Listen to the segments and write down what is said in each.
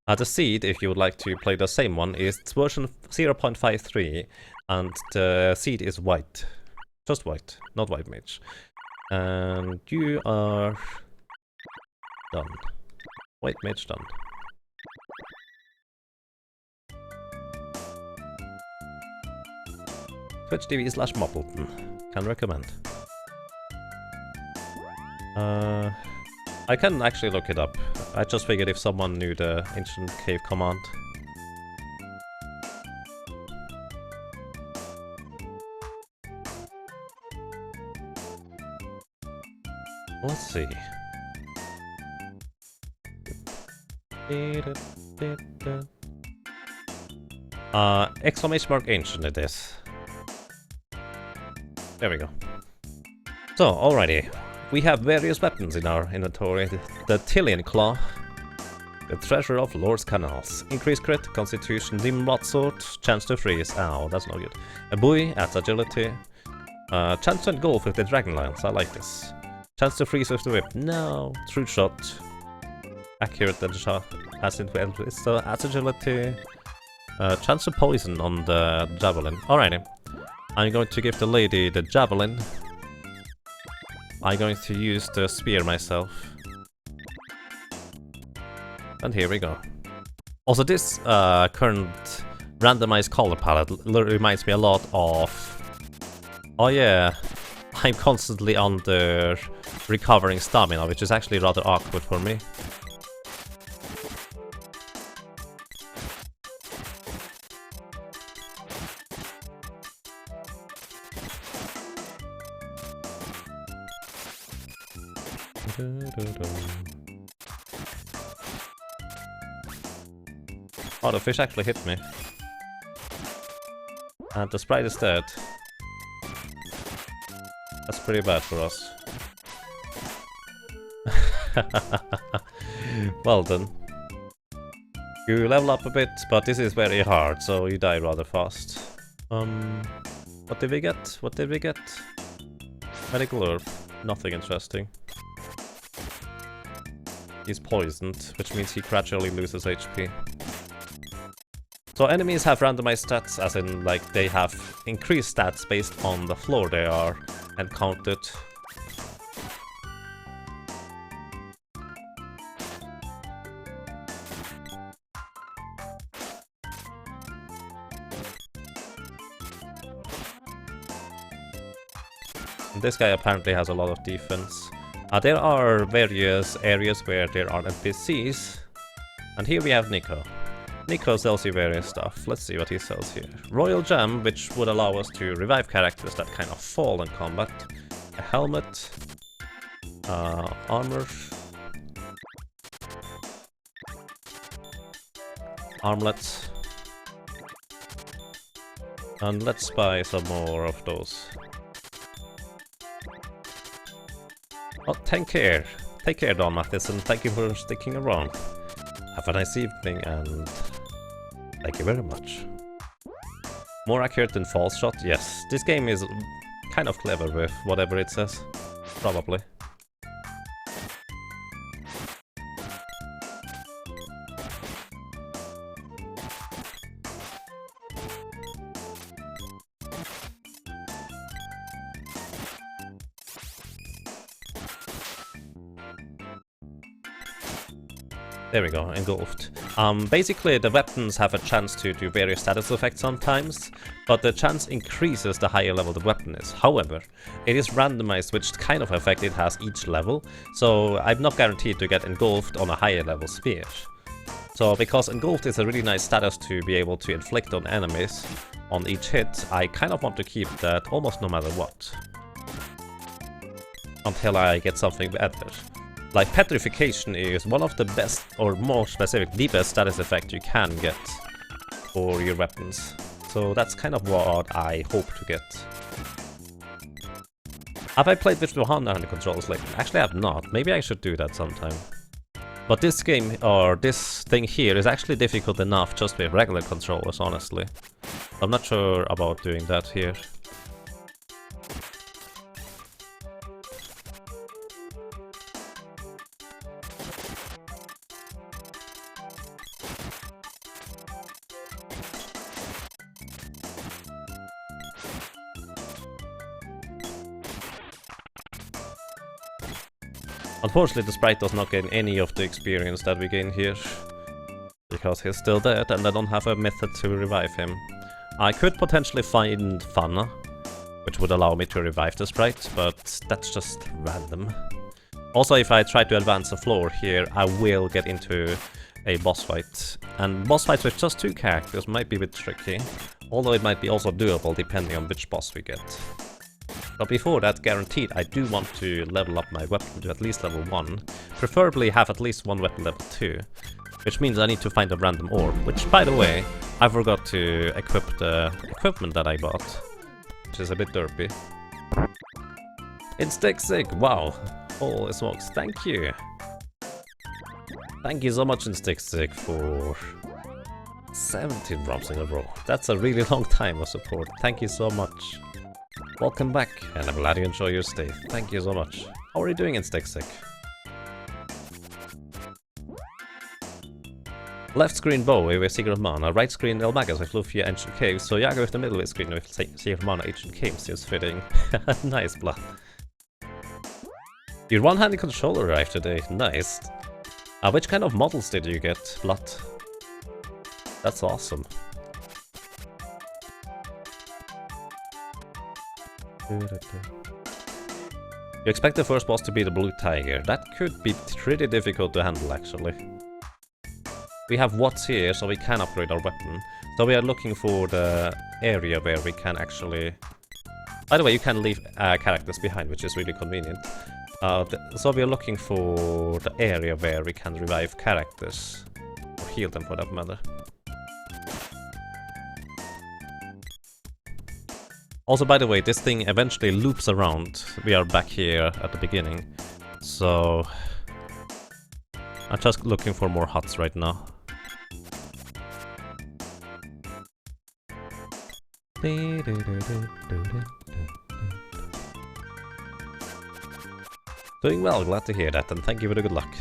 The seed, if you would like to play the same one, is version 0.53, and the seed is white. Just white, not white mage. And you are done. White mage done. Twitch TV/Moppleton. Can recommend. I can actually look it up. I just figured if someone knew the ancient cave command. Let's see. Exclamation mark ancient it is. There we go. So, alrighty. We have various weapons in our inventory. The Tillian Claw, the Treasure of Lord's Canals, increased crit, constitution, demon broadsword, chance to freeze, ow, that's not good. A buoy, adds agility, chance to engulf with the dragon lance, I like this. Chance to freeze with the whip, no, true shot, accurate and shot, adds agility, chance to poison on the javelin, alrighty. I'm going to give the lady the javelin. I'm going to use the spear myself. And here we go. Also, this current randomized color palette reminds me a lot of... Oh yeah, I'm constantly under recovering stamina, which is actually rather awkward for me. Oh, the fish actually hit me. And the sprite is dead. That's pretty bad for us. Well done. You level up a bit, but this is very hard, so you die rather fast. What did we get? What did we get? Medical herb. Nothing interesting. He's poisoned, which means he gradually loses HP. So enemies have randomized stats, as in, like, they have increased stats based on the floor they are encountered. And this guy apparently has a lot of defense. There are various areas where there are NPCs. And here we have Nico. Nico sells you various stuff. Let's see what he sells here. Royal Gem, which would allow us to revive characters that kind of fall in combat. A helmet. Armor. Armlets. And let's buy some more of those. Oh, take care. Take care, Don Matheson. Thank you for sticking around. Have a nice evening, and thank you very much. More accurate than false shot? Yes. This game is kind of clever with whatever it says. Probably. There we go, engulfed. Basically, the weapons have a chance to do various status effects sometimes, but the chance increases the higher level the weapon is. However, it is randomized which kind of effect it has each level, so I'm not guaranteed to get engulfed on a higher level spear. So, because engulfed is a really nice status to be able to inflict on enemies on each hit, I kind of want to keep that almost no matter what. Until I get something better. Like, petrification is one of the best, or more specific, the best status effect you can get for your weapons. So that's kind of what I hope to get. Have I played with one-handed controls lately? Actually, I have not. Maybe I should do that sometime. But this game, or this thing here, is actually difficult enough just with regular controllers, honestly. I'm not sure about doing that here. Unfortunately, the sprite does not gain any of the experience that we gain here, because he's still dead and I don't have a method to revive him. I could potentially find Fana, which would allow me to revive the sprite, but that's just random. Also, if I try to advance the floor here, I will get into a boss fight. And boss fights with just 2 characters might be a bit tricky, although it might be also doable depending on which boss we get. But before that, guaranteed, I do want to level up my weapon to at least level 1, preferably have at least one weapon level 2, which means I need to find a random orb, which, by the way, I forgot to equip the equipment that I bought, which is a bit derpy. It's Stixig, wow, holy smokes, thank you. Thank you so much, Stixig, for 17 drops in a row. That's a really long time of support, thank you so much. Welcome back, and I'm glad you enjoy your stay. Thank you so much. How are you doing in Stixig? Left screen Bowie with Secret Mana, right screen Elmagas with Lufia Ancient Caves, so Yaga with the middle screen with Secret Mana Ancient Caves is fitting. Nice, Blood. Your one-handed controller arrived today, nice. Which kind of models did you get, Blood? That's awesome. You expect the first boss to be the Blue Tiger. That could be pretty difficult to handle, actually. We have Watts here, so we can upgrade our weapon. So we are looking for the area where we can actually... By the way, you can leave characters behind, which is really convenient. So we are looking for the area where we can revive characters. Or heal them, for that matter. Also, by the way, this thing eventually loops around. We are back here at the beginning. So... I'm just looking for more huts right now. Doing well, glad to hear that, and thank you for the good luck.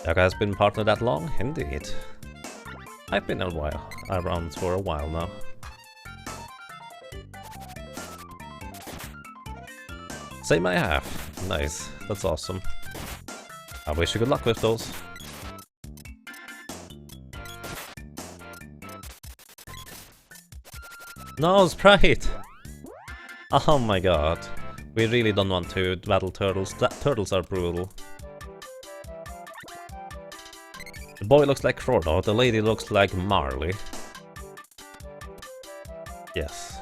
Yaga has been partner that long? Indeed. I've been around for a while now. Same I have. Nice, that's awesome. I wish you good luck with those. No, Sprite! Oh my god. We really don't want to battle turtles. Turtles are brutal. The boy looks like Frodo, the lady looks like Marley. Yes.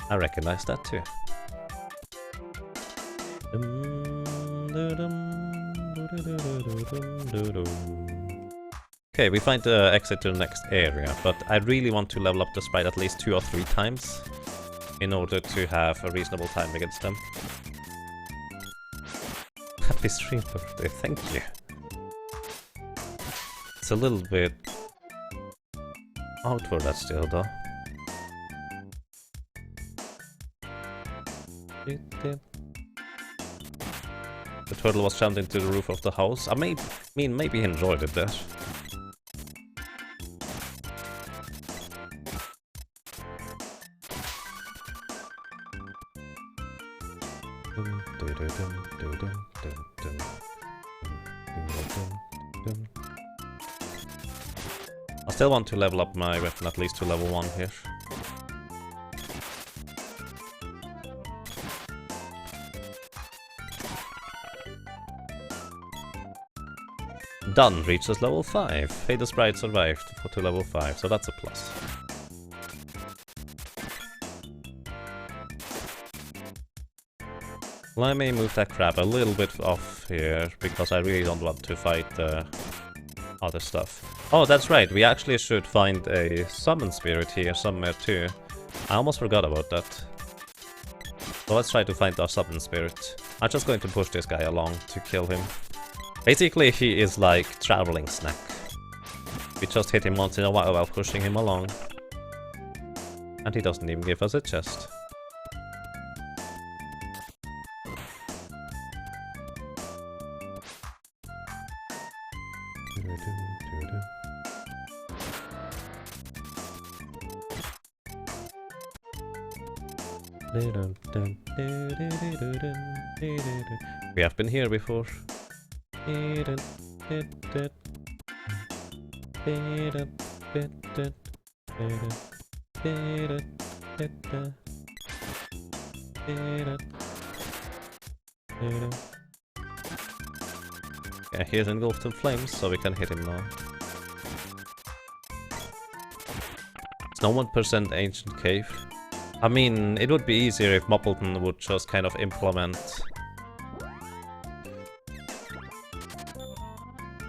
I recognize that too. Okay, we find the exit to the next area, but I really want to level up the sprite at least 2 or 3 times in order to have a reasonable time against them. Happy stream birthday, thank you. It's a little bit out for that still, though. The turtle was jammed into the roof of the house. I mean, maybe he enjoyed it there. I still want to level up my weapon at least to level 1 here. Done, reaches level 5. Hey, the sprite survived to level 5, so that's a plus. Well, I may move that crab a little bit off here, because I really don't want to fight the other stuff. Oh, that's right, we actually should find a summon spirit here somewhere too. I almost forgot about that. So let's try to find our summon spirit. I'm just going to push this guy along to kill him. Basically, he is like traveling snack. We just hit him once in a while pushing him along. And he doesn't even give us a chest. We have been here before. Yeah, he's engulfed in flames, so we can hit him now. It's no 1% ancient cave. I mean, it would be easier if Muppleton would just kind of implement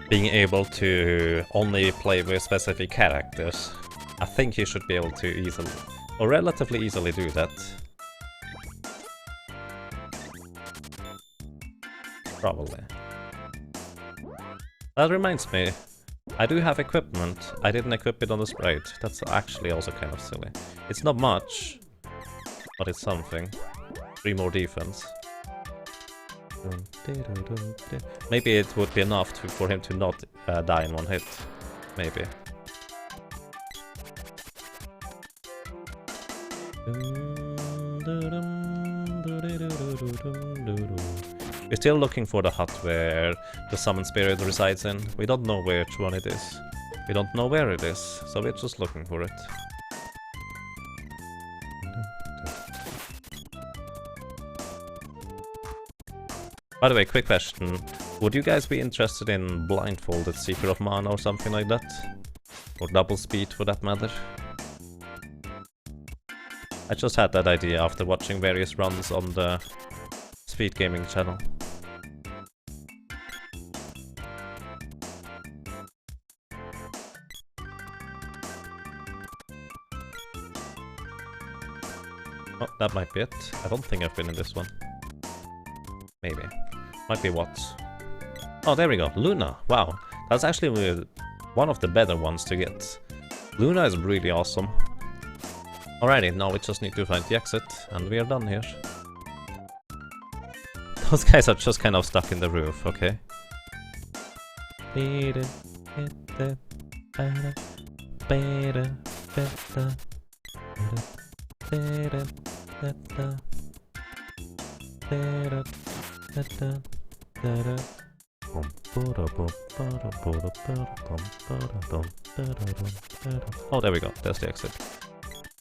being able to only play with specific characters. I think he should be able to easily, or relatively easily do that. Probably. That reminds me, I do have equipment. I didn't equip it on the sprite. That's actually also kind of silly. It's not much, but it's something. 3 more defense. Maybe it would be enough for him to not die in 1 hit. Maybe. We're still looking for the hut where the summon spirit resides in. We don't know which one it is. We don't know where it is, so we're just looking for it. By the way, quick question. Would you guys be interested in Blindfolded Seeker of Mana or something like that? Or Double Speed for that matter? I just had that idea after watching various runs on the Speed Gaming channel. Oh, that might be it. I don't think I've been in this one. Maybe. Might be Watts. Oh, there we go. Luna. Wow. That's actually one of the better ones to get. Luna is really awesome. Alrighty, now we just need to find the exit, and we are done here. Those guys are just kind of stuck in the roof, okay? Oh, there we go. There's the exit.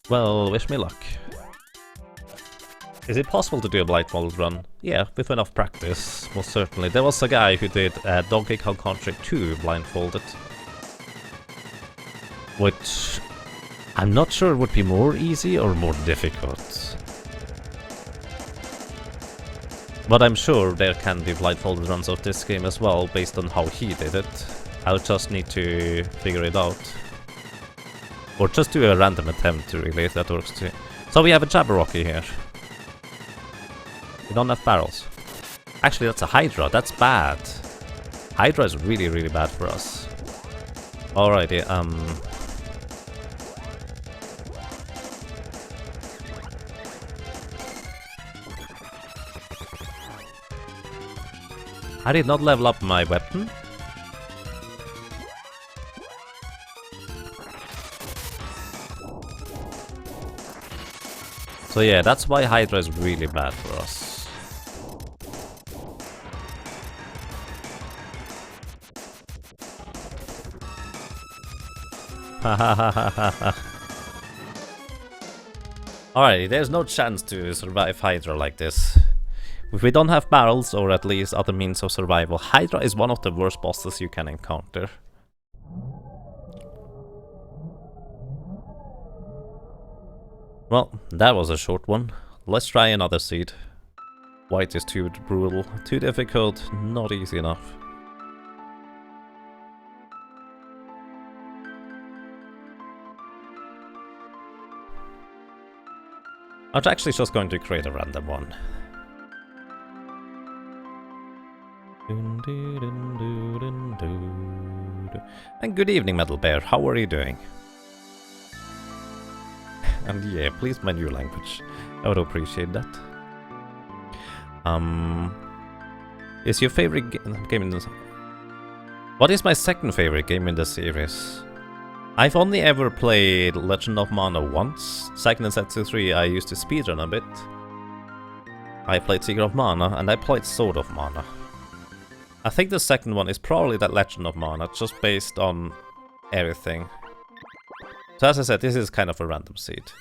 Well, wish me luck. Is it possible to do a blindfold run? Yeah, with enough practice, most certainly. There was a guy who did Donkey Kong Country 2 blindfolded. Which I'm not sure would be more easy or more difficult. But I'm sure there can be blindfolded runs of this game as well, based on how he did it. I'll just need to figure it out. Or just do a random attempt to really, that works too. So we have a Jabberwocky here. We don't have barrels. Actually, that's a Hydra, that's bad. Hydra is really, really bad for us. Alrighty, I did not level up my weapon. So yeah, that's why Hydra is really bad for us. Alright, there's no chance to survive Hydra like this. If we don't have barrels, or at least other means of survival, Hydra is one of the worst bosses you can encounter. Well, that was a short one. Let's try another seed. White is too brutal, too difficult, not easy enough. I'm actually just going to create a random one. And good evening, Metal Bear, how are you doing? And yeah, please mind your language. I would appreciate that. Is your favorite game in this? What is my second favorite game in the series? I've only ever played Legend of Mana once. Seiken Densetsu 3 I used to speedrun a bit. I played Secret of Mana, and I played Sword of Mana. I think the second one is probably that Legend of Mana, just based on everything. So as I said, this is kind of a random seed.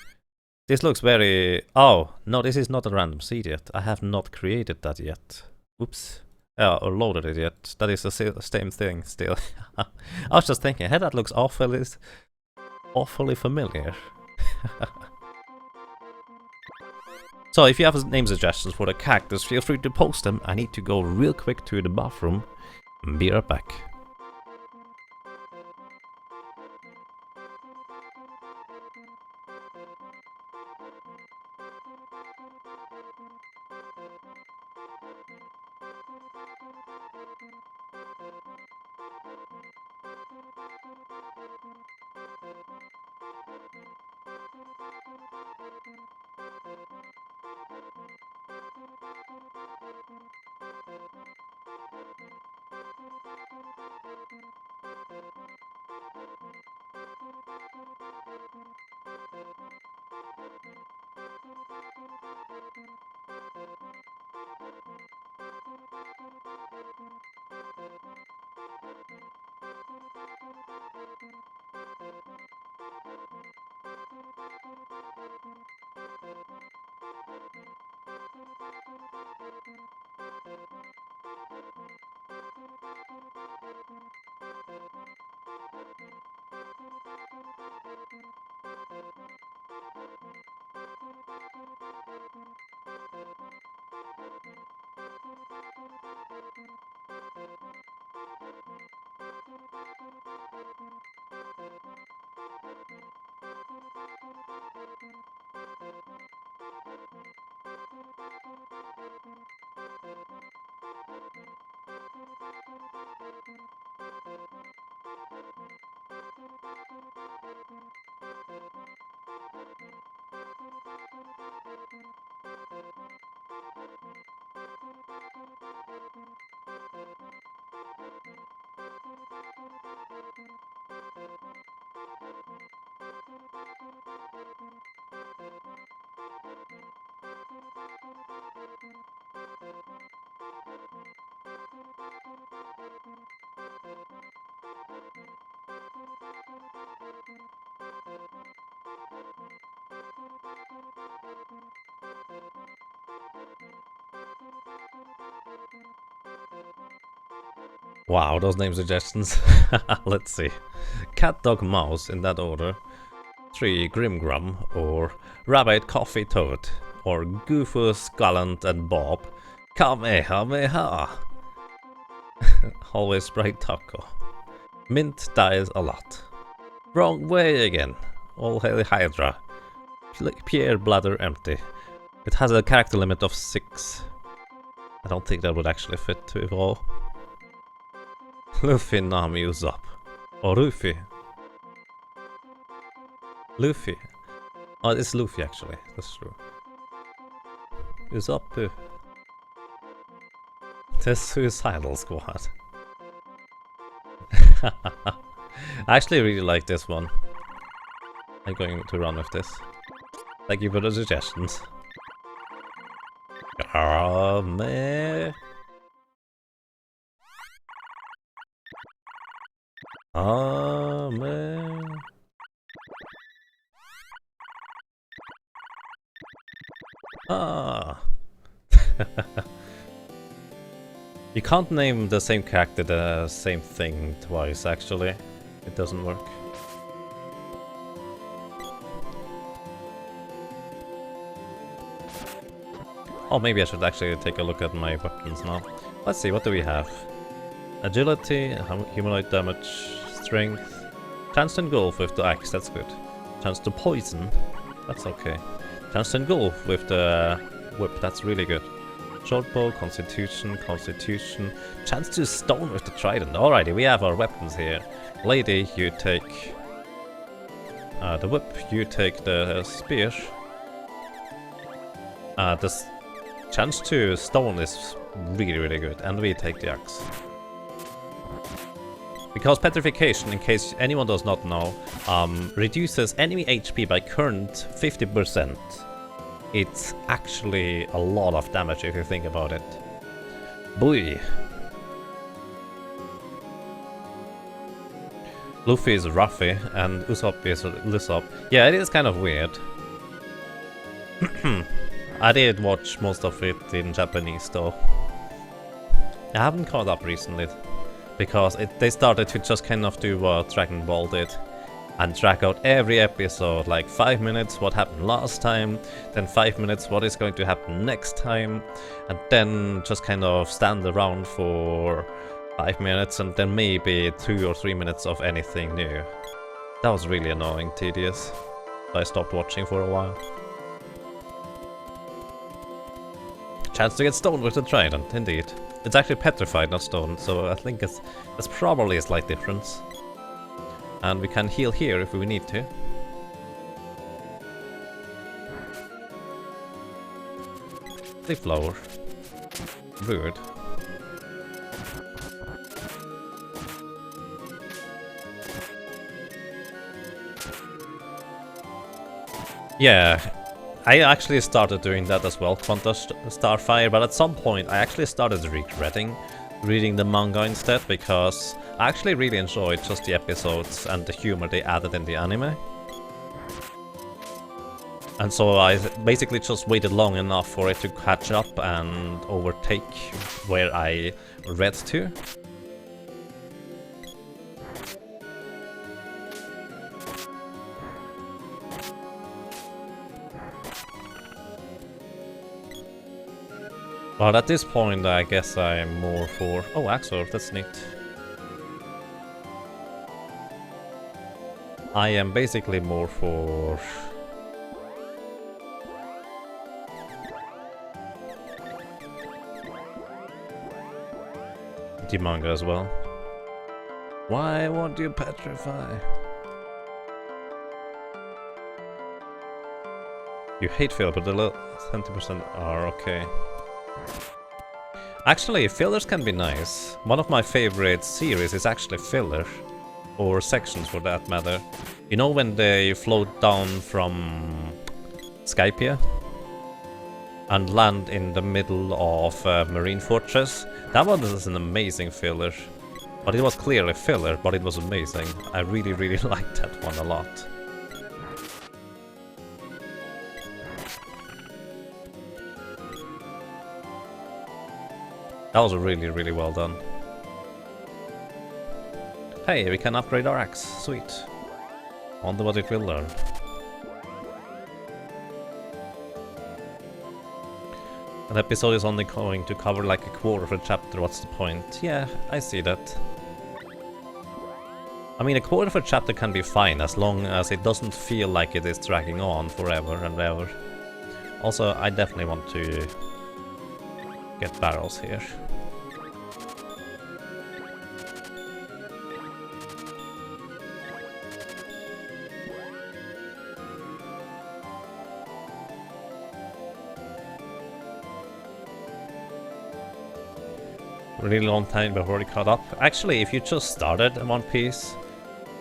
This looks very... Oh, no, this is not a random seed yet. I have not created that yet. Oops. Or loaded it yet. That is the same thing still. I was just thinking, hey, that looks awfully familiar. So if you have name suggestions for the characters, feel free to post them. I need to go real quick to the bathroom. Be right back. Wow, those name suggestions. Let's see. Cat, Dog, Mouse, in that order. 3. Grimgrum, or Rabbit, Coffee, Toad, or Goofus, Gallant, and Bob. Kamehameha! Always bright taco. Mint dies a lot. Wrong way again. All hail Hydra. Pierre bladder empty. It has a character limit of 6. I don't think that would actually fit to evolve. Luffy Nami Usopp. Or Luffy. Luffy. Oh, it's Luffy actually, that's true. Usopp. The Suicidal Squad. I actually really like this one. I'm going to run with this. Thank you for the suggestions. Oh man. Oh man. Ah. You can't name the same character the same thing twice, actually. It doesn't work. Oh, maybe I should actually take a look at my weapons now. Let's see, what do we have? Agility, humanoid damage, strength, chance to engulf with the axe, that's good. Chance to poison, that's okay. Chance to engulf with the whip, that's really good. Short bow, constitution, chance to stone with the trident. Alrighty, we have our weapons here. Lady, you take the whip, you take the spear. The chance to stone is really good, and we take the axe. Because petrification, in case anyone does not know, reduces enemy HP by current 50%. it's actually a lot of damage if you think about it. Boy. Luffy is Ruffy and Usopp is Lysop. Yeah, it is kind of weird. I did watch most of it in Japanese though. I haven't caught up recently because they started to just kind of do what Dragon Ball did and track out every episode, like 5 minutes what happened last time, then 5 minutes what is going to happen next time, and then just kind of stand around for 5 minutes and then maybe 2 or 3 minutes of anything new. That was really annoying, tedious. So I stopped watching for a while. Chance to get stoned with the trident, indeed. It's actually petrified, not stoned, so I think that's probably a slight difference. And we can heal here if we need to. The flower. Rude. Yeah, I actually started doing that as well, Quanta Starfire, but at some point I actually started regretting reading the manga instead, because I actually really enjoyed just the episodes and the humor they added in the anime. And so I basically just waited long enough for it to catch up and overtake where I read to. But at this point, I guess I'm more for... Oh, Axor, that's neat. I am basically more for... the manga as well. Why won't you petrify? You hate filler, but the 20% are okay. Actually, fillers can be nice. One of my favorite series is actually filler. Or sections for that matter. You know when they float down from Skypiea? And land in the middle of Marine Fortress? That one is an amazing filler. But it was clearly filler, but it was amazing. I really, really liked that one a lot. That was really, really well done. Hey, we can upgrade our axe. Sweet. Wonder what it will learn. An episode is only going to cover like a quarter of a chapter, what's the point? Yeah, I see that. I mean, a quarter of a chapter can be fine as long as it doesn't feel like it is dragging on forever and ever. Also, I definitely want to get barrels here. Really long time before it caught up. Actually, if you just started One Piece,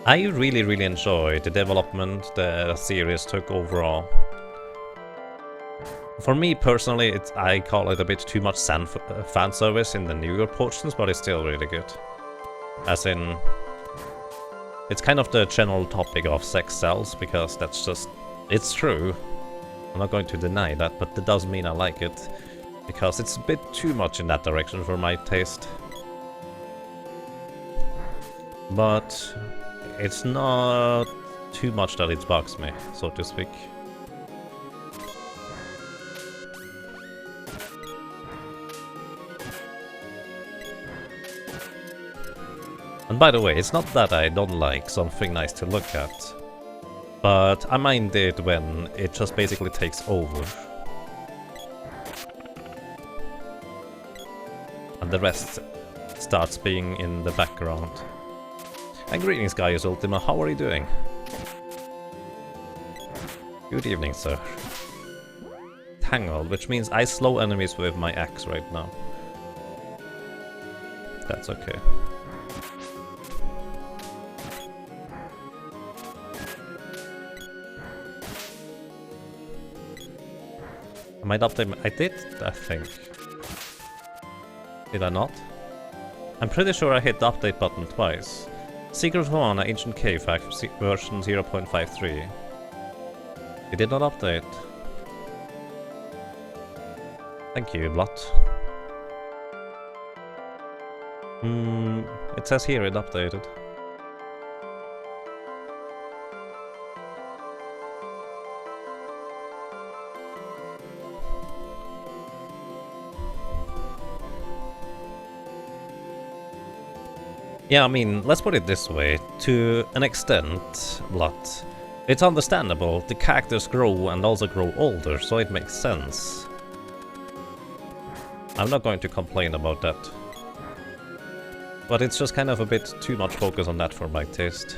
I really, really enjoyed the development the series took overall. For me personally, I call it a bit too much fan service in the newer portions, but it's still really good. As in, it's kind of the general topic of sex sells, because that's just, it's true. I'm not going to deny that, but that does mean I like it. Because it's a bit too much in that direction for my taste. But it's not too much that it bugs me, so to speak. And by the way, it's not that I don't like something nice to look at, but I mind it when it just basically takes over. And the rest starts being in the background. And greetings, Gaius Ultima, how are you doing? Good evening, sir. Tangled, which means I slow enemies with my axe right now. That's okay. I might update. I did, I think. Did I not? I'm pretty sure I hit the update button twice. Secret of Mana Ancient Cave version 0.53. It did not update. Thank you, Blot. It says here it updated. Yeah, I mean, let's put it this way. To an extent, Blot, it's understandable. The characters grow and also grow older, so it makes sense. I'm not going to complain about that. But it's just kind of a bit too much focus on that for my taste.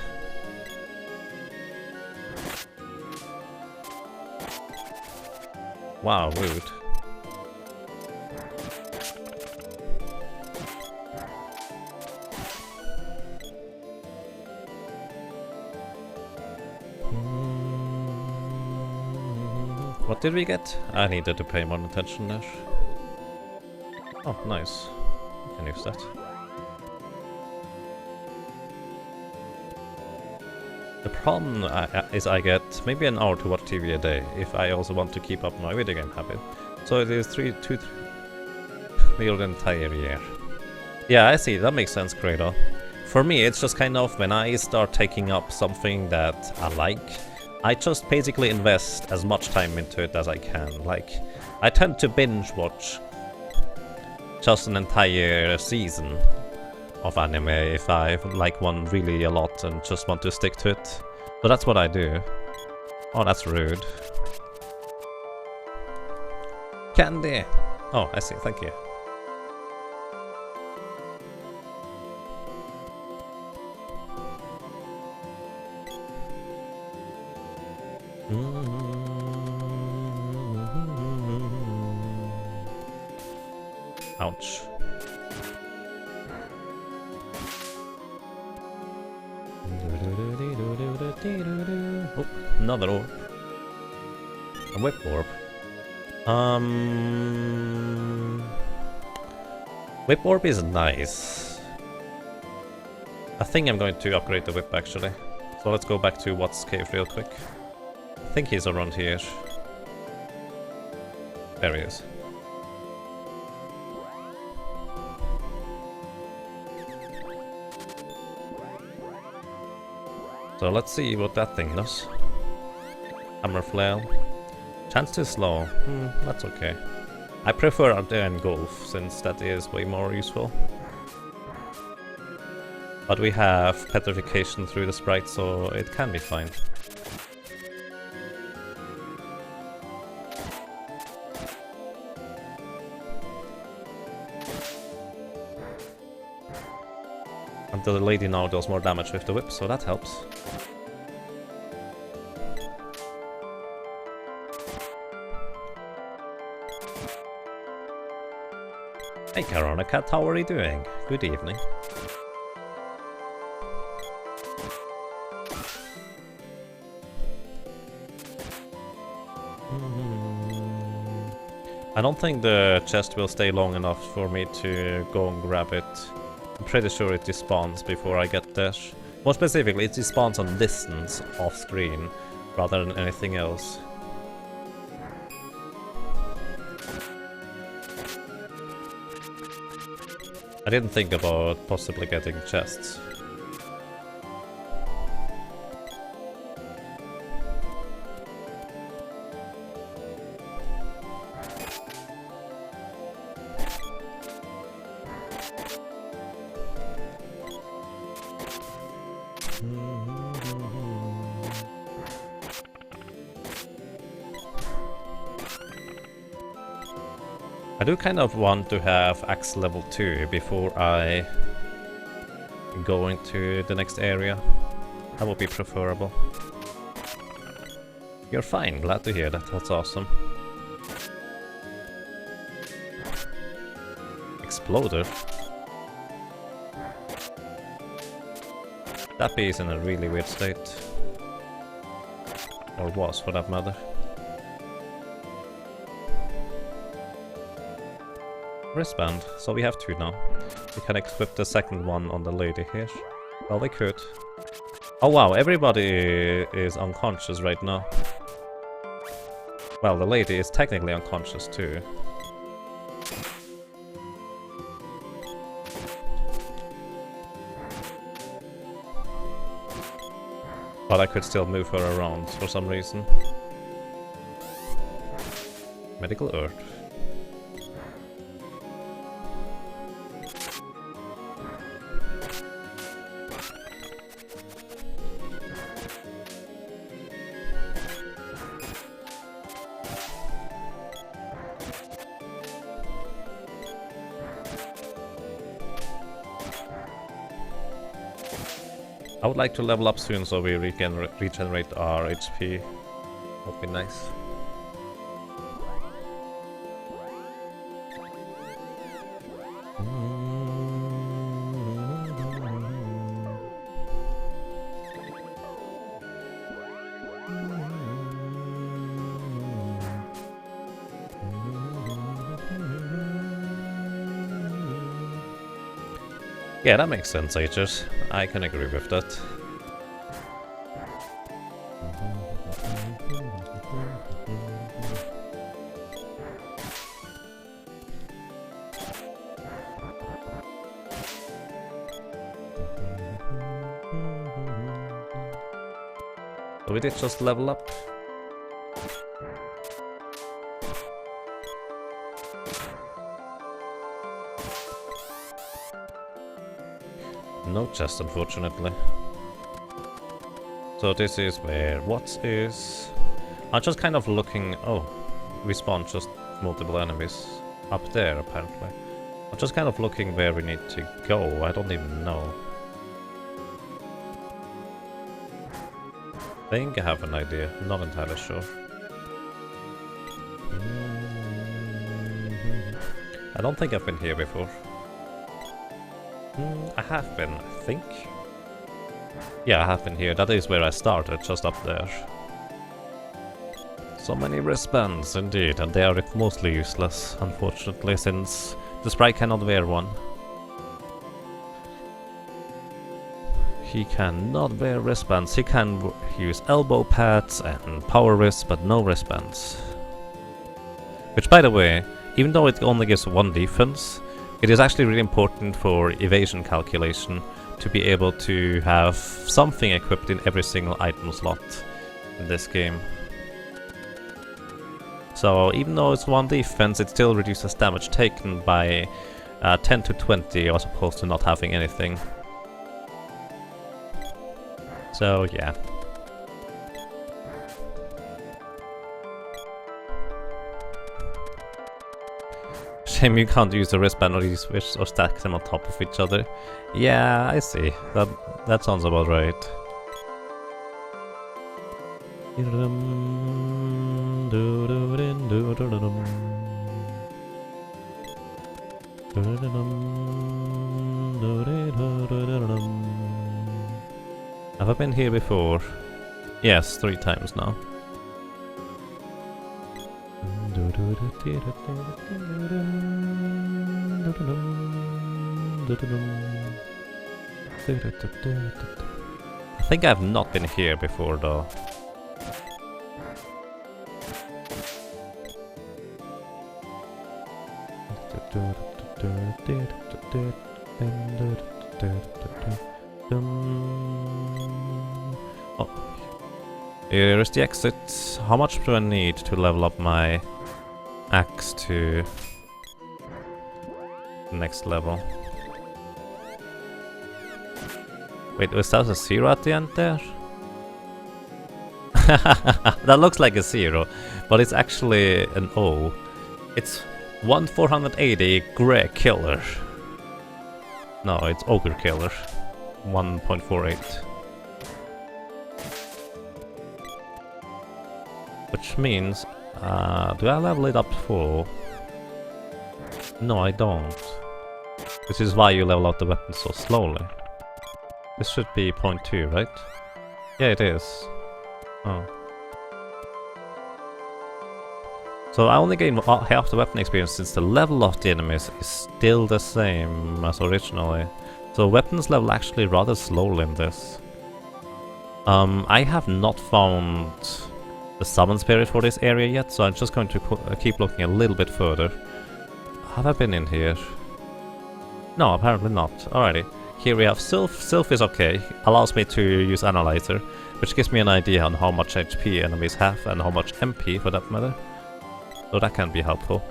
Wow, rude. What did we get? I needed to pay more attention there. Oh, nice. I can use that. The problem is I get maybe an hour to watch TV a day if I also want to keep up my video game habit. So it is 3 the entire year. Yeah, I see. That makes sense, Credo. For me, it's just kind of when I start taking up something that I like, I just basically invest as much time into it as I can. Like, I tend to binge watch just an entire season of anime if I like one really a lot and just want to stick to it. So that's what I do. Oh, that's rude. Candy! Oh, I see, thank you. Ouch. Oh, another orb. A whip orb. Whip orb is nice. I think I'm going to upgrade the whip actually. So let's go back to Watt's cave real quick. I think he's around here. There he is. So let's see what that thing does. Hammer flail. Chance to slow. That's okay. I prefer out there in golf since that is way more useful. But we have petrification through the sprite, so it can be fine. And the lady now does more damage with the whip, so that helps. Hey Karanakat, how are you doing? Good evening. I don't think the chest will stay long enough for me to go and grab it. I'm pretty sure it despawns before I get there. More specifically, it despawns on distance off screen rather than anything else. I didn't think about possibly getting chests. I do kind of want to have axe level 2 before I go into the next area. That would be preferable. You're fine, glad to hear that, that's awesome. Exploder? That bee is in a really weird state. Or was, for that matter. wristband, so we have 2 now. We can equip the second one on the lady here. Well, we could. Oh wow, everybody is unconscious right now. Well, the lady is technically unconscious too. But I could still move her around for some reason. Medical Earth. I would like to level up soon so we can regenerate our HP. Would be nice. Yeah, that makes sense, Aegis. I can agree with that. So we did just level up. No chest, unfortunately. So this is where what is... I'm just kind of looking... Oh, we spawned just multiple enemies up there, apparently. I'm just kind of looking where we need to go. I don't even know. I think I have an idea. I'm not entirely sure. I don't think I've been here before. I have been, I think. Yeah, I have been here. That is where I started, just up there. So many wristbands, indeed, and they are mostly useless, unfortunately, since the sprite cannot wear one. He cannot wear wristbands. He can use elbow pads and power wrists, but no wristbands. Which, by the way, even though it only gives 1 defense, it is actually really important for evasion calculation to be able to have something equipped in every single item slot in this game. So even though it's 1 defense, it still reduces damage taken by 10 to 20 as opposed to not having anything. So yeah. Shame you can't use the wristband or use switch or stack them on top of each other. Yeah, I see. That sounds about right. Have I been here before? Yes, 3 times now. I think I've not been here before though. Oh, here is the exit. How much do I need to level up my axe to the next level? Wait, was that a 0 at the end there? That looks like a 0, but it's actually an O. It's 1480 Grey Killer. No, it's Ogre Killer. 1.48. Which means, do I level it up full? No, I don't. Which is why you level out the weapon so slowly. This should be 0.2, right? Yeah, it is. Oh. So I only gain half the weapon experience since the level of the enemies is still the same as originally. So weapons level actually rather slowly in this. I have not found the summon spirit for this area yet, so I'm just going to keep looking a little bit further. Have I been in here? No, apparently not. Alrighty. Here we have Sylph. Sylph is okay. Allows me to use Analyzer, which gives me an idea on how much HP enemies have and how much MP for that matter. So that can be helpful.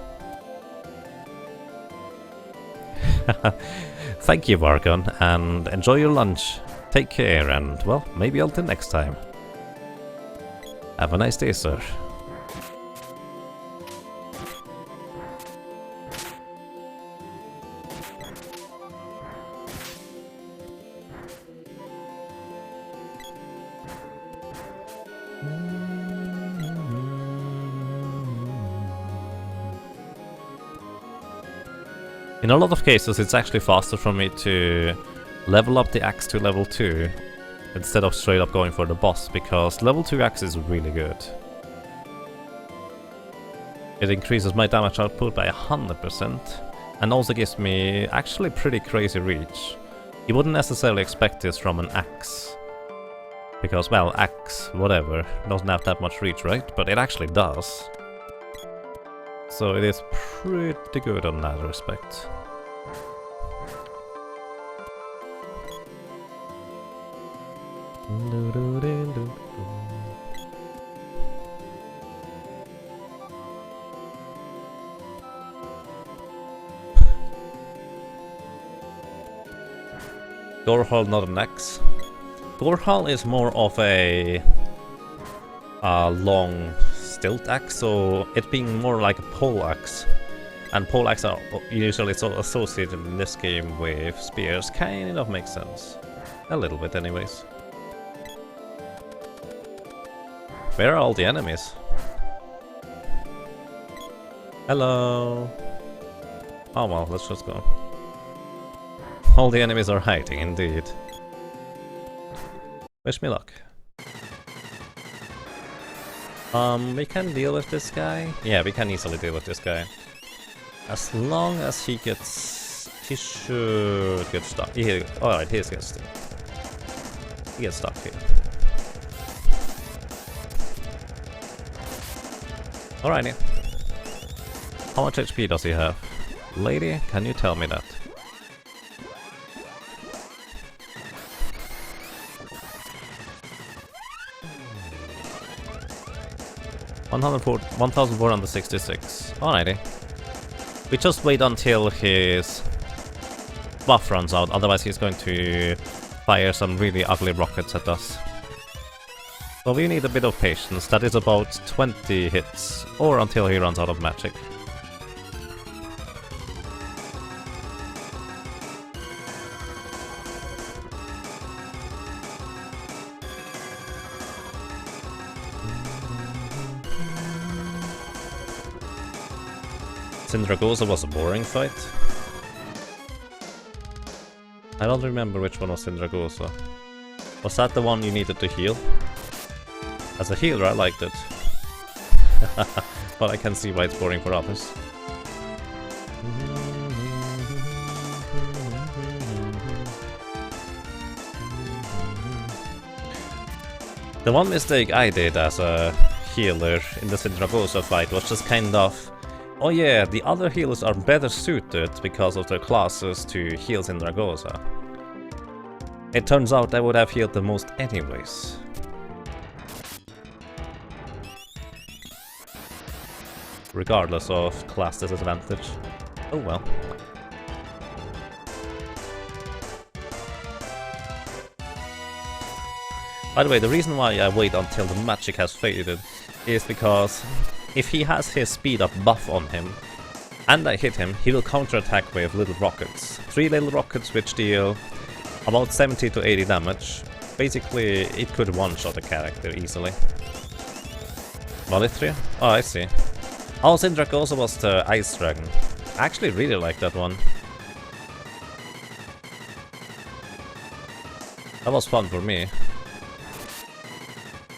Thank you, Vargon, and enjoy your lunch. Take care, and, well, maybe until next time. Have a nice day, sir. In a lot of cases, it's actually faster for me to level up the axe to level 2 instead of straight up going for the boss, because level 2 axe is really good. It increases my damage output by 100% and also gives me actually pretty crazy reach. You wouldn't necessarily expect this from an axe, because, well, axe, whatever, doesn't have that much reach, right? But it actually does. So it is pretty good on that respect. Gorehal, not an axe. Gorehal is more of a long stilt axe, so it being more like a pole axe. And pole axe are usually associated in this game with spears, kind of makes sense. A little bit anyways. Where are all the enemies? Hello! Oh well, let's just go. All the enemies are hiding, indeed. Wish me luck. We can deal with this guy? Yeah, we can easily deal with this guy. As long as he gets... he should get stuck. Alright, he gets stuck. He gets stuck here. Alrighty. How much HP does he have? Lady, can you tell me that? $1,466. Alrighty. We just wait until his buff runs out, otherwise he's going to fire some really ugly rockets at us. So we need a bit of patience. That is about 20 hits, or until he runs out of magic. Sindragosa was a boring fight. I don't remember which one was Sindragosa. Was that the one you needed to heal? As a healer, I liked it. But I can see why it's boring for others. The one mistake I did as a healer in the Sindragosa fight was just kind of... oh yeah, the other healers are better suited because of their classes to heal Sindragosa. It turns out I would have healed the most anyways. Regardless of class disadvantage. Oh well. By the way, the reason why I wait until the magic has faded is because if he has his speed up buff on him and I hit him, he will counterattack with little rockets. 3 little rockets which deal about 70 to 80 damage. Basically, it could one-shot a character easily. Valitria? Oh, I see. Oh, Sindragosa was the Ice Dragon. I actually really like that one. That was fun for me.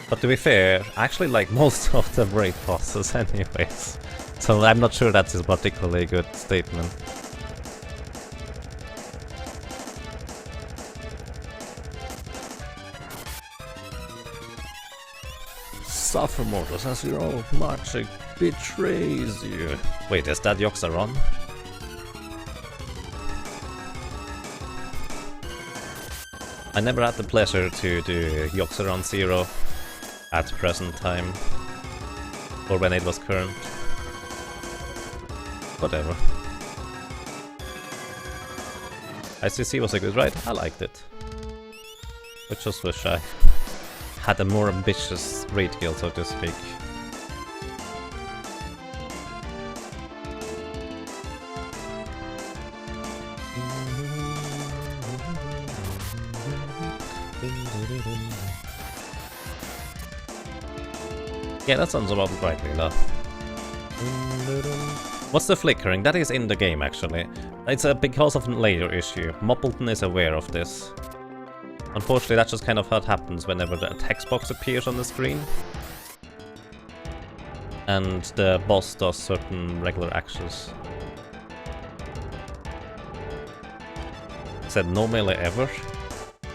But to be fair, I actually like most of the raid bosses anyways. So I'm not sure that's a particularly good statement. Suffer mortals as your old magic betrays you. Wait, is that Yoxaron? I never had the pleasure to do Yoxaron Zero at present time, or when it was current. Whatever. ICC was a good ride, I liked it. I just wish I had a more ambitious raid guild, so to speak. Yeah, that sounds about right, Lila. What's the flickering? That is in the game, actually. It's because of a layer issue. Moppleton is aware of this. Unfortunately, that's just kind of what happens whenever the text box appears on the screen. And the boss does certain regular actions. Said no melee ever.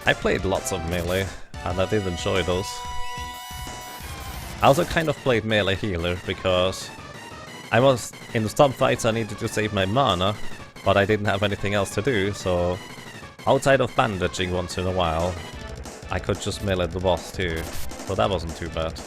I played lots of melee, and I did enjoy those. I also kind of played melee healer, because I was in some fights I needed to save my mana, but I didn't have anything else to do, so outside of bandaging once in a while, I could just melee the boss too, so that wasn't too bad.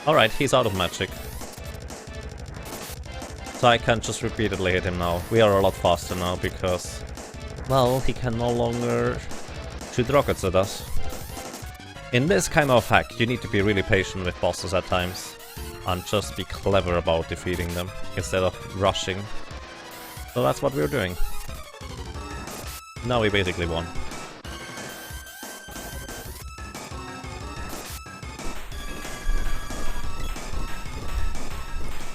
Alright, he's out of magic. So I can't just repeatedly hit him now. We are a lot faster now because, well, he can no longer shoot rockets at us. In this kind of hack, you need to be really patient with bosses at times, and just be clever about defeating them, instead of rushing. So that's what we're doing. Now we basically won.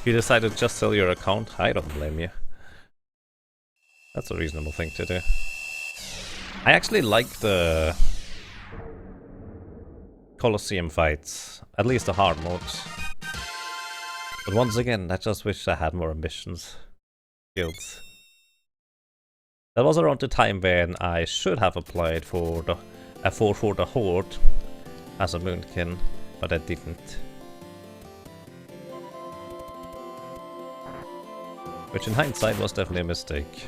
You decided to just sell your account? I don't blame you. That's a reasonable thing to do. I actually like the Colosseum fights, at least the hard modes. But once again, I just wish I had more ambitions. Guilds. That was around the time when I should have applied for the for the Horde as a Moonkin, but I didn't. Which in hindsight was definitely a mistake.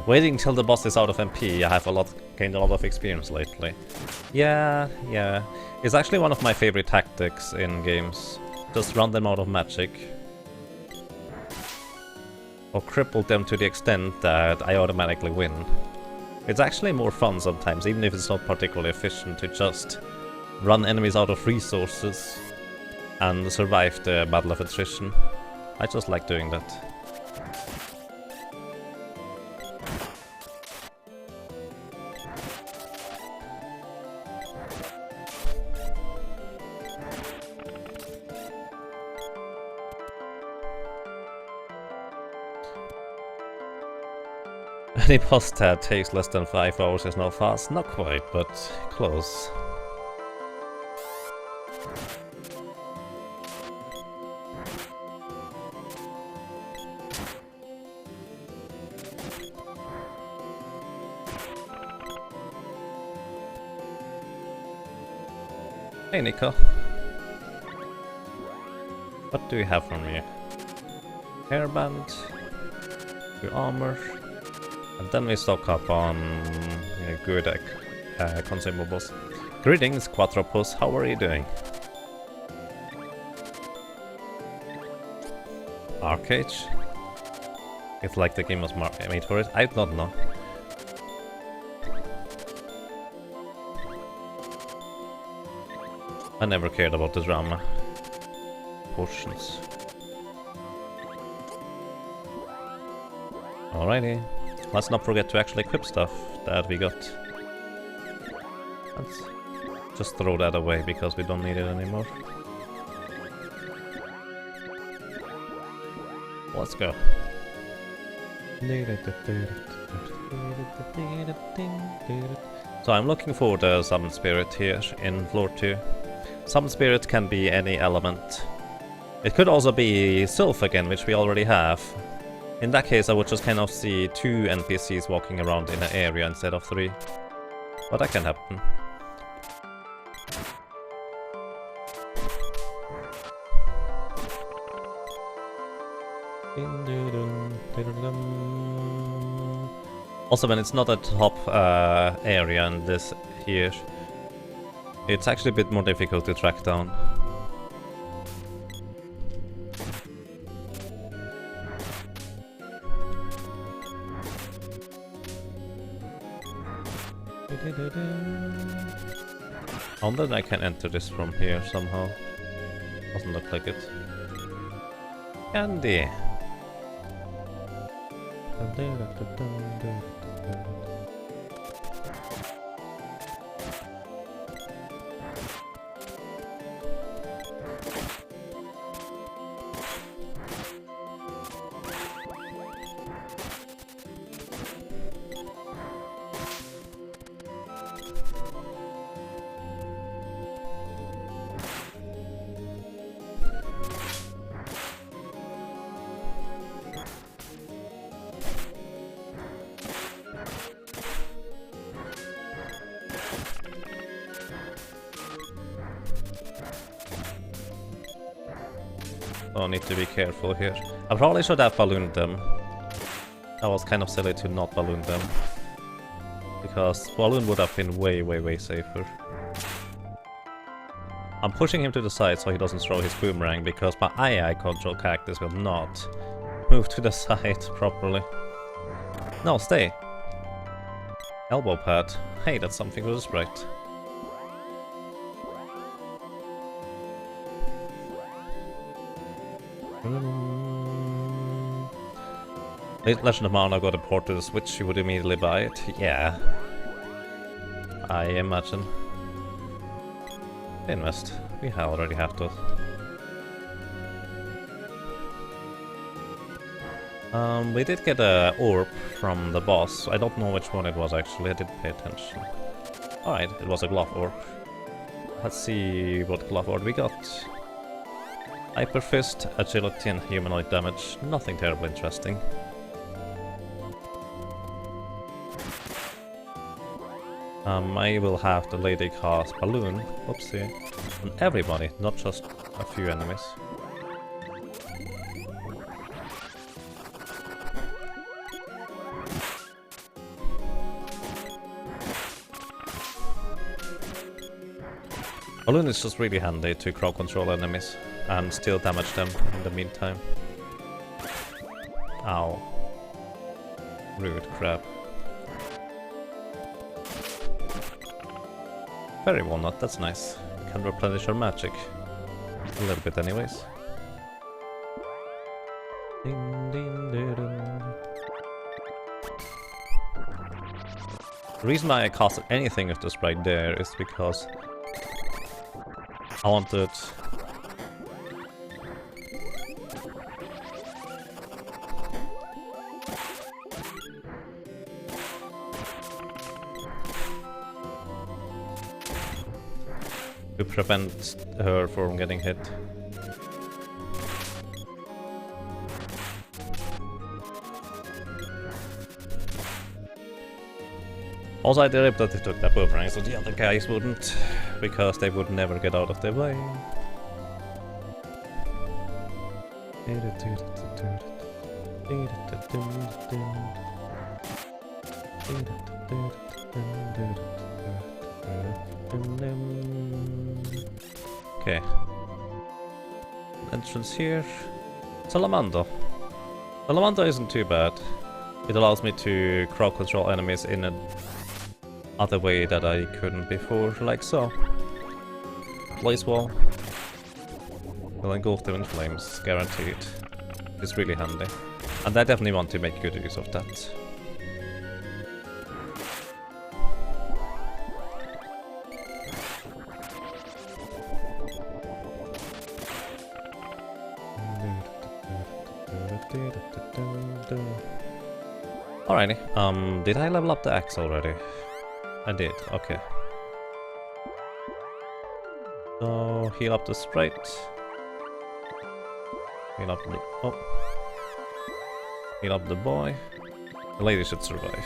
Waiting till the boss is out of MP, I have gained a lot of experience lately. Yeah. It's actually one of my favorite tactics in games. Just run them out of magic. Or cripple them to the extent that I automatically win. It's actually more fun sometimes, even if it's not particularly efficient, to just run enemies out of resources and survive the battle of attrition. I just like doing that. Any boss that takes less than 5 hours is not fast. Not quite, but close. Hey Nico. What do you have from me? Hairband, your armor, and then we stock up on good consumables. Greetings, Quatropus. How are you doing? Arcade? It's like the game was made for it. I don't know. I never cared about the drama portions. Alrighty. Let's not forget to actually equip stuff that we got. Let's just throw that away because we don't need it anymore. Let's go. So I'm looking for the Summon Spirit here in floor 2. Summon Spirit can be any element. It could also be Sylph again, which we already have. In that case I would just kind of see 2 NPCs walking around in an area instead of 3. But that can happen. Also, when it's not a top area in this here, it's actually a bit more difficult to track down. I wonder if I can enter this from here somehow. Doesn't look like it. Candy! Oh, I need to be careful here. I probably should have ballooned them. That was kind of silly to not balloon them. Because balloon would have been way safer. I'm pushing him to the side so he doesn't throw his boomerang, because my AI control cactus will not move to the side properly. No, stay. Elbow pad. Hey, that's something for the sprite. Legend of Mana got a port to the Switch, you would immediately buy it? Yeah. I imagine. Invest. We already have those. We did get a orb from the boss. I don't know which one it was actually, I didn't pay attention. Alright, it was a glove orb. Let's see what glove orb we got. Hyper Fist, Agility and Humanoid Damage. Nothing terribly interesting. I will have the lady cast Balloon, oopsie, on everybody, not just a few enemies. Balloon is just really handy to crowd control enemies and still damage them in the meantime. Ow. Rude crap. Fairy Walnut, that's nice. Can replenish our magic. A little bit anyways. Ding, ding, ding, ding. The reason why I casted anything with the sprite there is because I wanted to prevent her from getting hit. Also, I did that they took that boomerang, so the other guys wouldn't, because they would never get out of their way. Okay. Entrance here. Salamander. Salamander isn't too bad. It allows me to crowd control enemies in a other way that I couldn't before, like so. Blaze wall. Will engulf them in flames, guaranteed. It's really handy. And I definitely want to make good use of that. Alrighty, did I level up the axe already? I did, okay. So, heal up the sprite. Heal up the... oh. Heal up the boy. The lady should survive.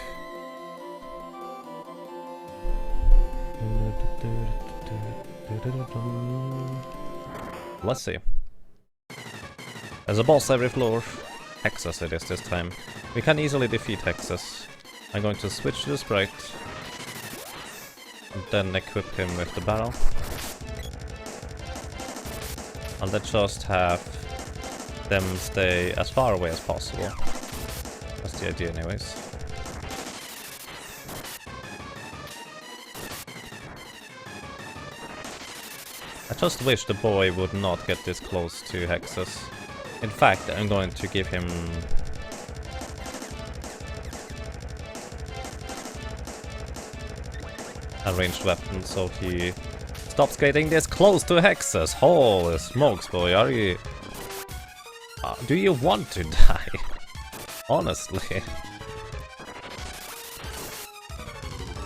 Let's see. There's a boss every floor. Hexus it is this time. We can easily defeat Hexus. I'm going to switch to the sprite. And then equip him with the barrel. And then just have them stay as far away as possible. That's the idea anyways. I just wish the boy would not get this close to Hexus. In fact, I'm going to give him... a ranged weapon so he stops getting this close to Hexus. Holy smokes, boy, are you... do you want to die? Honestly.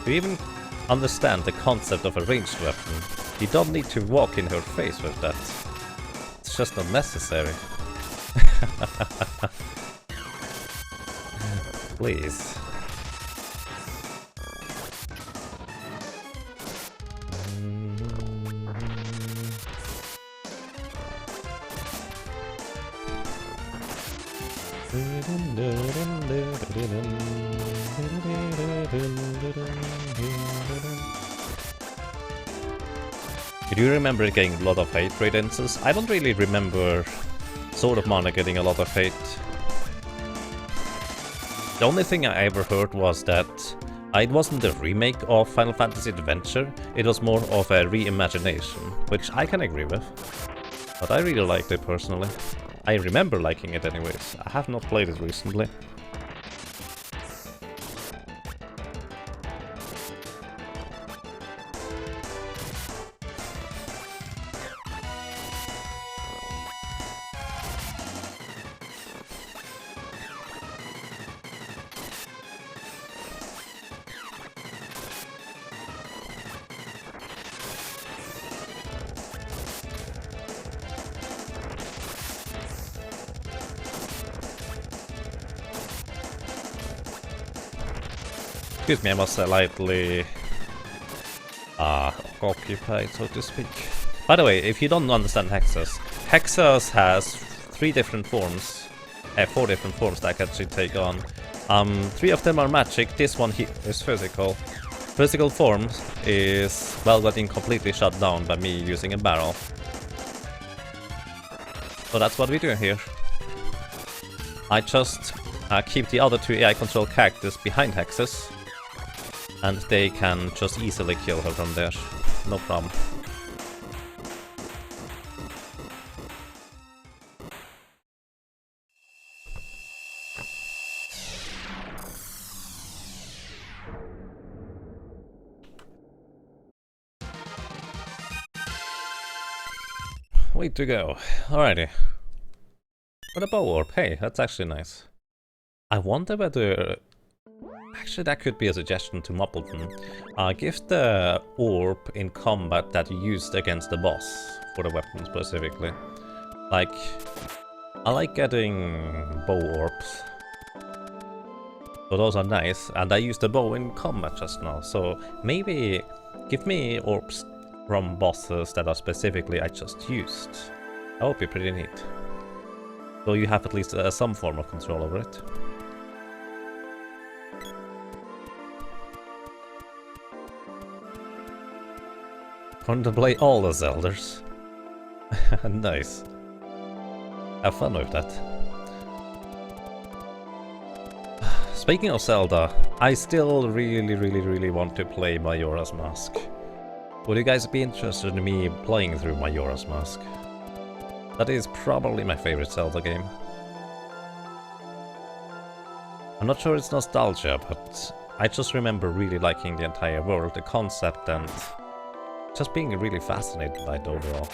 Do you even understand the concept of a ranged weapon? You don't need to walk in her face with that. It's just not necessary. Please. Do you remember getting a lot of hate radiances? I don't really remember Sword of Mana getting a lot of hate. The only thing I ever heard was that it wasn't a remake of Final Fantasy Adventure, it was more of a reimagination, which I can agree with. But I really liked it personally. I remember liking it anyways. I have not played it recently. Excuse me, I was slightly occupied, so to speak. By the way, if you don't understand Hexus, Hexus has 3 different forms, 4 different forms that I can actually take on. 3 of them are magic, this one is physical. Physical form is, well, getting completely shut down by me using a barrel. So that's what we do here. I just keep the other 2 AI control characters behind Hexus. And they can just easily kill her from there. No problem. Way to go. Alrighty. What a bow orb. Hey, that's actually nice. I wonder whether... Actually, that could be a suggestion to Muppleton. Give the orb in combat that you used against the boss, for the weapon specifically. Like, I like getting bow orbs. So those are nice, and I used the bow in combat just now, so maybe give me orbs from bosses that are specifically I just used. That would be pretty neat. So you have at least some form of control over it. Want to play all the Zeldas? Nice. Have fun with that. Speaking of Zelda, I still really want to play Majora's Mask. Would you guys be interested in me playing through Majora's Mask? That is probably my favorite Zelda game. I'm not sure it's nostalgia, but I just remember really liking the entire world, the concept, and just being really fascinated by it overall.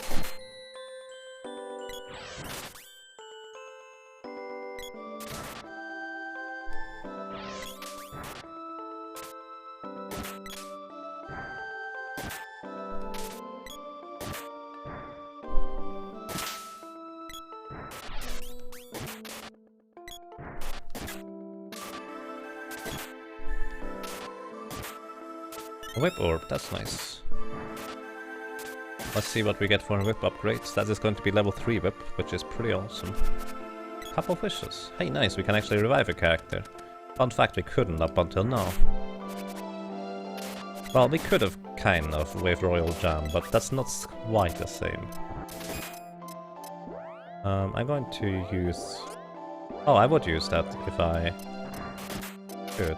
A whip orb, that's nice. Let's see what we get for a whip upgrades. That is going to be level 3 whip, which is pretty awesome. Couple of wishes. Hey, nice, we can actually revive a character. Fun fact, we couldn't up until now. Well, we could have kind of with Royal Jam, but that's not quite the same. I'm going to use... Oh, I would use that if I could.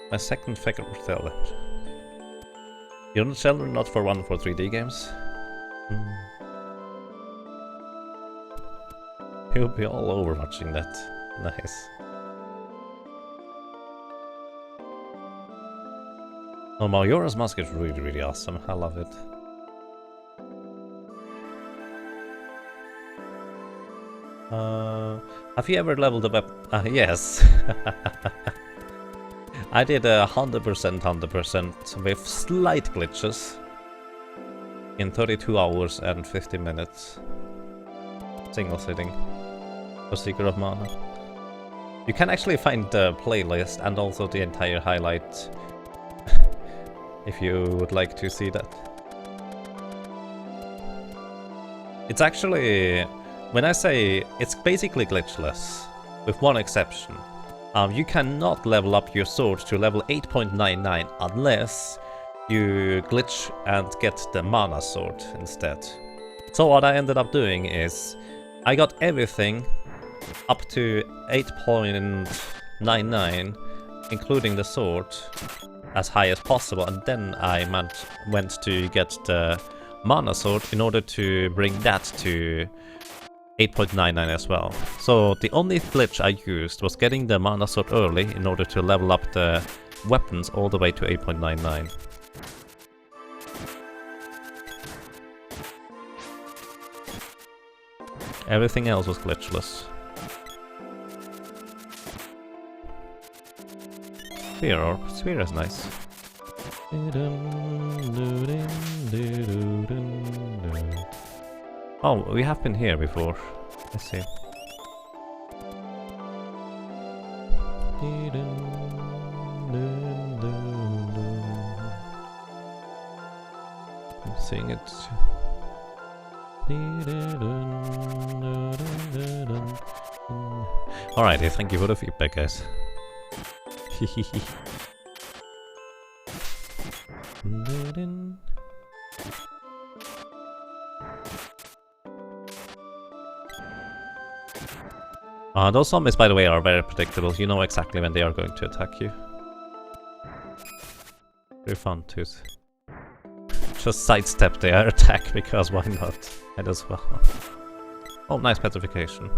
My second favorite Zelda. You're not Zelda, not for 3D games? You'll be all over watching that. Nice. Oh, Majora's Mask is really awesome. I love it. Have you ever leveled up? Yes. I did 100% with slight glitches in 32 hours and 50 minutes. Single sitting for Secret of Mana. You can actually find the playlist and also the entire highlight if you would like to see that. It's actually, when I say it's basically glitchless, with one exception. You cannot level up your sword to level 8.99 unless you glitch and get the mana sword instead. So what I ended up doing is I got everything up to 8.99, including the sword, as high as possible, and then I went to get the mana sword in order to bring that to 8.99 as well. So the only glitch I used was getting the mana sword early in order to level up the weapons all the way to 8.99. Everything else was glitchless. Sphere orb. Sphere is nice. Oh, we have been here before. Let's see. I'm seeing it. Alrighty, thank you for the feedback, guys. Those zombies, by the way, are very predictable. You know exactly when they are going to attack you. Very fun to just sidestep their attack, because why not? Might as well. Oh, nice petrification.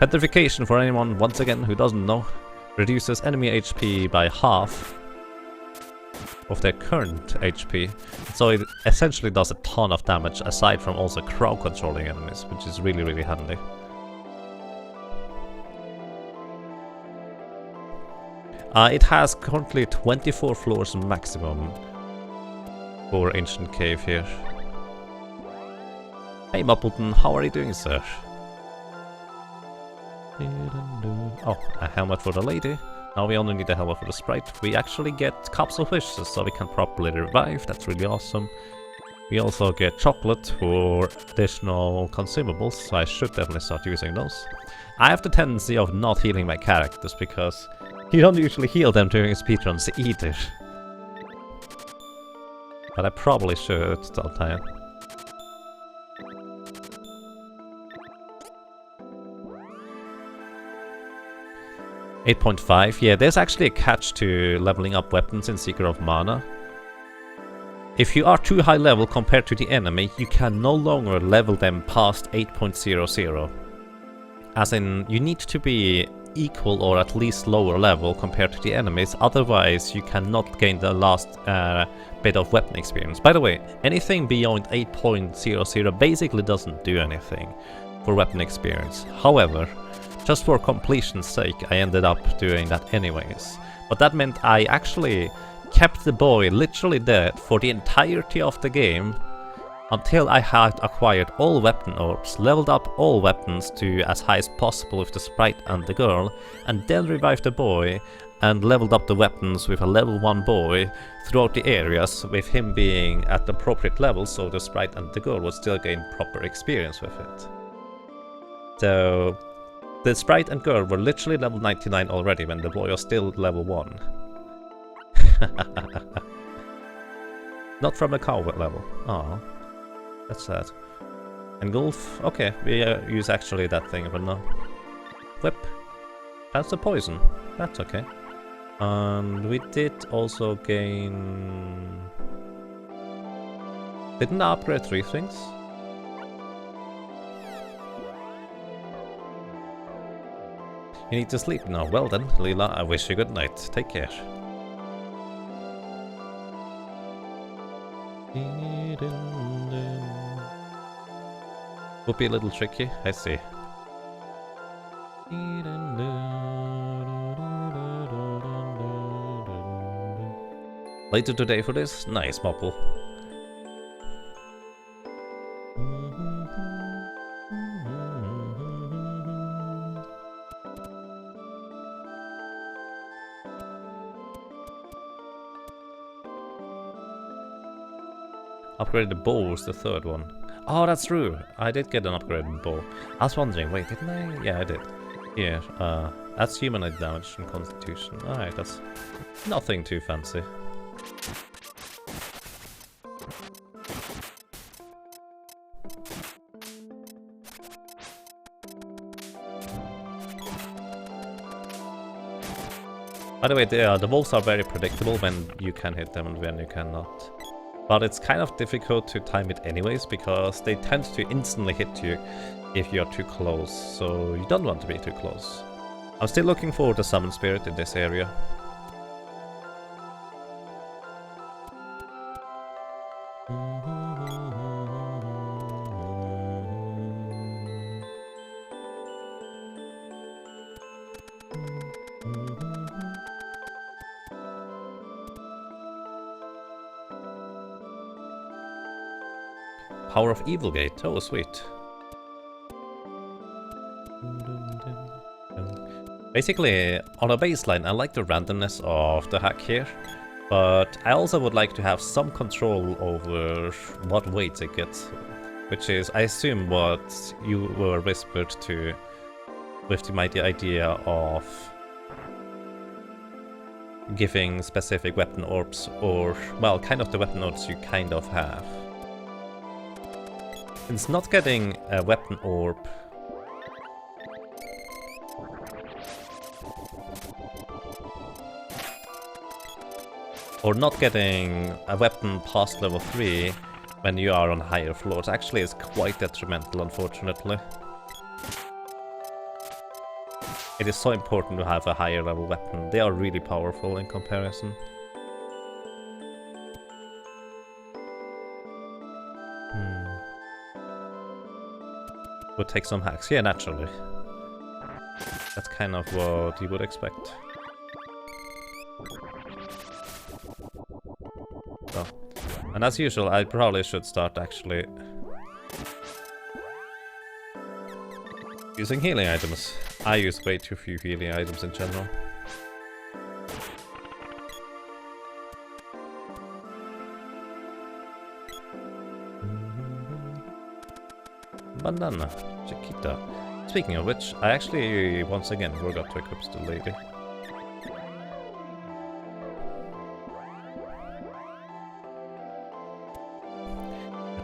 Petrification, for anyone, once again, who doesn't know, reduces enemy HP by half of their current HP. So it essentially does a ton of damage, aside from also crowd controlling enemies, which is really handy. It has currently 24 floors maximum for Ancient Cave here. Hey Muppleton, how are you doing, sir? Oh, a helmet for the lady. Now we only need a helmet for the sprite. We actually get cups of wishes, so we can properly revive. That's really awesome. We also get chocolate for additional consumables, so I should definitely start using those. I have the tendency of not healing my characters because you don't usually heal them during speedruns either. But I probably should, don't I? 8.5, yeah, there's actually a catch to leveling up weapons in Seeker of Mana. If you are too high level compared to the enemy, you can no longer level them past 8.00. As in, you need to be equal or at least lower level compared to the enemies, otherwise you cannot gain the last bit of weapon experience. By the way, anything beyond 8.00 basically doesn't do anything for weapon experience. However, just for completion's sake, I ended up doing that anyways. But that meant I actually kept the boy literally dead for the entirety of the game until I had acquired all weapon orbs, leveled up all weapons to as high as possible with the sprite and the girl, and then revived the boy and leveled up the weapons with a level 1 boy throughout the areas, with him being at the appropriate level so the sprite and the girl would still gain proper experience with it. So the sprite and girl were literally level 99 already when the boy was still level 1. Not from a cow level. Oh, that's sad. Engulf. Okay, we use actually that thing for now. Whip. That's the poison. That's okay. And we did also gain... Didn't I upgrade 3 things? You need to sleep now. Well then, Leela, I wish you good night. Take care. Would be a little tricky, I see. Later today for this? Nice, Mopple. Upgraded bow was the 3rd one. Oh, that's true. I did get an upgraded bow. I was wondering, wait, didn't I? Yeah, I did. Here, that's humanoid damage and constitution. Alright, that's nothing too fancy. By the way, the wolves are very predictable when you can hit them and when you cannot. But it's kind of difficult to time it anyways, because they tend to instantly hit you if you're too close, so you don't want to be too close. I'm still looking for the summon spirit in this area. Power of Evil Gate, oh sweet. Basically, on a baseline, I like the randomness of the hack here, but I also would like to have some control over what weight it gets, which is, I assume, what you were whispered to with the mighty idea of giving specific weapon orbs, or, well, kind of the weapon orbs you kind of have. Since not getting a weapon orb or not getting a weapon past level 3 when you are on higher floors actually is quite detrimental, unfortunately. It is so important to have a higher level weapon. They are really powerful in comparison. Would take some hacks. Yeah, naturally. That's kind of what you would expect. So, and as usual, I probably should start actually using healing items. I use way too few healing items in general. Bandana, Chiquita. Speaking of which, I actually once again forgot to equip the lady.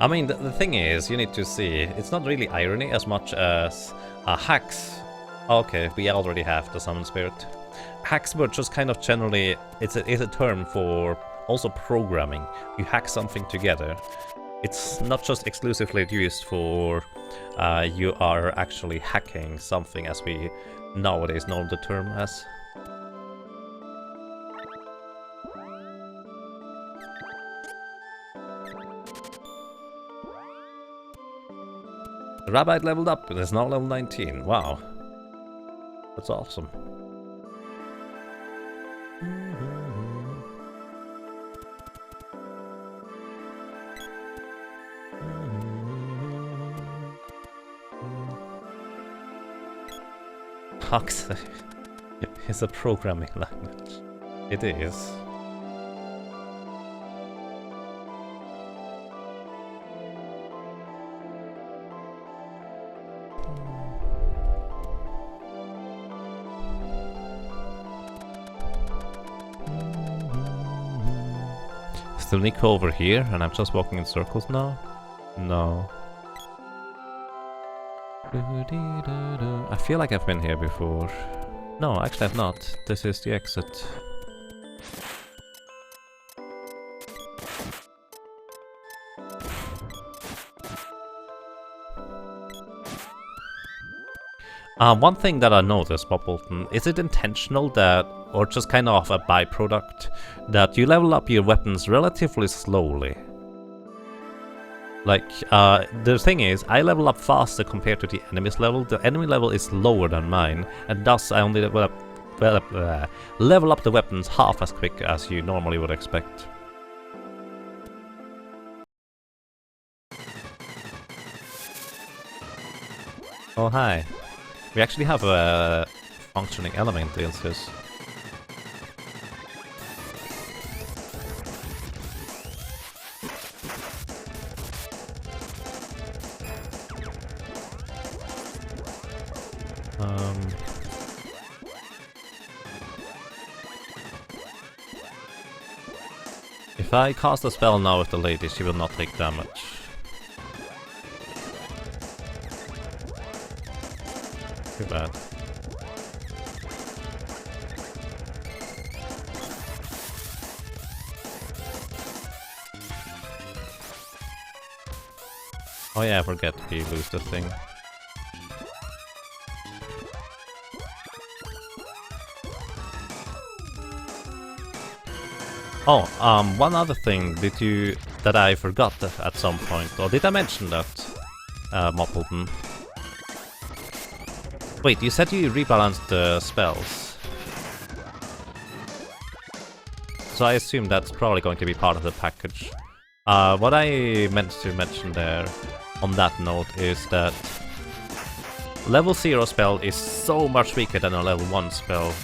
I mean, the thing is, you need to see, it's not really irony as much as hacks. Okay, we already have the Summon Spirit. Hacks were just kind of generally, it's a term for also programming. You hack something together. It's not just exclusively used for you are actually hacking something as we nowadays know the term as. Rabite leveled up and is now level 19. Wow. That's awesome. Hux is a programming language. It is. Still Nico over here, and I'm just walking in circles now? No. I feel like I've been here before. No, actually I've not. This is the exit. One thing that I noticed, Poppleton, is it intentional that, or just kind of a byproduct, that you level up your weapons relatively slowly? Like, the thing is, I level up faster compared to the enemy's level. The enemy level is lower than mine, and thus I only level up the weapons half as quick as you normally would expect. Oh, hi. We actually have a functioning element in this. If I cast a spell now with the lady, she will not take damage. Too bad. Oh yeah, I forget we lose the thing. Oh, one other thing that I forgot at some point, or did I mention that, Moppleton? Wait, you said you rebalanced the spells. So I assume that's probably going to be part of the package. What I meant to mention there, on that note, is that level 0 spell is so much weaker than a level 1 spell.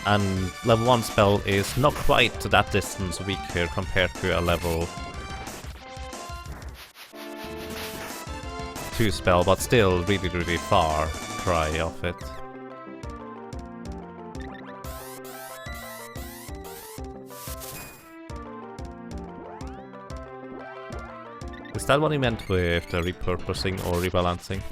And level 1 spell is not quite that distance weaker compared to a level 2 spell, but still really far cry of it. Is that what he meant with the repurposing or rebalancing?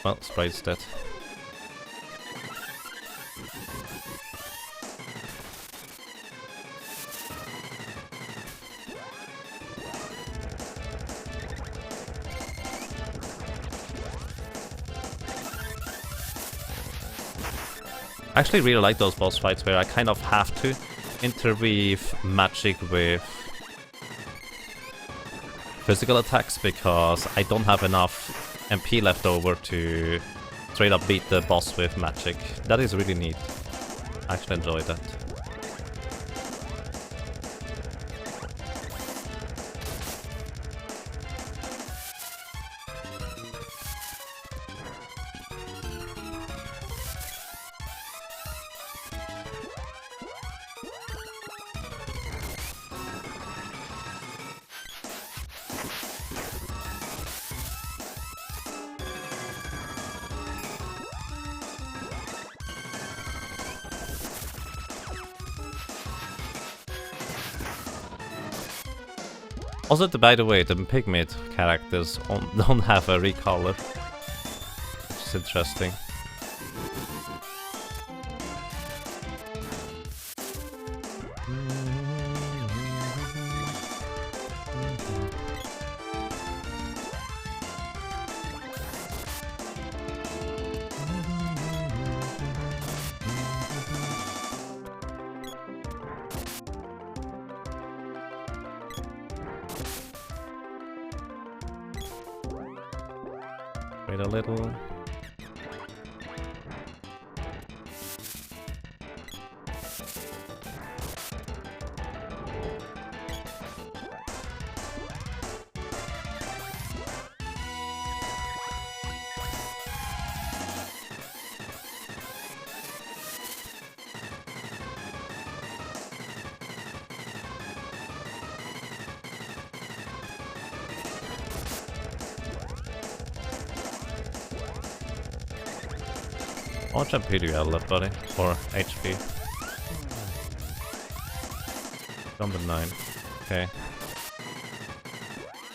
Well, Sprite's dead. I actually really like those boss fights where I kind of have to interweave magic with physical attacks because I don't have enough MP left over to straight up beat the boss with magic. That is really neat. I actually enjoy that. Also, by the way, the Pigmid characters don't have a recolor, which is interesting. Wait a little. How much MP do you have left, buddy? Or HP? Number 9. Okay.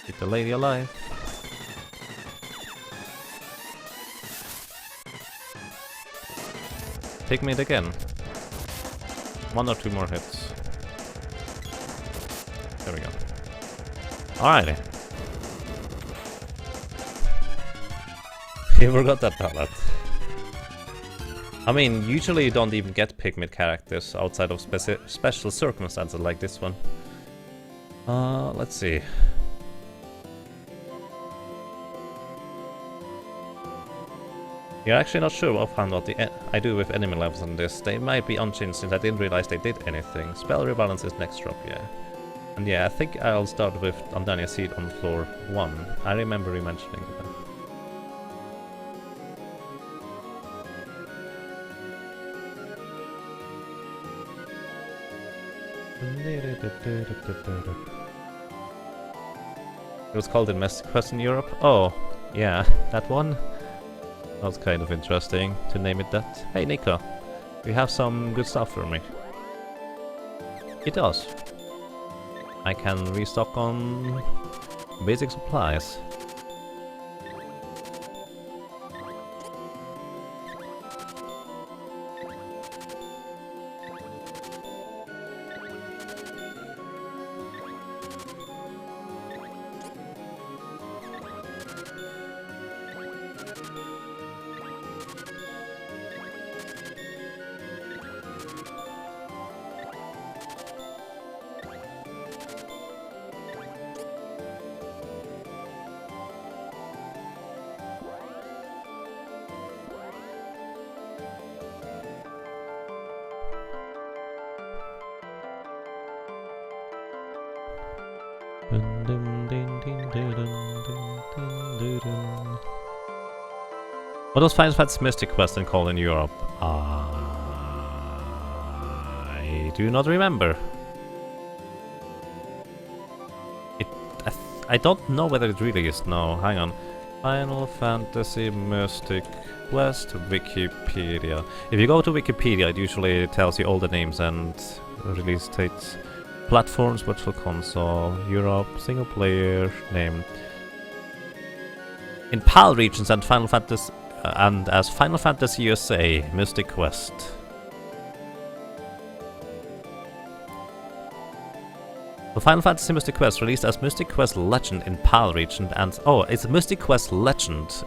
Keep the lady alive. Take me again. 1 or 2 more hits. There we go. Alrighty. You forgot that palette. I mean, usually you don't even get Pigmid characters outside of special circumstances like this one. Let's see. You're actually not sure offhand what I do with enemy levels on this. They might be unchanged since I didn't realize they did anything. Spell rebalance is next drop, yeah. And yeah, I think I'll start with Andania Seed on floor 1. I remember you mentioning that. It was called Domestic Quest in Europe? Oh, yeah, that one? That was kind of interesting to name it that. Hey Nico, you have some good stuff for me. It does. I can restock on basic supplies. What was Final Fantasy Mystic Quest called in Europe? I do not remember. I don't know whether it really is now. Hang on. Final Fantasy Mystic Quest Wikipedia. If you go to Wikipedia, it usually tells you all the names and release dates. Platforms, virtual console, Europe, single player, name. In PAL regions and Final Fantasy and as Final Fantasy USA, Mystic Quest. The Final Fantasy Mystic Quest released as Mystic Quest Legend in PAL region and oh, it's Mystic Quest Legend.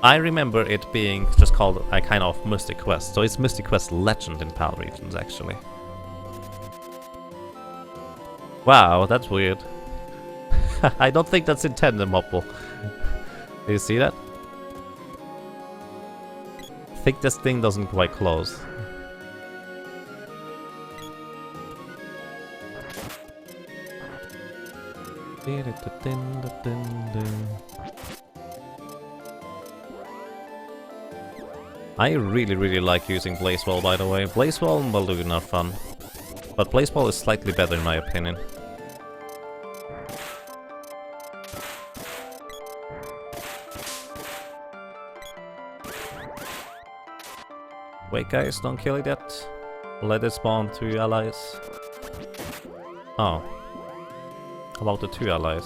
I remember it being just called a kind of Mystic Quest, so it's Mystic Quest Legend in PAL regions actually. Wow, that's weird. I don't think that's intended, Mopple. Do you see that? I think this thing doesn't quite close. I really like using Blazewall, by the way. Blazewall and Balloon are fun. But Blazewall is slightly better in my opinion. Wait guys, don't kill it yet. Let it spawn 2 allies. Oh. about the 2 allies?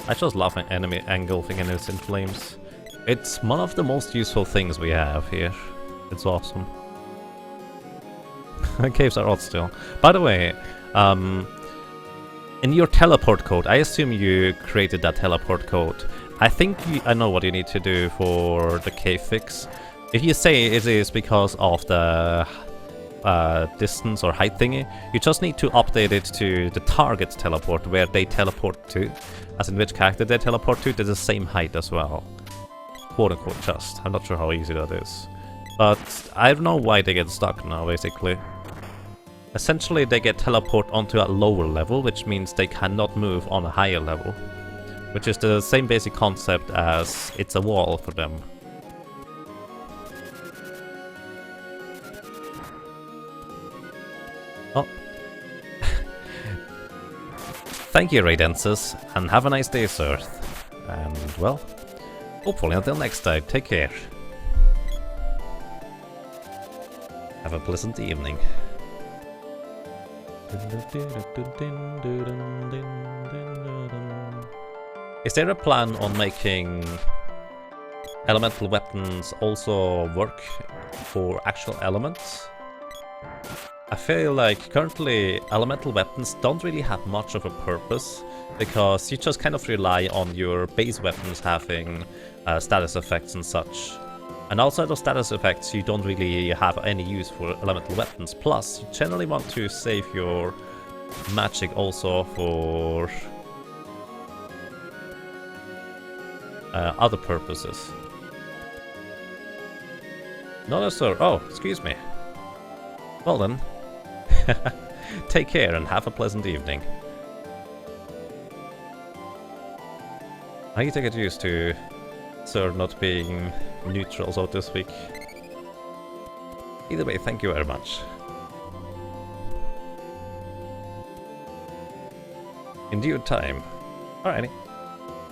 I just love an enemy engulfing enemies in flames. It's one of the most useful things we have here. It's awesome. Caves are odd still. By the way, in your teleport code, I assume you created that teleport code. I think I know what you need to do for the cave fix. If you say it is because of the distance or height thingy, you just need to update it to the target teleport where they teleport to. As in which character they teleport to, they're the same height as well. Quote unquote just. I'm not sure how easy that is. But I don't know why they get stuck now, basically. Essentially, they get teleported onto a lower level, which means they cannot move on a higher level. Which is the same basic concept as it's a wall for them. Oh. Thank you, Radiances, and have a nice day, sir. And, well, hopefully until next time, take care. Have a pleasant evening. Is there a plan on making elemental weapons also work for actual elements? I feel like currently elemental weapons don't really have much of a purpose, because you just kind of rely on your base weapons having status effects and such. And outside of status effects, you don't really have any use for elemental weapons. Plus, you generally want to save your magic also for other purposes. No, sir. Oh, excuse me. Well then. Take care and have a pleasant evening. I need to get used to Sir not being neutral, so to speak. Either way, thank you very much. In due time. Alrighty.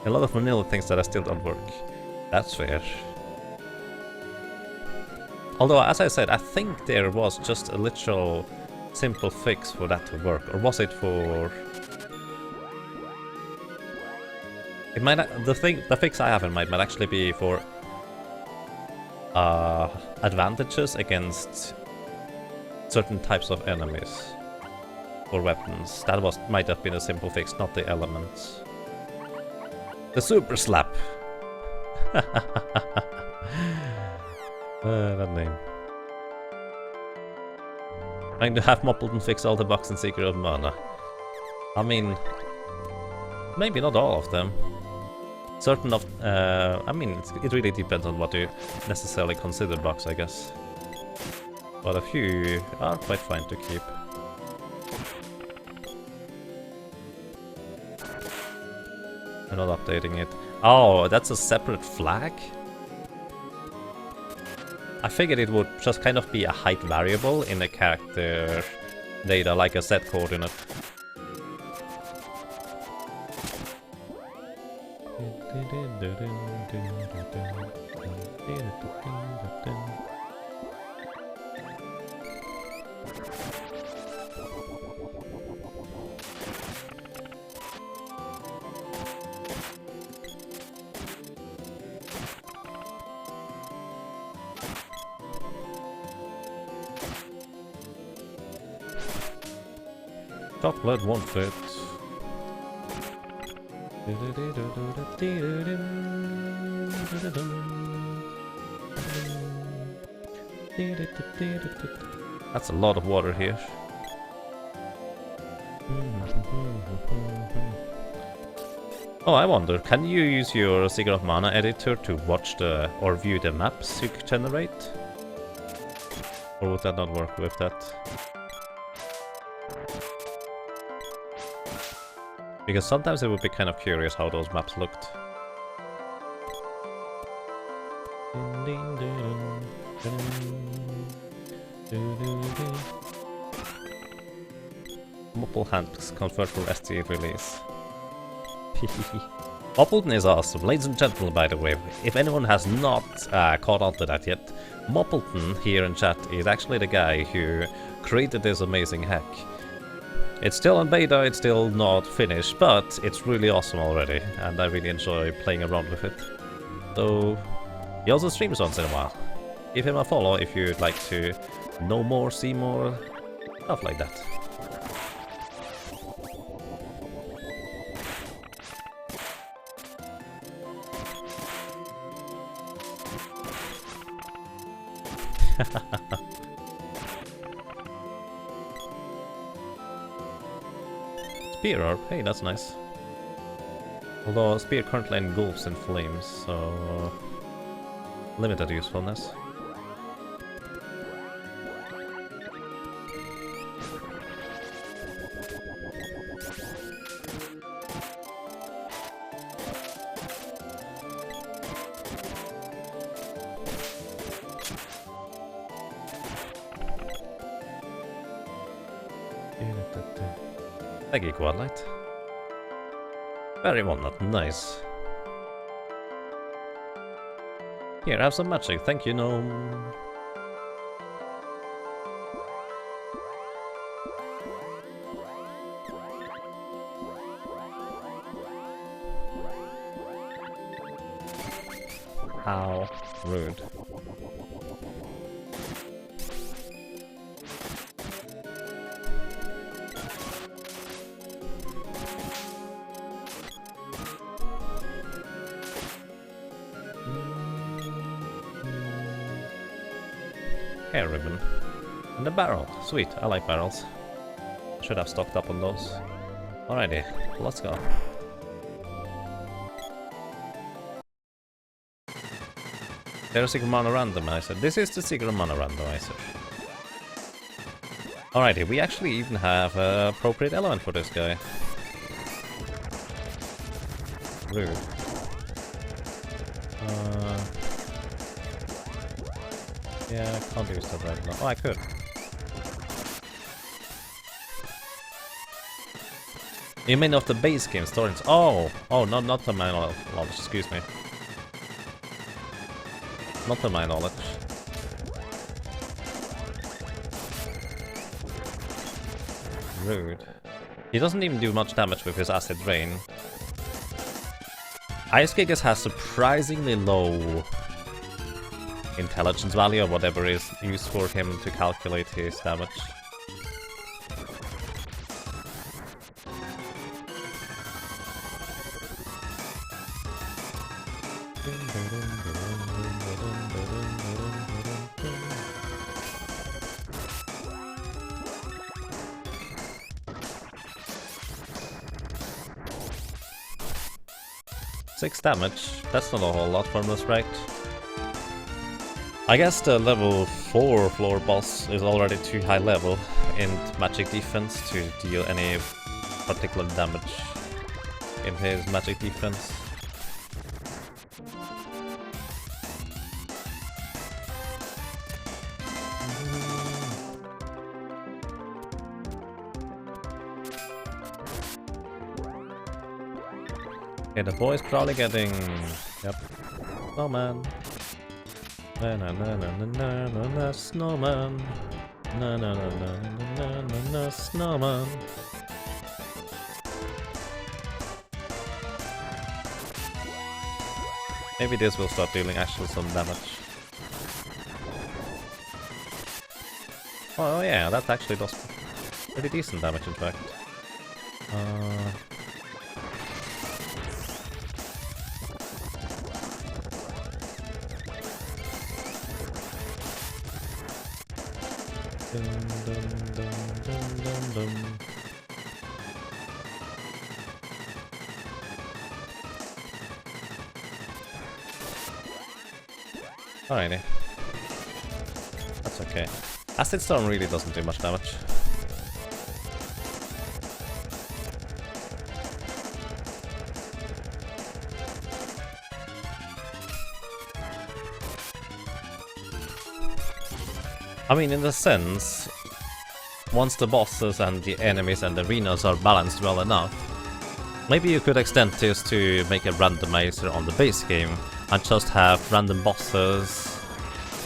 A lot of vanilla things that I still don't work. That's fair. Although, as I said, I think there was just a literal simple fix for that to work. Or was it for... It might the fix I have in mind might actually be for advantages against certain types of enemies or weapons. That might have been a simple fix, not the elements. The super slap. That name. Trying to have Moppleton fix all the bugs in Secret of Mana. I mean, maybe not all of them. Certain of, I mean, it really depends on what you necessarily consider bugs, I guess. But a few are quite fine to keep. I'm not updating it. Oh, that's a separate flag? I figured it would just kind of be a height variable in the character data, like a set coordinate. Top blood won't fit. That's a lot of water here. Oh, I wonder, can you use your Secret of Mana editor to watch the or view the maps you generate? Or would that not work with that? Because sometimes it would be kind of curious how those maps looked. Mopple hands convert for ST release. Moppleton is awesome. Ladies and gentlemen, by the way, if anyone has not caught on to that yet, Moppleton here in chat is actually the guy who created this amazing hack. It's still in beta, it's still not finished, but it's really awesome already, and I really enjoy playing around with it. So, he also streams once in a while. Give him a follow if you'd like to know more, see more, stuff like that. Spear orb, hey, that's nice. Although spear currently engulfs in flames, so limited usefulness. Thank you, Quadlight. Very walnut, nice. Here, have some magic, thank you, gnome. How rude. Hair ribbon. And a barrel. Sweet, I like barrels. Should have stocked up on those. Alrighty, let's go. There's a secret mana randomizer. This is the secret mana randomizer. Alrighty, we actually even have a appropriate element for this guy. Rude. Yeah, I can't use that right now. Oh, I could. You mean of the base game stories? Oh, not to my knowledge. Excuse me. Not to my knowledge. Rude. He doesn't even do much damage with his acid rain. Ice Gigas has surprisingly low intelligence value or whatever is used for him to calculate his damage. Six damage, that's not a whole lot from this, right? I guess the level 4 floor boss is already too high level in magic defense to deal any particular damage in his magic defense. Okay, the boy's probably getting... Yep. Snowman. Na na na na na na na na snowman. Na na na na na na na snowman. Maybe this will start dealing actually some damage. Oh yeah, that actually does pretty decent damage in fact. Dun, dun, dun, dun, dun, dun. Alrighty. That's okay. Acid Storm really doesn't do much damage. I mean, in a sense, once the bosses and the enemies and the arenas are balanced well enough, Maybe you could extend this to make a randomizer on the base game and just have random bosses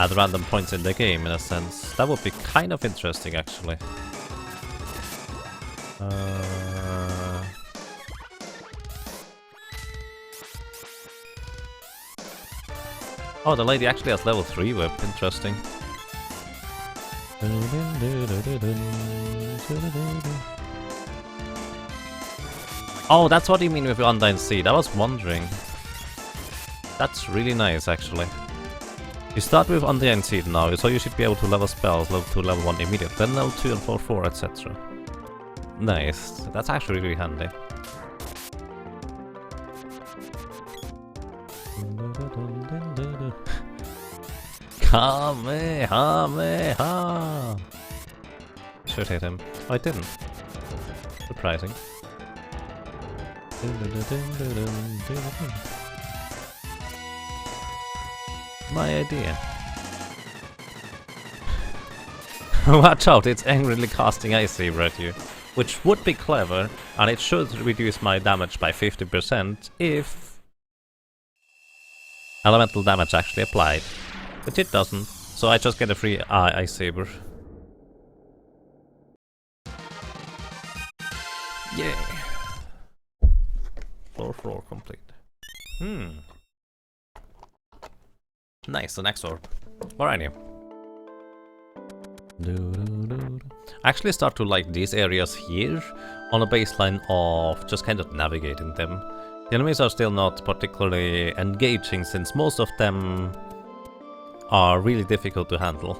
at random points in the game, in a sense. That would be kind of interesting, actually. Oh, the lady actually has level 3 whip. Interesting. Oh, that's what you mean with Undyne Seed. I was wondering. That's really nice, actually. You start with Undyne Seed now, so you should be able to level spells, level 2, level 1 immediately, then level 2 and 4, etc. Nice. That's actually really handy. Kamehameha! Should hit him. Oh, I didn't. Surprising. My idea. Watch out, it's angrily casting Ice Saber at you. Which would be clever, and it should reduce my damage by 50% if elemental damage actually applied. But it doesn't, so I just get a free Ice Saber. Yeah. Floor complete. Nice, the next orb. Alrighty. I actually start to like these areas here on a baseline of just kind of navigating them. The enemies are still not particularly engaging since most of them are really difficult to handle.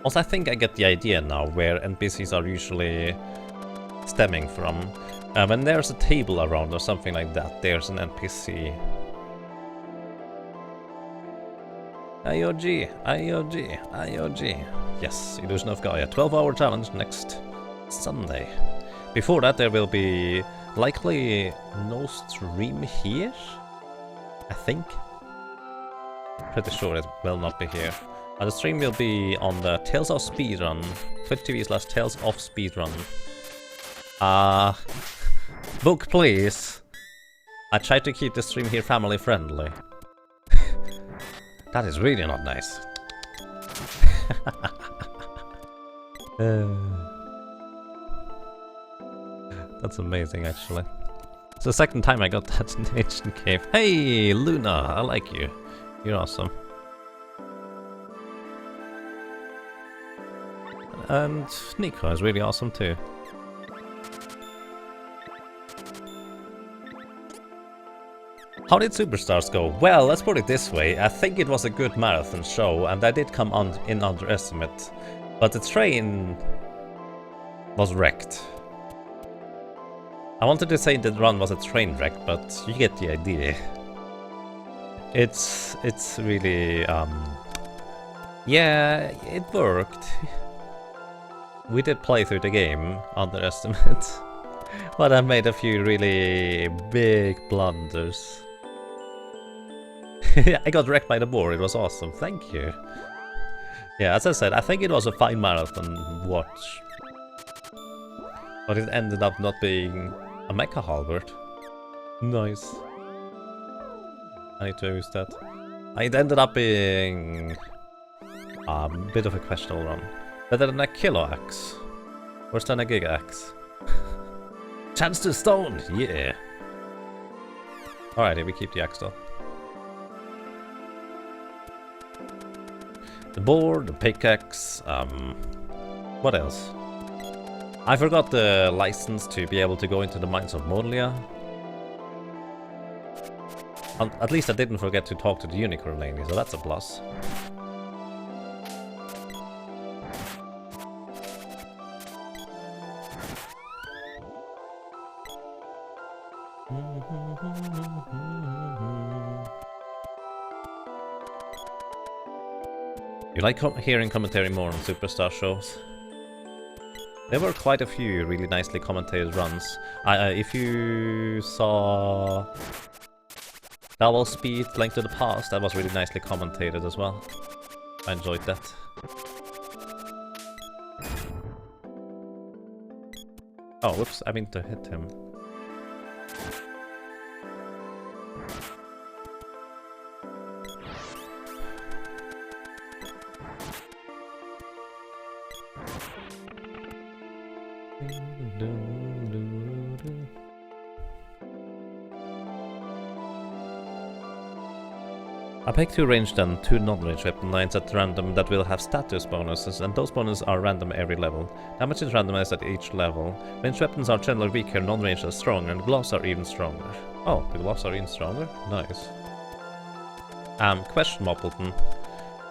Also, I think I get the idea now where NPCs are usually stemming from. When there's a table around or something like that, there's an NPC. IOG, IOG, IOG. Yes, Illusion of Gaia. 12-hour challenge next Sunday. Before that, there will be likely no stream here, I think. Pretty sure it will not be here. The stream will be on the Tales of Speedrun, twitch.tv/Tales of Speedrun. Book please. I try to keep the stream here family friendly. That is really not nice. That's amazing, actually. It's the second time I got that in Ancient Cave. Hey, Luna, I like you. You're awesome. And Nico is really awesome too. How did Superstars go? Well, let's put it this way. I think it was a good marathon show, and I did come on in underestimate. But the train was wrecked. I wanted to say the run was a train wreck, but you get the idea. It's really yeah, it worked. We did play through the game, underestimate, but I made a few really big blunders. I got wrecked by the board, it was awesome, thank you. Yeah, as I said, I think it was a fine marathon watch. But it ended up not being a mecha halberd. Nice. I need to use that. It ended up being a bit of a questionable run. Better than a kilo axe. Worse than a giga axe. Chance to stone! Yeah! Alrighty, we keep the axe though. The board, the pickaxe, what else? I forgot the license to be able to go into the mines of Molia. At least I didn't forget to talk to the unicorn lady, so that's a plus. You like hearing commentary more on Superstar shows? There were quite a few really nicely commentated runs. If you saw Double Speed, Link to the Past, that was really nicely commentated as well. I enjoyed that. Oh, whoops, I mean to hit him. I picked 2 ranged and 2 non-ranged weapon lines at random that will have status bonuses, and those bonuses are random every level. Damage is randomized at each level. Ranged weapons are generally weaker, non-ranged are stronger, and gloves are even stronger. Oh, the gloves are even stronger? Nice. Question, Moppleton.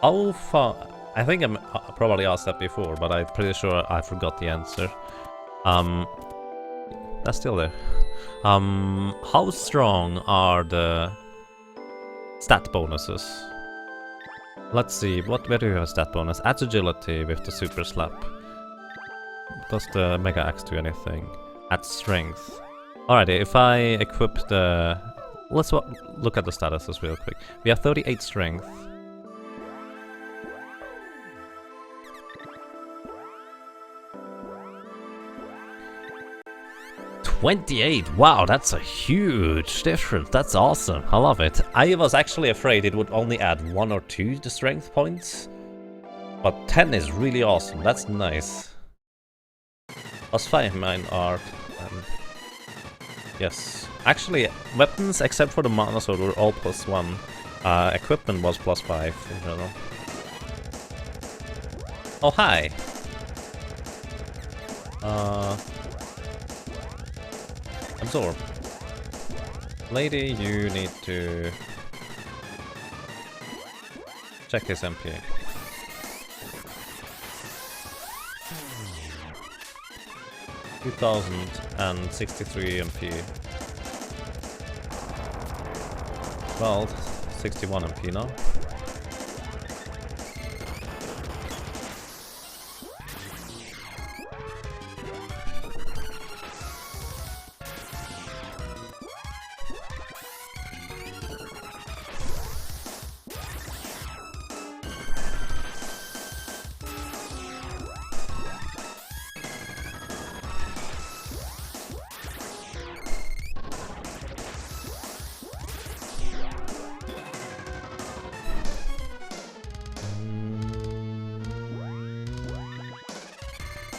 How far... I think I probably asked that before, but I'm pretty sure I forgot the answer. That's still there. How strong are the stat bonuses? Let's see, where do you have a stat bonus? Adds agility with the super slap. Does the mega axe do anything? Adds strength. Alrighty, if I equip the... Let's look at the statuses real quick. We have 38 strength. 28! Wow, that's a huge difference. That's awesome. I love it. I was actually afraid it would only add 1 or 2 to strength points. But 10 is really awesome. That's nice. +5 mine art. Yes. Actually, weapons except for the mana sword were all +1. Equipment was +5 in general. Oh, hi! Absorb. Lady, you need to check his MP. $2,063 MP. Well, 61 MP now.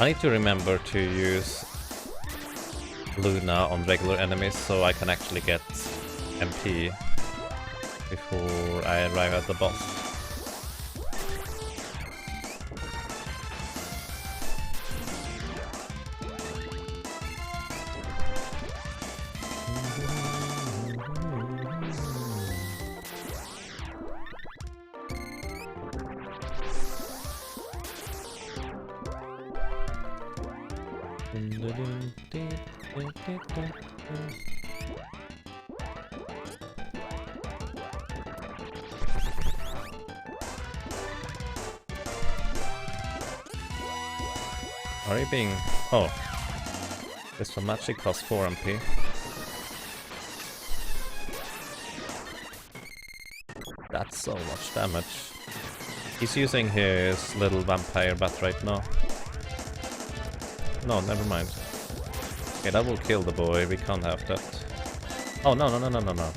I need to remember to use Luna on regular enemies so I can actually get MP before I arrive at the boss. Are you being... Oh. This one magic costs 4 MP. That's so much damage. He's using his little vampire bat right now. No, never mind. Okay, that will kill the boy. We can't have that. Oh, no, no, no, no, no, no.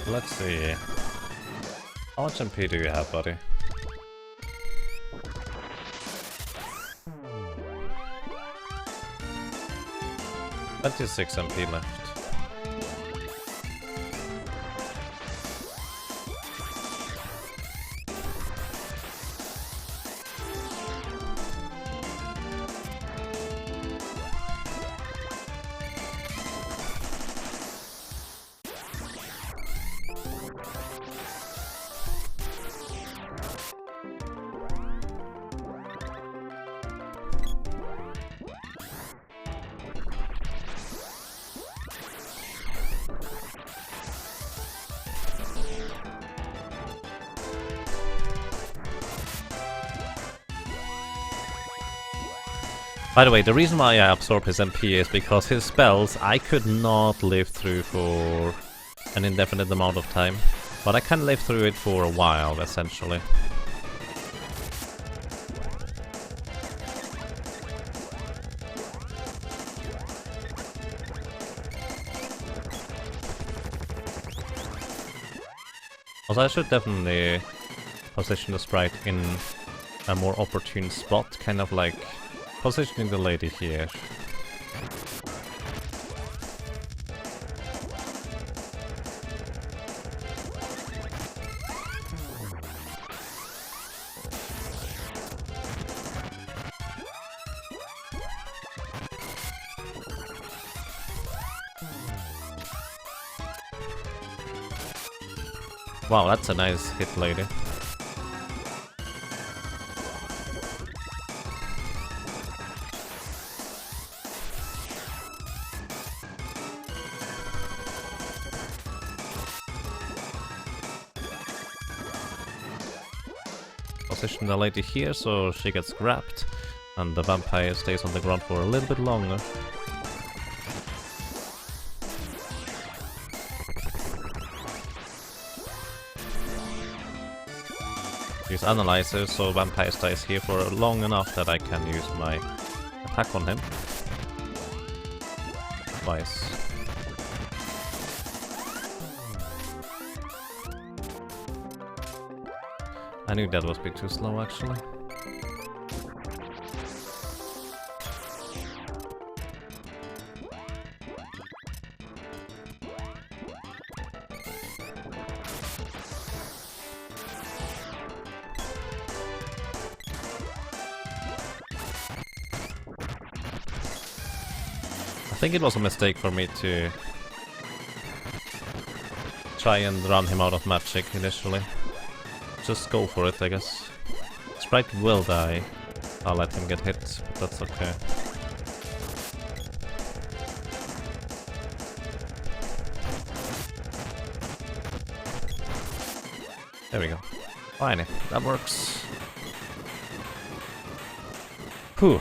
Let's see. How much MP do you have, buddy? 26 MP left. By the way, the reason why I absorb his MP is because his spells I could not live through for an indefinite amount of time, but I can live through it for a while, essentially. Also, I should definitely position the sprite in a more opportune spot, kind of like positioning the lady here. Wow, that's a nice hit, lady. Position the lady here so she gets grabbed and the vampire stays on the ground for a little bit longer. Use analyzer so vampire stays here for long enough that I can use my attack on him. Twice. I knew that was a bit too slow, actually. I think it was a mistake for me to try and run him out of magic initially. Just go for it, I guess. Sprite will die. I'll let him get hit, but that's okay. There we go. Fine, that works. Whew.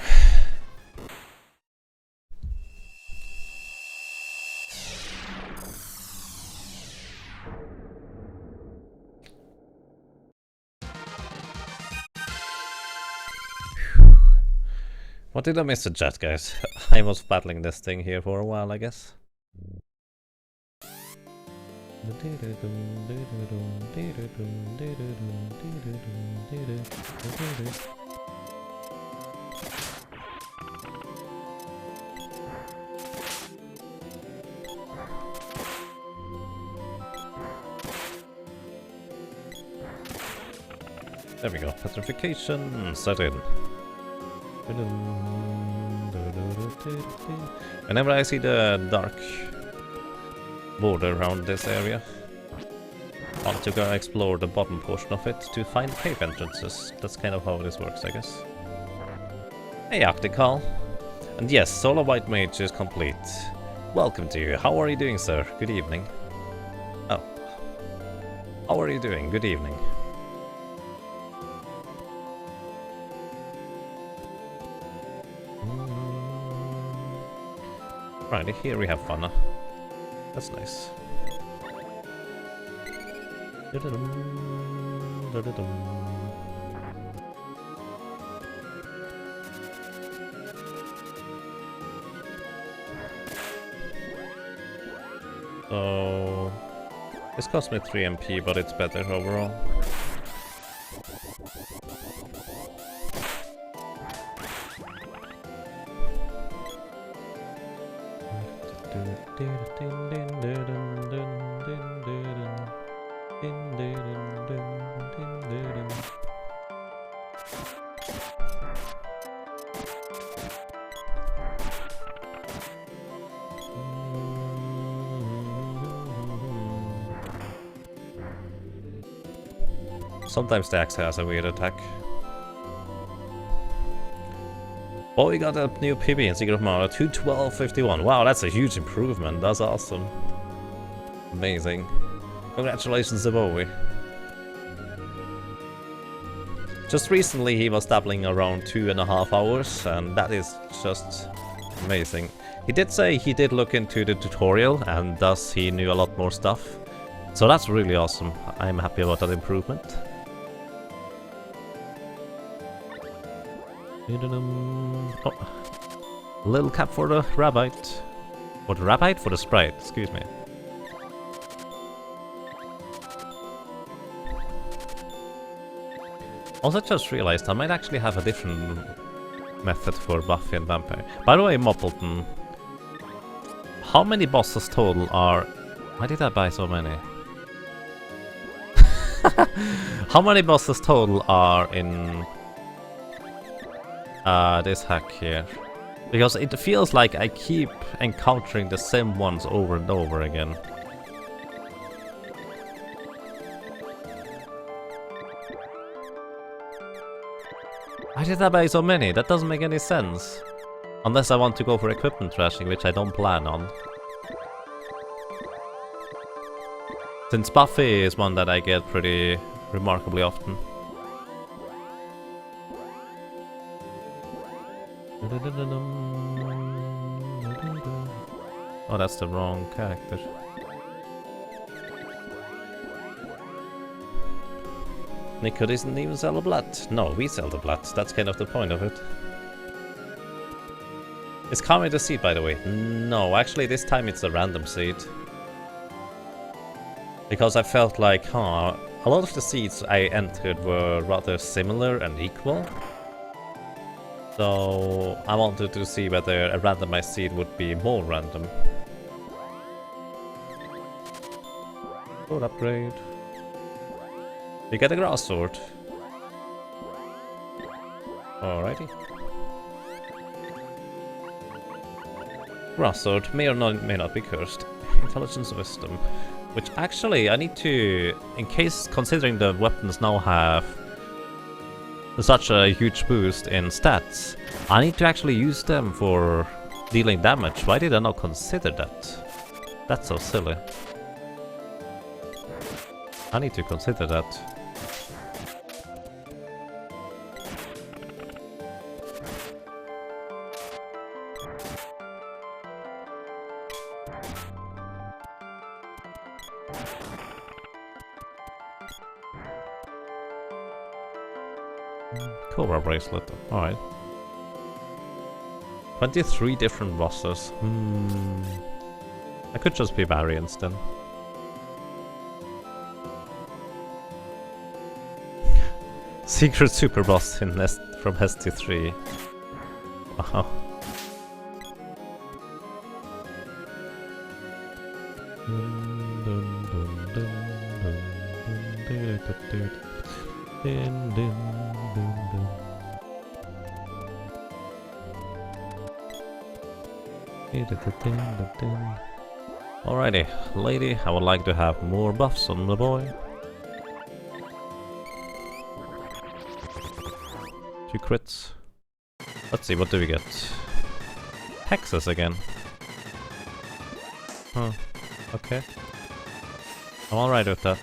What did I miss the chat, guys? I was battling this thing here for a while, I guess. There we go. Petrification set in. Whenever I see the dark border around this area, I want to go explore the bottom portion of it to find cave entrances. That's kind of how this works, I guess. Hey, Arctical. And yes, Solo White Mage is complete. Welcome to you. How are you doing, sir? Good evening. Oh. How are you doing? Good evening. Right, here we have Fauna. That's nice. So this cost me 3 MP, but it's better overall. Sometimes the axe has a weird attack. Oh, we got a new PB in Secret of Mana, 212.51. Wow, that's a huge improvement. That's awesome. Amazing. Congratulations to Bowie. Just recently he was dabbling around 2.5 hours, and that is just amazing. He did say he did look into the tutorial, and thus he knew a lot more stuff. So that's really awesome. I'm happy about that improvement. Oh, little cap for the rabbite. For the rabbite? For the sprite, excuse me. Also just realized I might actually have a different method for Buffy and Vampire. By the way, Moppleton, how many bosses total are... Why did I buy so many? How many bosses total are in... this hack here, because it feels like I keep encountering the same ones over and over again. Why did I buy so many? That doesn't make any sense. Unless I want to go for equipment trashing, which I don't plan on. Since Buffy is one that I get pretty remarkably often. Oh, that's the wrong character. Nico doesn't even sell the blood. No, we sell the blood. That's kind of the point of it. Is Kami the seed, by the way? No, actually this time it's a random seed. Because I felt like, a lot of the seeds I entered were rather similar and equal. So I wanted to see whether a randomized seed would be more random. Sword upgrade. You get a grass sword. Alrighty. Grass sword may or may not be cursed. Intelligence wisdom. Which actually I need to, in case, considering the weapons now have such a huge boost in stats, I need to actually use them for dealing damage. Why did I not consider that? That's so silly. I need to consider that. Cobra bracelet, alright. 23 different bosses. I could just be variants then. Secret super boss in from ST3. Wow. Alrighty, lady, I would like to have more buffs on the boy. 2 crits. Let's see, what do we get? Texas again. Huh, okay. I'm alright with that.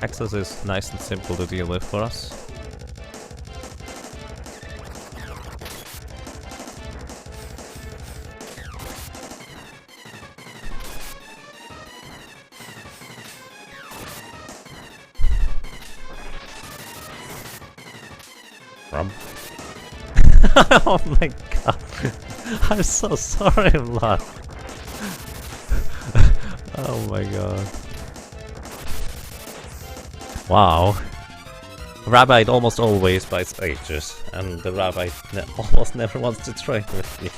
Texas is nice and simple to deal with for us. Oh my god. I'm so sorry, Vlad. Oh my god. Wow. Rabbite almost always buys pages, and the rabbite almost never wants to trade with me.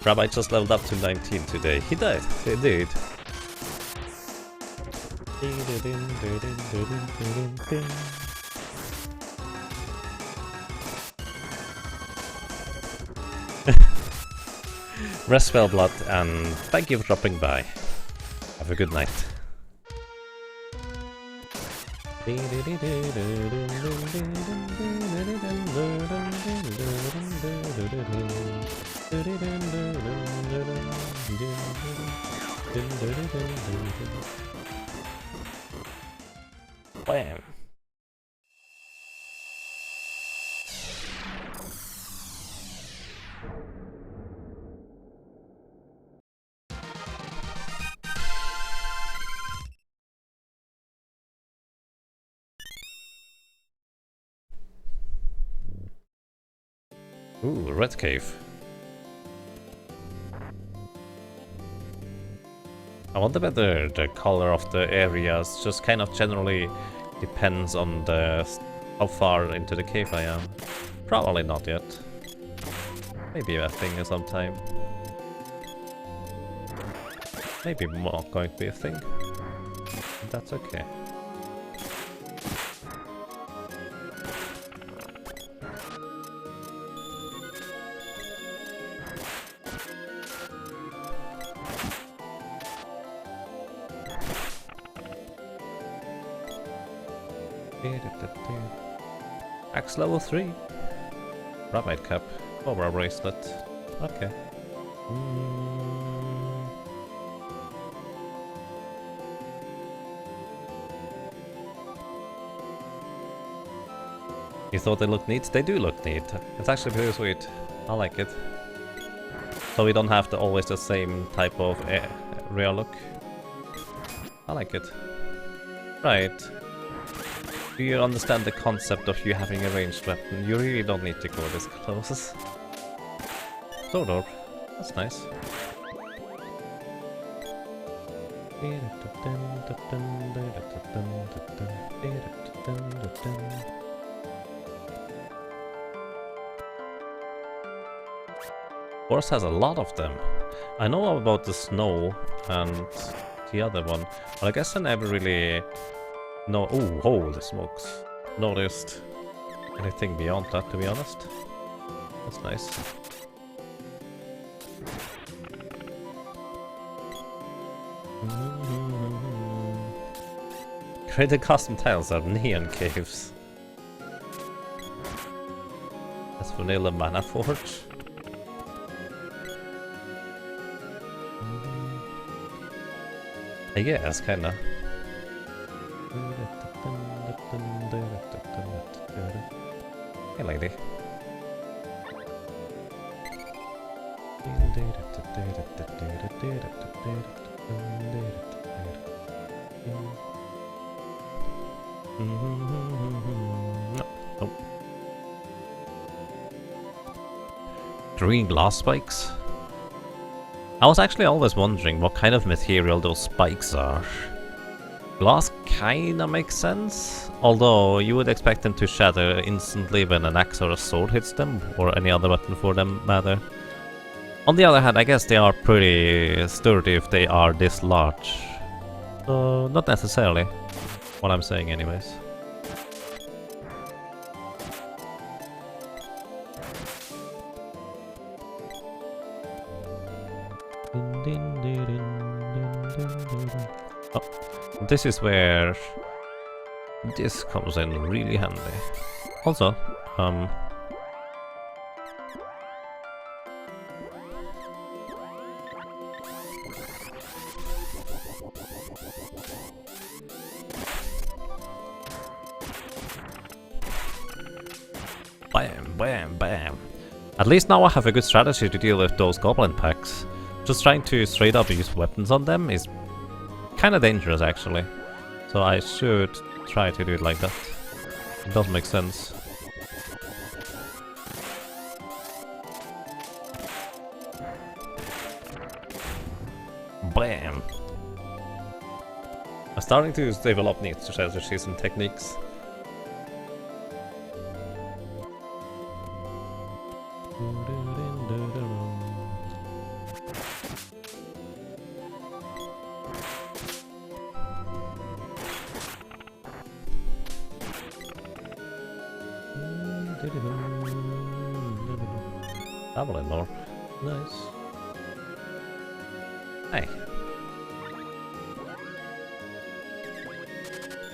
Rabbi just leveled up to 19 today. He did. He did. Rest well, blood, and thank you for dropping by. Have a good night. Bam. Ooh, red cave. I wonder whether the color of the areas just kind of generally depends on how far into the cave I am. Probably not yet. Maybe a thing sometime. Maybe not going to be a thing. That's okay. Axe level 3. Rabbit cap. Cobra bracelet. Okay. You thought they looked neat? They do look neat. It's actually pretty sweet. I like it. So we don't have always the same type of rear look. I like it. Right. Do you understand the concept of you having a ranged weapon? You really don't need to go this close. Sword orb. That's nice. Force has a lot of them. I know about the snow and the other one, but I guess I never really ooh, holy smokes. Noticed anything beyond that, to be honest. That's nice. Created custom tiles are neon caves. That's vanilla mana forge. I guess, kinda. Hey, lady. No. Oh. Green glass spikes? I was actually always wondering what kind of material those spikes are. Glass kinda makes sense, although you would expect them to shatter instantly when an axe or a sword hits them, or any other weapon for them matter. On the other hand, I guess they are pretty sturdy if they are this large. So, not necessarily. What I'm saying anyways. Oh, this is where this comes in really handy. Also, bam, bam, bam. At least now I have a good strategy to deal with those goblin packs. Just trying to straight up use weapons on them is kinda dangerous actually. So I should try to do it like that. It does make sense. Bam! I'm starting to develop neat strategies and techniques. Double more. Nice. Hey.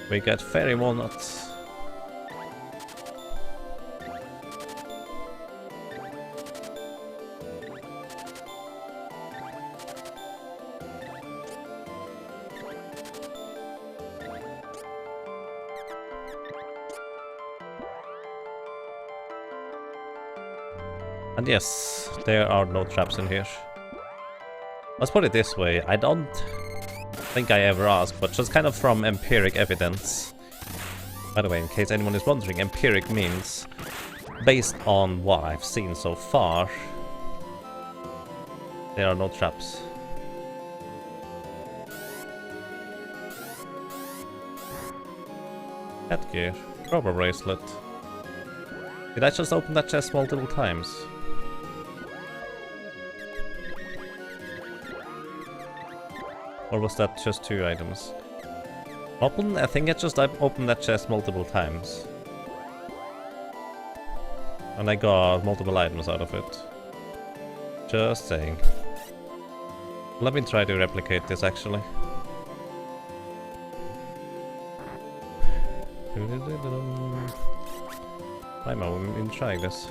We get fairy walnuts. And yes, there are no traps in here. Let's put it this way, I don't think I ever asked, but just kind of from empiric evidence. By the way, in case anyone is wondering, empiric means based on what I've seen so far, there are no traps. Headgear, rubber bracelet. Did I just open that chest multiple times? Or was that just 2 items? I think I just opened that chest multiple times. And I got multiple items out of it. Just saying. Let me try to replicate this actually. I'm in trying this.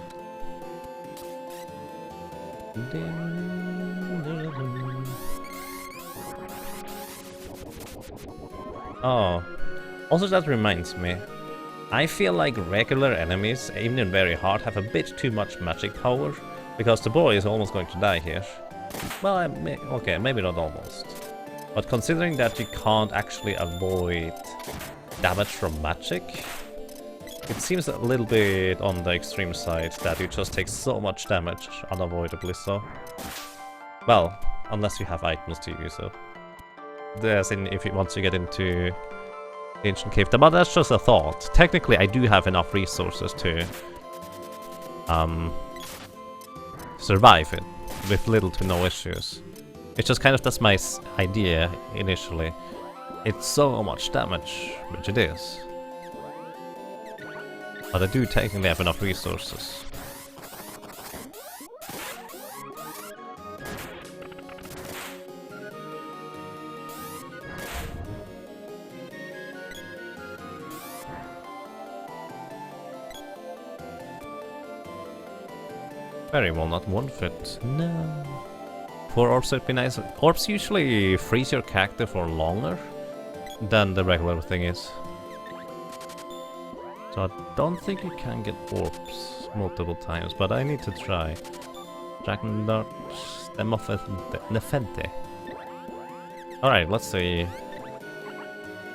Oh, also that reminds me. I feel like regular enemies, even in very hard, have a bit too much magic power, because the boy is almost going to die here. Well, okay, maybe not almost. But considering that you can't actually avoid damage from magic, it seems a little bit on the extreme side that you just take so much damage unavoidably so. Well, unless you have items to use it. As in, if you once you get into the ancient cave. But that's just a thought. Technically, I do have enough resources to survive it with little to no issues. It's just kind of that's my idea initially. It's so much damage, which it is. But I do technically have enough resources. Very well, not 1 fit. No. 4 orbs would be nice. Orbs usually freeze your character for longer than the regular thing is. So I don't think you can get orbs multiple times, but I need to try. Dragon Dart, Stem of Nepenthe. Alright, let's see.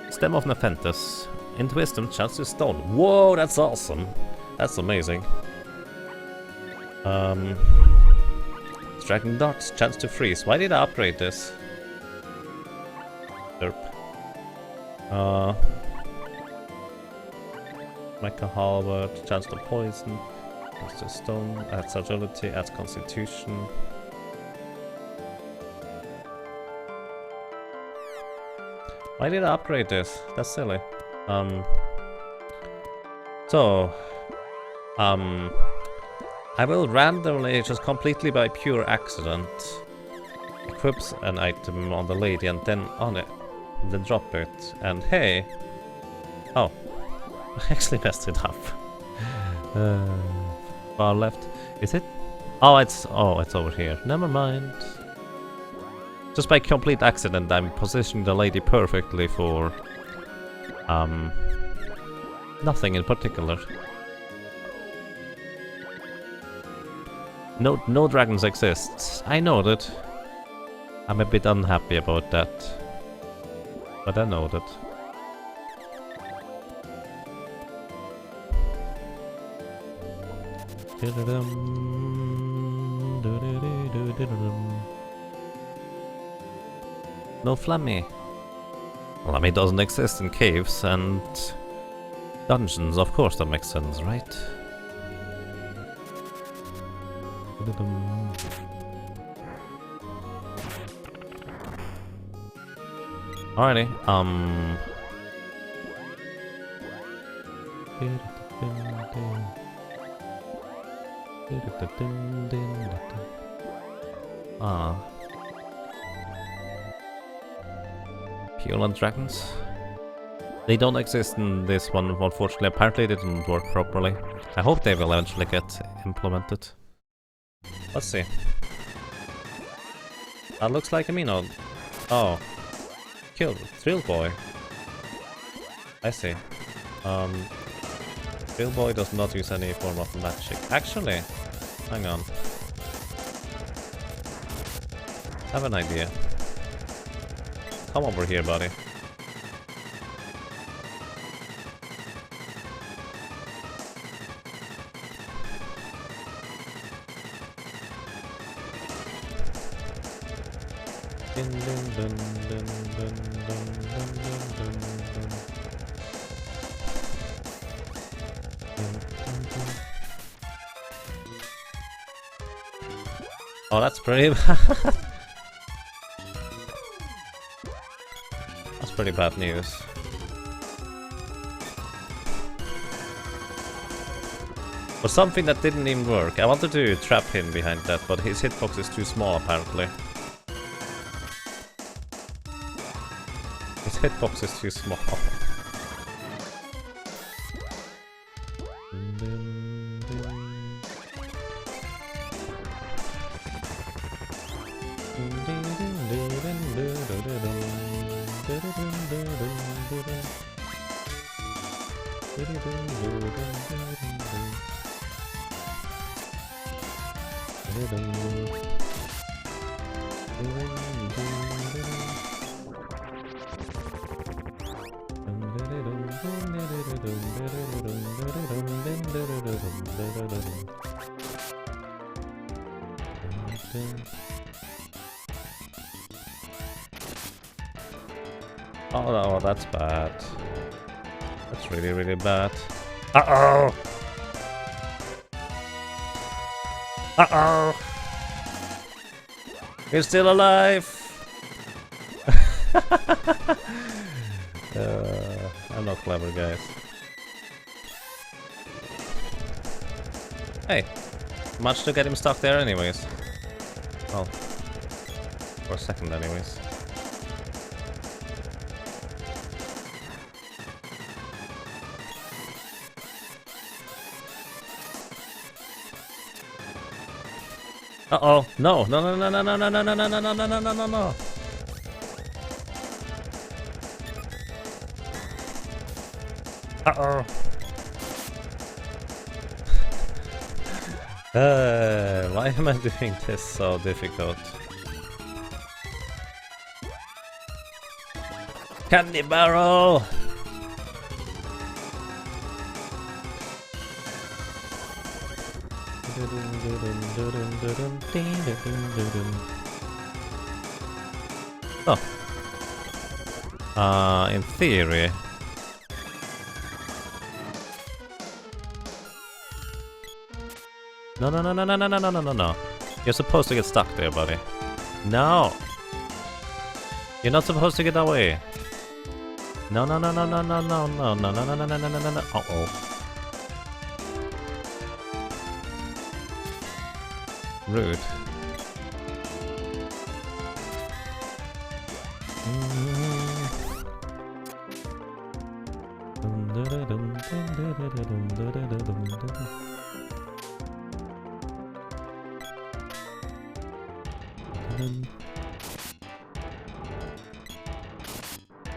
Stem of Nepenthes. Into Wisdom, chance to stone. Whoa, that's awesome. That's amazing. Dragon Darts, chance to freeze. Why did I upgrade this? Derp. Mecha Halberd, chance to poison. Chance to stone, adds agility, adds constitution. Why did I upgrade this? That's silly. I will randomly, just completely by pure accident, equips an item on the lady and then on it, then drop it, and hey, oh, I actually messed it up. Far left, is it? Oh, it's over here. Never mind. Just by complete accident, I'm positioning the lady perfectly for nothing in particular. No dragons exist. I know that. I'm a bit unhappy about that. But I know that. No Flammy. Flammy doesn't exist in caves and dungeons, of course that makes sense, right? Alrighty, Ah. Pulant dragons? They don't exist in this one, unfortunately. Apparently it didn't work properly. I hope they will eventually get implemented. Let's see. That looks like a Mino. Oh. Killed Thrill Boy. I see. Thrill Boy does not use any form of magic. Actually, hang on. I have an idea. Come over here, buddy. Oh, that's pretty bad. That's pretty bad news. For something that didn't even work. I wanted to trap him behind that, but his hitbox is too small apparently. His hitbox is too small. Oh no, that's bad. That's really, really bad. Uh-oh! Uh-oh! You're still alive! I'm not clever, guys. Hey! Much to get him stuck there anyways. Well, for a second anyways. Uh-oh. No. No, no, no, no, no, no, no, no, no, no, no, no, no, no, no. Uh-oh. Why am I doing this so difficult? Candy barrel! Oh. In theory. No, no, no, no, no, no, no, no, no, no, no. You're supposed to get stuck there, buddy. No! You're not supposed to get away. No, no, no, no, no, no, no, no, no, no, no, no, no, no, no, no. Uh-oh. Rude.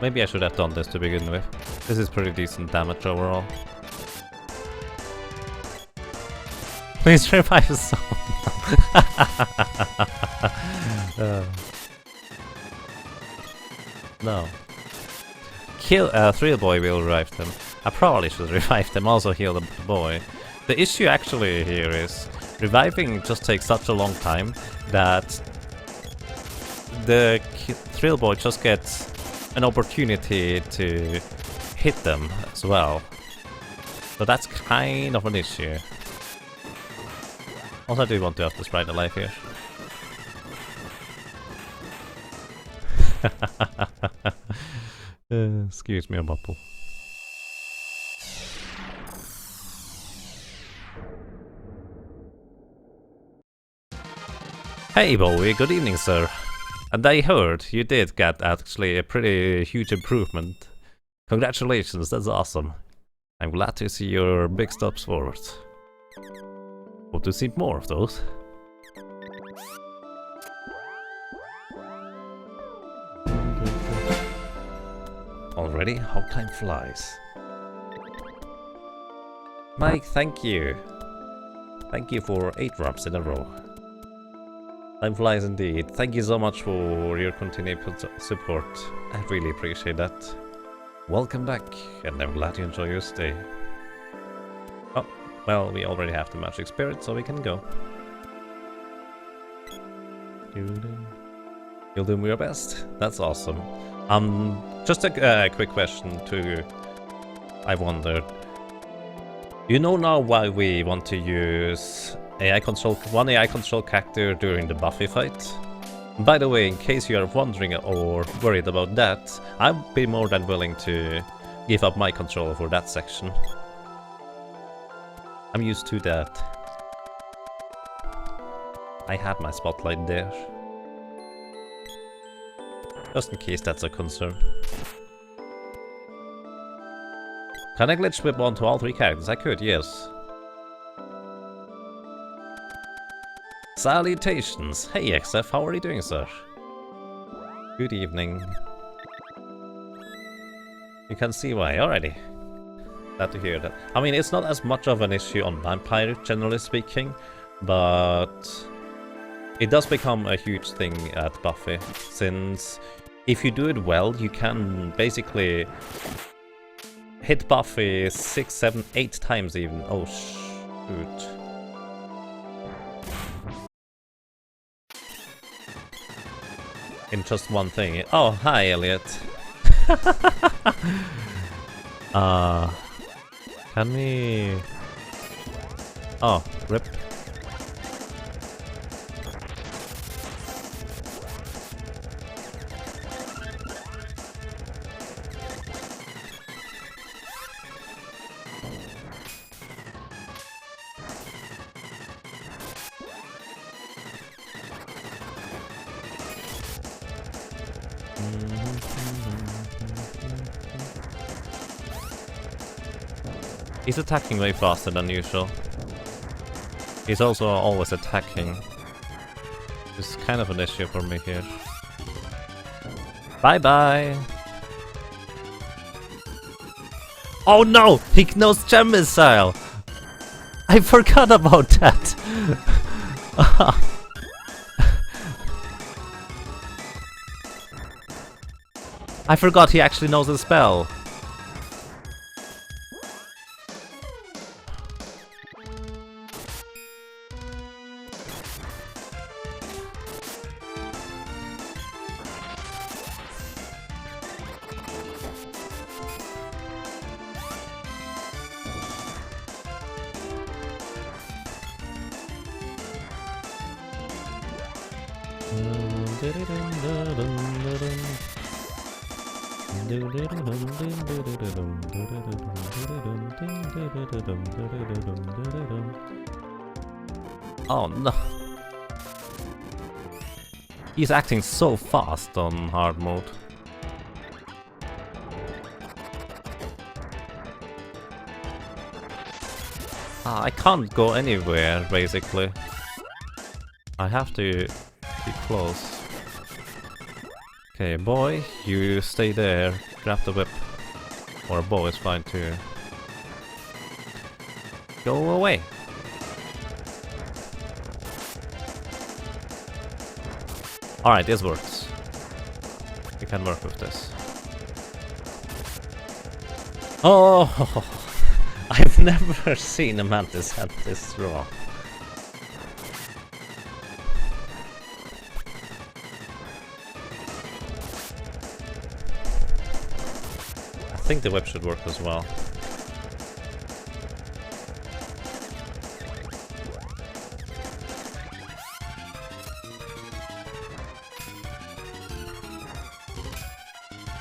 Maybe I should have done this to begin with. This is pretty decent damage overall. Please revive someone. No. Kill Thrill Boy will revive them. I probably should revive them, also heal the boy. The issue actually here is reviving just takes such a long time that the Thrill Boy just gets an opportunity to hit them as well. So that's kind of an issue. Also, I do want to have the sprite alive here. Excuse me, a bubble. Hey Bowie, good evening sir. And I heard you did get actually a pretty huge improvement. Congratulations, that's awesome. I'm glad to see your big steps forward. Hope to see more of those. Already? How time flies. Mike, thank you. Thank you for 8 drops in a row. Time flies indeed. Thank you so much for your continued support. I really appreciate that. Welcome back, and I'm glad you enjoy your stay. Oh, well, we already have the magic spirit, so we can go. You'll do your best. That's awesome. Just a quick question to... I wondered. You know now why we want to use one AI control character during the Buffy fight? By the way, in case you are wondering or worried about that, I'd be more than willing to give up my control for that section. I'm used to that. I had my spotlight there. Just in case that's a concern. Can I glitch whip onto all 3 characters? I could, yes. Salutations! Hey XF, how are you doing, sir? Good evening. You can see why already. Glad to hear that. I mean, it's not as much of an issue on Vampire, generally speaking, but it does become a huge thing at Buffy, since if you do it well, you can basically hit Buffy 6, 7, 8 times even. Oh shoot. In just one thing. Oh, hi Elliot. Can we... Oh, rip. He's attacking way faster than usual. He's also always attacking. It's kind of an issue for me here. Bye bye! Oh no! He knows Gem Missile! I forgot about that! I forgot he actually knows the spell. Oh no. He's acting so fast on hard mode. I can't go anywhere, basically. I have to keep close. Okay, boy, you stay there. Grab the whip. Or a bow is fine too. Go away. Alright, this works. We can work with this. Oh! I've never seen a Mantis head this raw. I think the whip should work as well.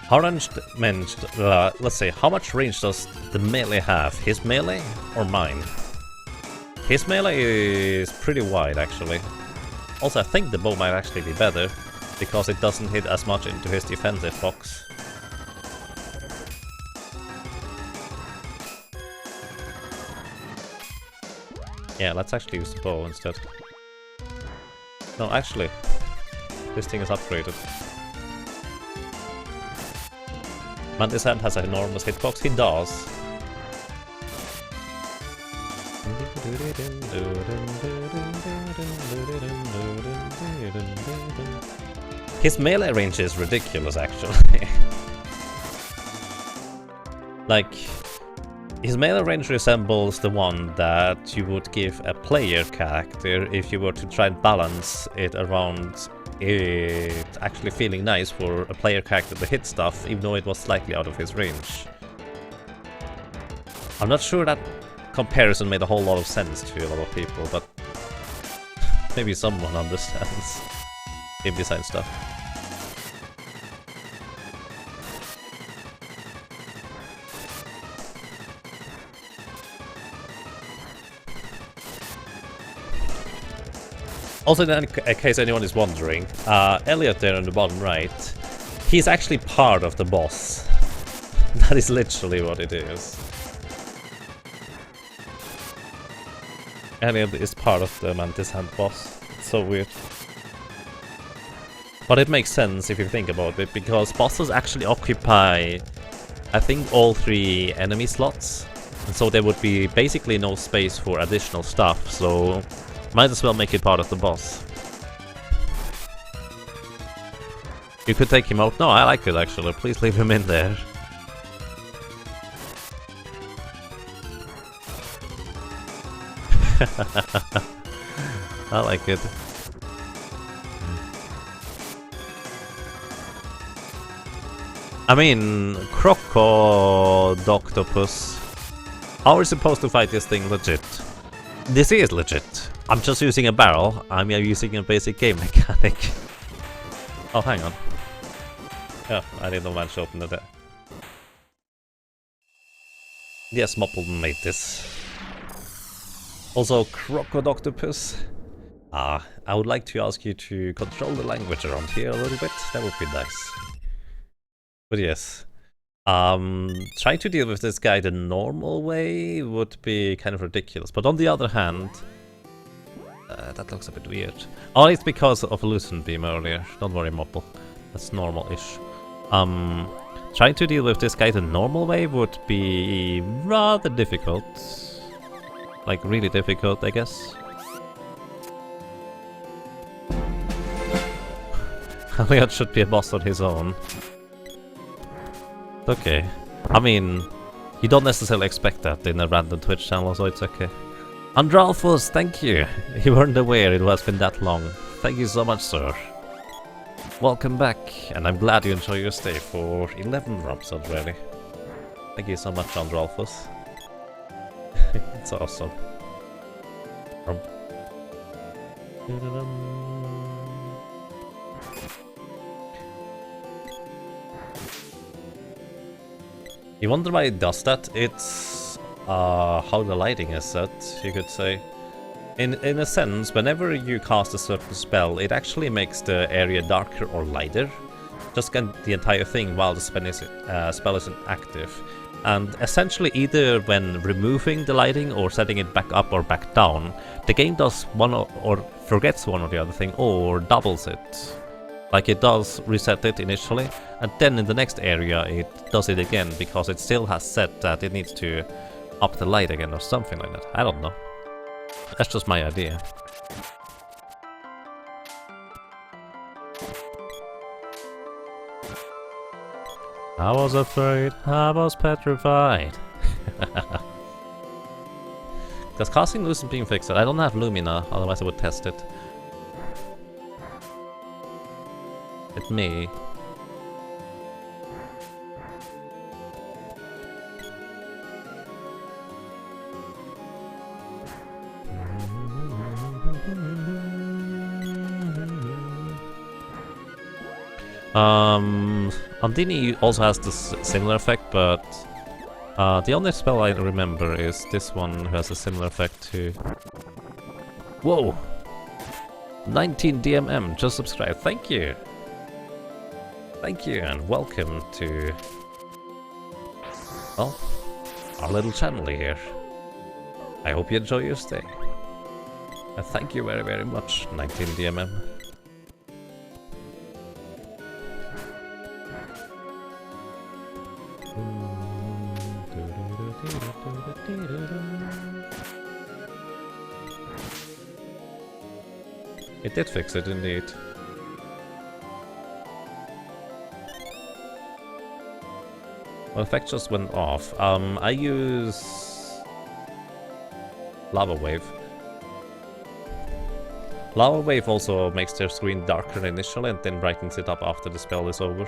How much let's see, how much range does the melee have? His melee or mine? His melee is pretty wide, actually. Also, I think the bow might actually be better, because it doesn't hit as much into his defensive box. Yeah, let's actually use the bow instead. No, actually, this thing is upgraded. Mantis Hand has an enormous hitbox. He does. His melee range is ridiculous, actually. Like, his melee range resembles the one that you would give a player character if you were to try and balance it around it actually feeling nice for a player character to hit stuff, even though it was slightly out of his range. I'm not sure that comparison made a whole lot of sense to a lot of people, but maybe someone understands game design stuff. Also, in case anyone is wondering, Elliot there on the bottom right, he's actually part of the boss. That is literally what it is. Elliot is part of the Mantis Hand boss. It's so weird. But it makes sense if you think about it, because bosses actually occupy, I think, all 3 enemy slots. And so there would be basically no space for additional stuff, so might as well make it part of the boss. You could take him out. No, I like it actually. Please leave him in there. I like it. I mean, Crocodoctopus. How are we supposed to fight this thing legit? This is legit. I'm just using a barrel. I'm using a basic game mechanic. Oh, hang on. Yeah, I didn't manage to open it. Yes, Mopple made this. Also, Crocodoctopus. I would like to ask you to control the language around here a little bit. That would be nice. But yes. Trying to deal with this guy the normal way would be kind of ridiculous. But on the other hand, that looks a bit weird. Oh, it's because of Lucent Beam earlier. Don't worry, Mopple. That's normal-ish. Trying to deal with this guy the normal way would be rather difficult. Like, really difficult, I guess. Elliot should be a boss on his own. Okay. I mean, you don't necessarily expect that in a random Twitch channel, so it's okay. Andralphus, thank you! You weren't aware it has been that long. Thank you so much, sir. Welcome back, and I'm glad you enjoy your stay for 11 drops already. Thank you so much, Andralphus. It's awesome. You wonder why it does that? It's how the lighting is set, you could say. In a sense, whenever you cast a certain spell, it actually makes the area darker or lighter. Just the entire thing while the spell isn't active. And essentially, either when removing the lighting or setting it back up or back down, the game does one or forgets one or the other thing, or doubles it. Like, it does reset it initially, and then in the next area it does it again, because it still has set that it needs to up the light again or something like that. I don't know. That's just my idea. I was afraid, I was petrified. Does casting Lucent Beam fix it? I don't have Lumina, otherwise I would test it. It may. Andini also has this similar effect, but the only spell I remember is this one who has a similar effect to... Whoa! 19 DMM just subscribed. Thank you. Thank you and welcome to, well, our little channel here. I hope you enjoy your stay. And thank you very, very much, 19 DMM. It did fix it, indeed. Well, effect just went off. I use Lava Wave. Lava Wave also makes their screen darker initially and then brightens it up after the spell is over.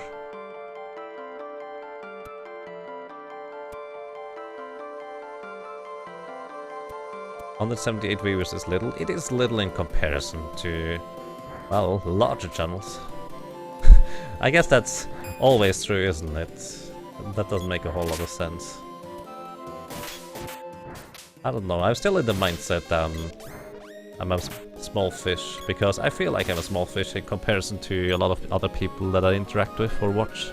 $178 viewers is little. It is little in comparison to, well, larger channels. I guess that's always true, isn't it? That doesn't make a whole lot of sense. I don't know, I'm still in the mindset that I'm a small fish, because I feel like I'm a small fish in comparison to a lot of other people that I interact with or watch.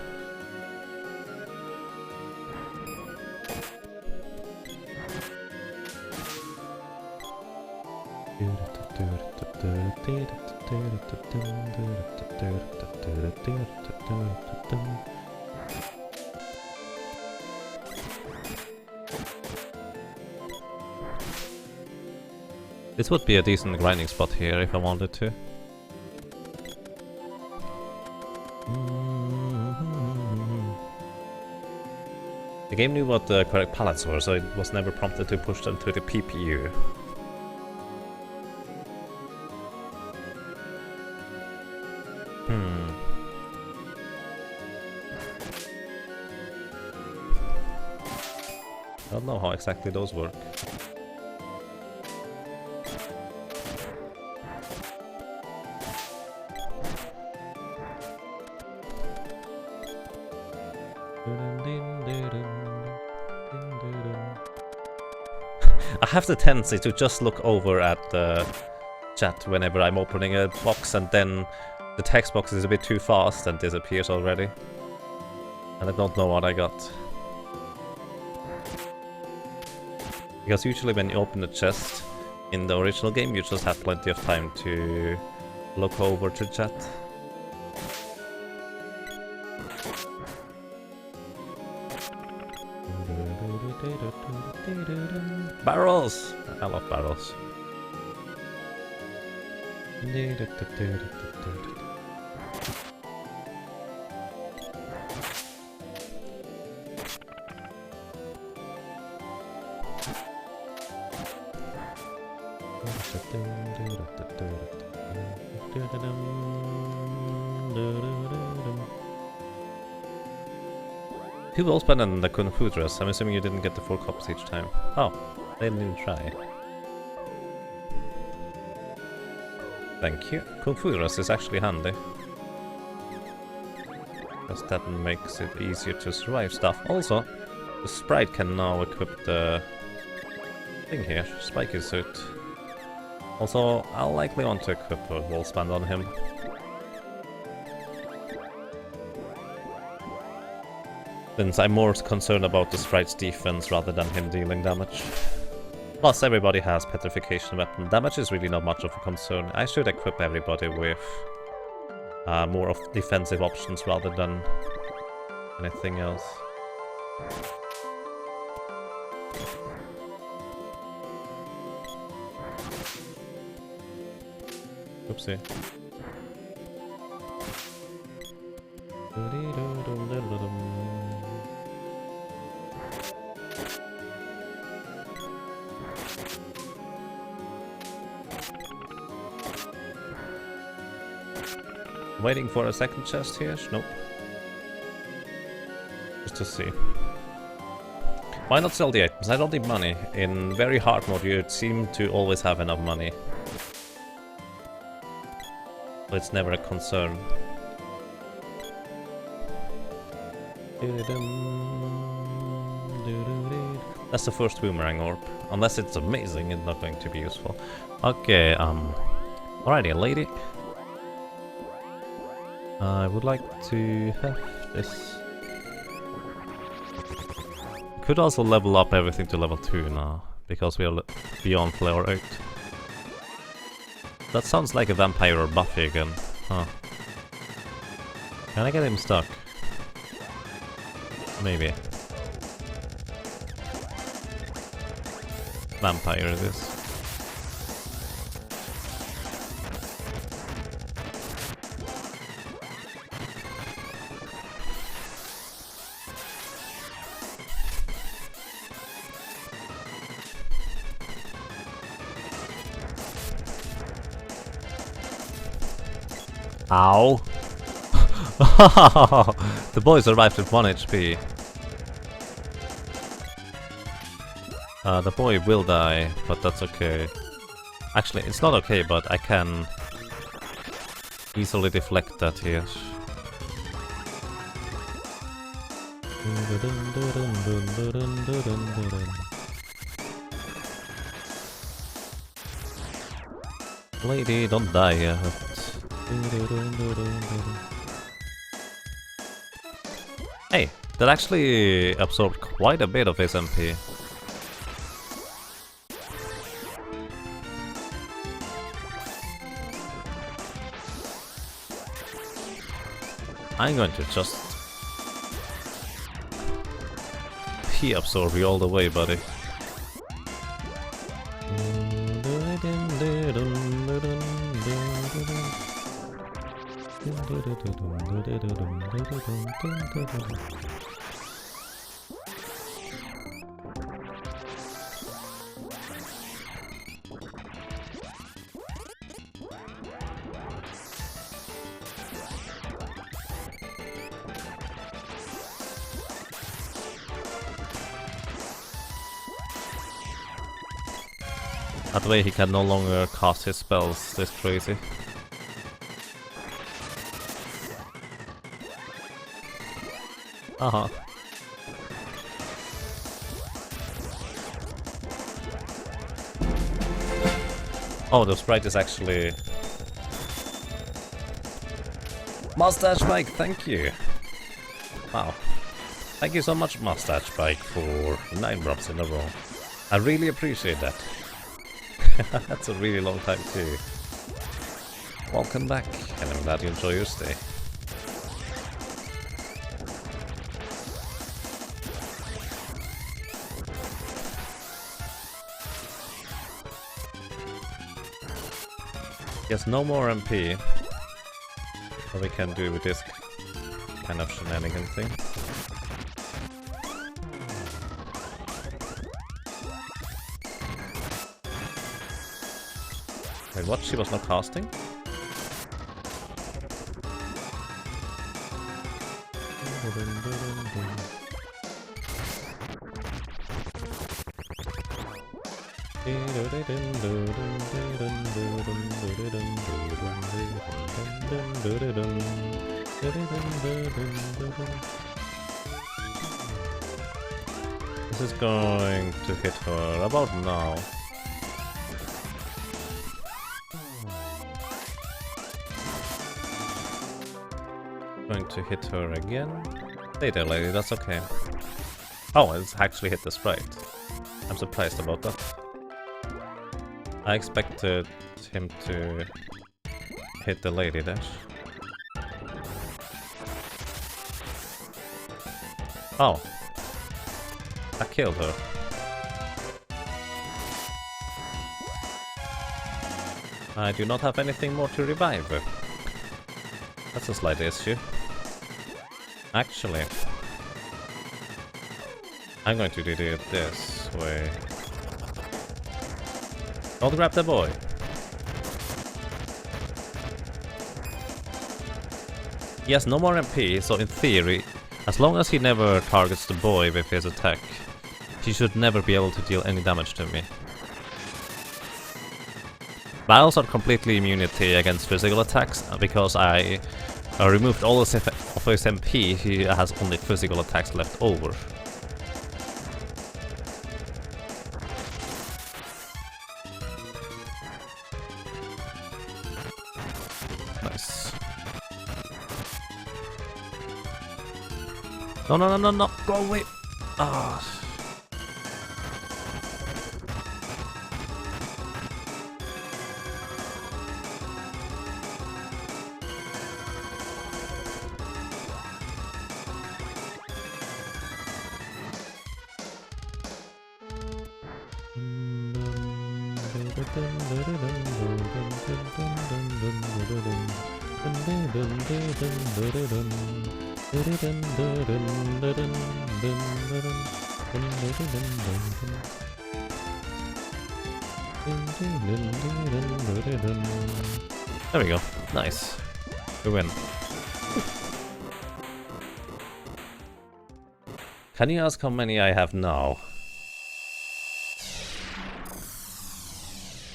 This would be a decent grinding spot here if I wanted to. The game knew what the correct pallets were, so it was never prompted to push them to the PPU. I don't know how exactly those work. I have the tendency to just look over at the chat whenever I'm opening a box, and then the text box is a bit too fast and disappears already. And I don't know what I got. Because usually when you open the chest in the original game, you just have plenty of time to look over to chat. Barrels! I love barrels. Who will spend on the Kung Fu dress? I'm assuming you didn't get the 4 copies each time. Oh, I didn't even try. Thank you. Kung Fu dress is actually handy. Because that makes it easier to survive stuff. Also, the sprite can now equip the thing here, spiky suit. Also, I'll likely want to equip a wall span on him. Since I'm more concerned about the sprite's defense rather than him dealing damage. Plus, everybody has petrification weapon. Damage is really not much of a concern. I should equip everybody with more of defensive options rather than anything else. Oopsie. Waiting for a second chest here? Nope. Just to see. Why not sell the items? I don't need money. In very hard mode you seem to always have enough money. So it's never a concern. That's the first boomerang orb. Unless it's amazing, it's not going to be useful. Okay, Alrighty, lady. I would like to have this. Could also level up everything to level 2 now, because we are beyond floor 8. That sounds like a vampire or Buffy again, huh? Can I get him stuck? Maybe. Vampire it is. Ow! The boy survived with 1 HP. The boy will die, but that's okay. Actually, it's not okay, but I can easily deflect that here. Lady, don't die yet. Hey, that actually absorbed quite a bit of his MP. I'm going to just P-absorb you all the way, buddy. That way he can no longer cast his spells this crazy. Uh-huh. Oh, the sprite is actually... Mustache Mike, thank you! Wow. Thank you so much, Mustache Mike, for 9 drops in a row. I really appreciate that. That's a really long time too. Welcome back, and I'm glad you enjoy your stay. Yes, no more MP. What we can do with this kind of shenanigan thing. Wait, what? She was not casting? This is going to hit her about now. Going to hit her again. Later, lady, that's okay. Oh, it's actually hit the sprite. I'm surprised about that. I expected him to hit the lady dash. Oh. I killed her. I do not have anything more to revive her. That's a slight issue. Actually, I'm going to do it this way. Don't grab the boy. He has no more MP, so in theory, as long as he never targets the boy with his attack, he should never be able to deal any damage to me. But I also have completely immunity against physical attacks, because I removed all of his MP, he has only physical attacks left over. No, no, no, no, no, go away! Ah. There we go. Nice. We win. Can you ask how many I have now?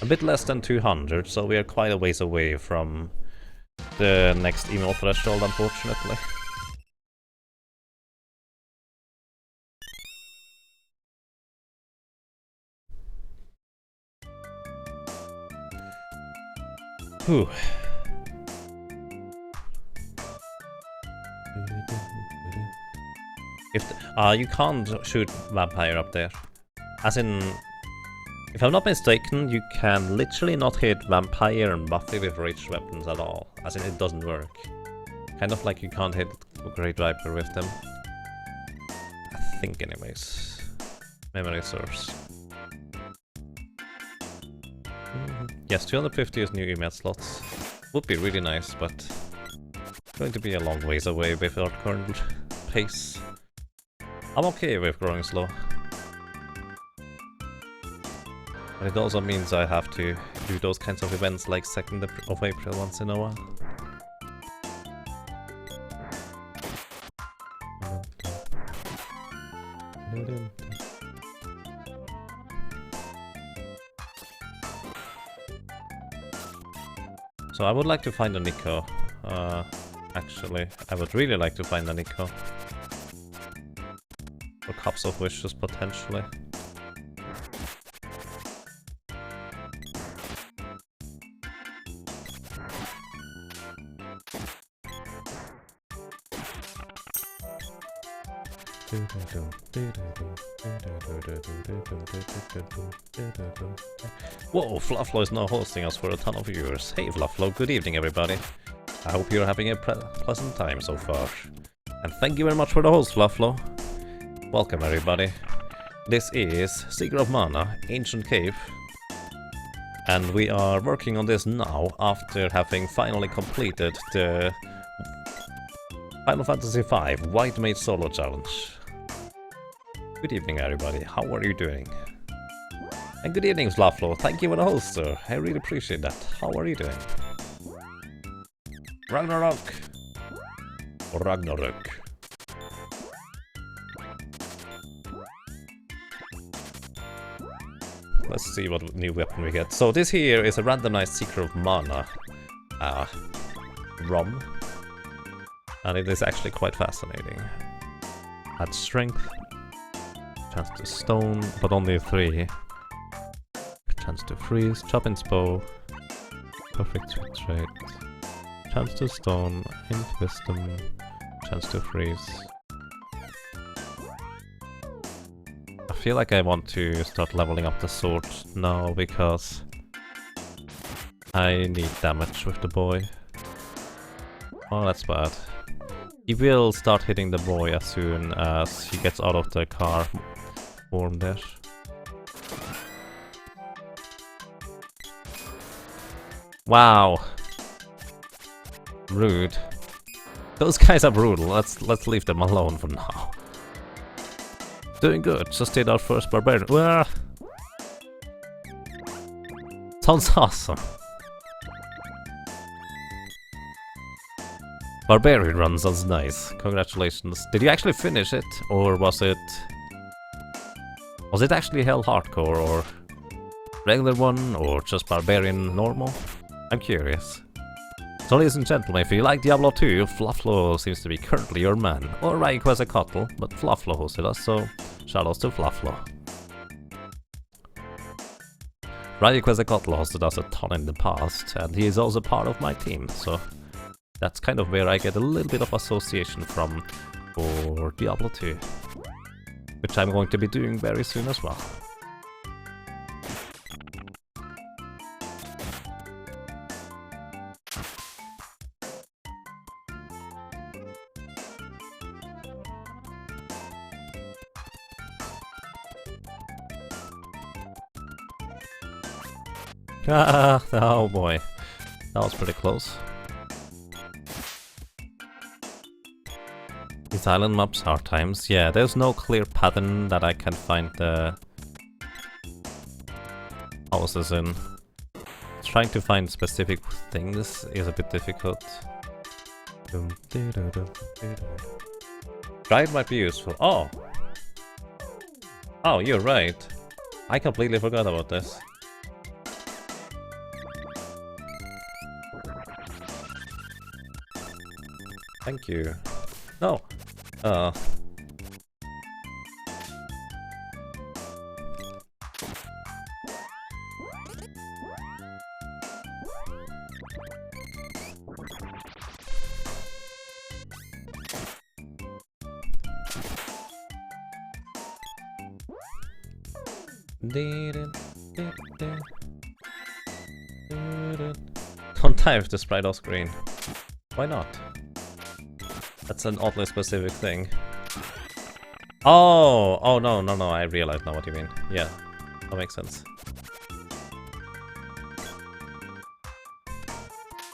A bit less than 200, so we are quite a ways away from the next email threshold, unfortunately. Whew. If you can't shoot vampire up there. As in, if I'm not mistaken, you can literally not hit vampire and Buffy with ranged weapons at all. As in, it doesn't work. Kind of like you can't hit Great Viper with them. I think, anyways. Memory source. Yes, 250 is new email slots. Would be really nice, but going to be a long ways away with our current pace. I'm okay with growing slow. But it also means I have to do those kinds of events like 2nd of April once in a while. So I would like to find a Nico. Actually, I would really like to find a Nico. Or Cups of Wishes, potentially. Whoa, Flufflo is now hosting us for a ton of viewers. Hey Flufflo, good evening everybody. I hope you're having a pleasant time so far. And thank you very much for the host, Flufflo. Welcome everybody. This is Seeker of Mana, Ancient Cave. And we are working on this now after having finally completed the Final Fantasy V White Mage Solo Challenge. Good evening everybody, how are you doing? And good evening Flufflo, thank you for the host sir, I really appreciate that. How are you doing? Ragnarok! Ragnarok. Let's see what new weapon we get. So this here is a randomized Seeker of Mana ROM. And it is actually quite fascinating. Add strength. Chance to stone, but only 3. Chance to freeze, chop and bow. Perfect switch rate. Chance to stone, int wisdom. Chance to freeze. I feel like I want to start leveling up the sword now because I need damage with the boy. Oh, that's bad. He will start hitting the boy as soon as he gets out of the car form there. Wow. Rude. Those guys are brutal. Let's leave them alone for now. Doing good. Just did our first barbarian. Wah! Sounds awesome. Barbarian run sounds nice. Congratulations. Did you actually finish it, or was it actually Hell Hardcore, or regular one, or just Barbarian normal? I'm curious. So ladies and gentlemen, if you like Diablo 2, Flufflo seems to be currently your man. Or Rayquaza, but Flufflo hosted us, so shoutouts to Flufflo. Rayquaza hosted us a ton in the past, and he is also part of my team, so that's kind of where I get a little bit of association from for Diablo 2, which I'm going to be doing very soon as well. Ah, oh boy, that was pretty close. These island maps hard times. Yeah, there's no clear pattern that I can find the houses in. Trying to find specific things is a bit difficult. Drive might be useful. Oh! Oh, you're right. I completely forgot about this. Thank you. No. Don't die with the sprite off screen. Why not? That's an oddly specific thing. Oh! Oh, no, I realize now what you mean. Yeah, that makes sense.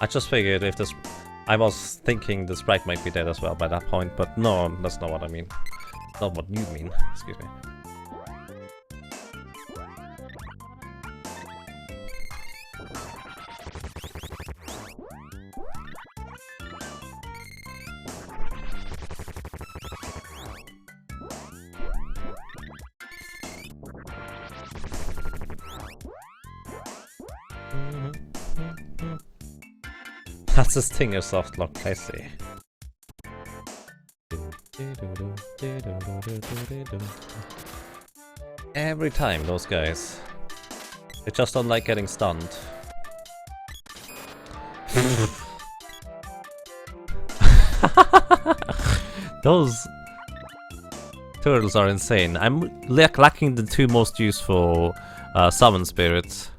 I just figured if this... I was thinking the sprite might be dead as well by that point, but no, that's not what I mean. Not what you mean, excuse me. That's a Stinger soft lock, I see. Every time, those guys. They just don't like getting stunned. Those turtles are insane. I'm lacking the two most useful summon spirits.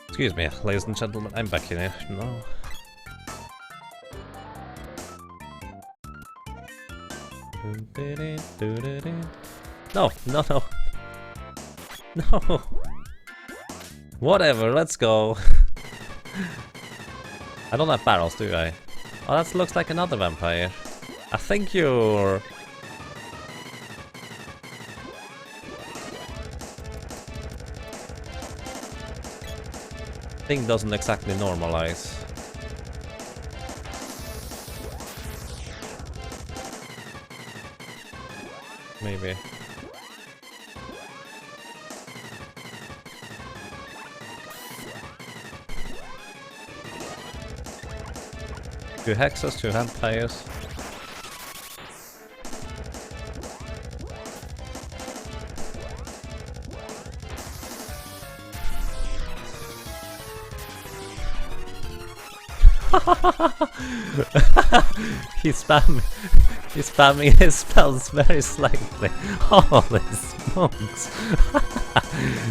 Excuse me, ladies and gentlemen, I'm back here. No. No, no, no. No. Whatever, let's go. I don't have barrels, do I? Oh, that looks like another vampire. I think you're... Thing doesn't exactly normalize. Maybe. Two hexes, two vampires. He's spamming his spells very slightly. Holy smokes.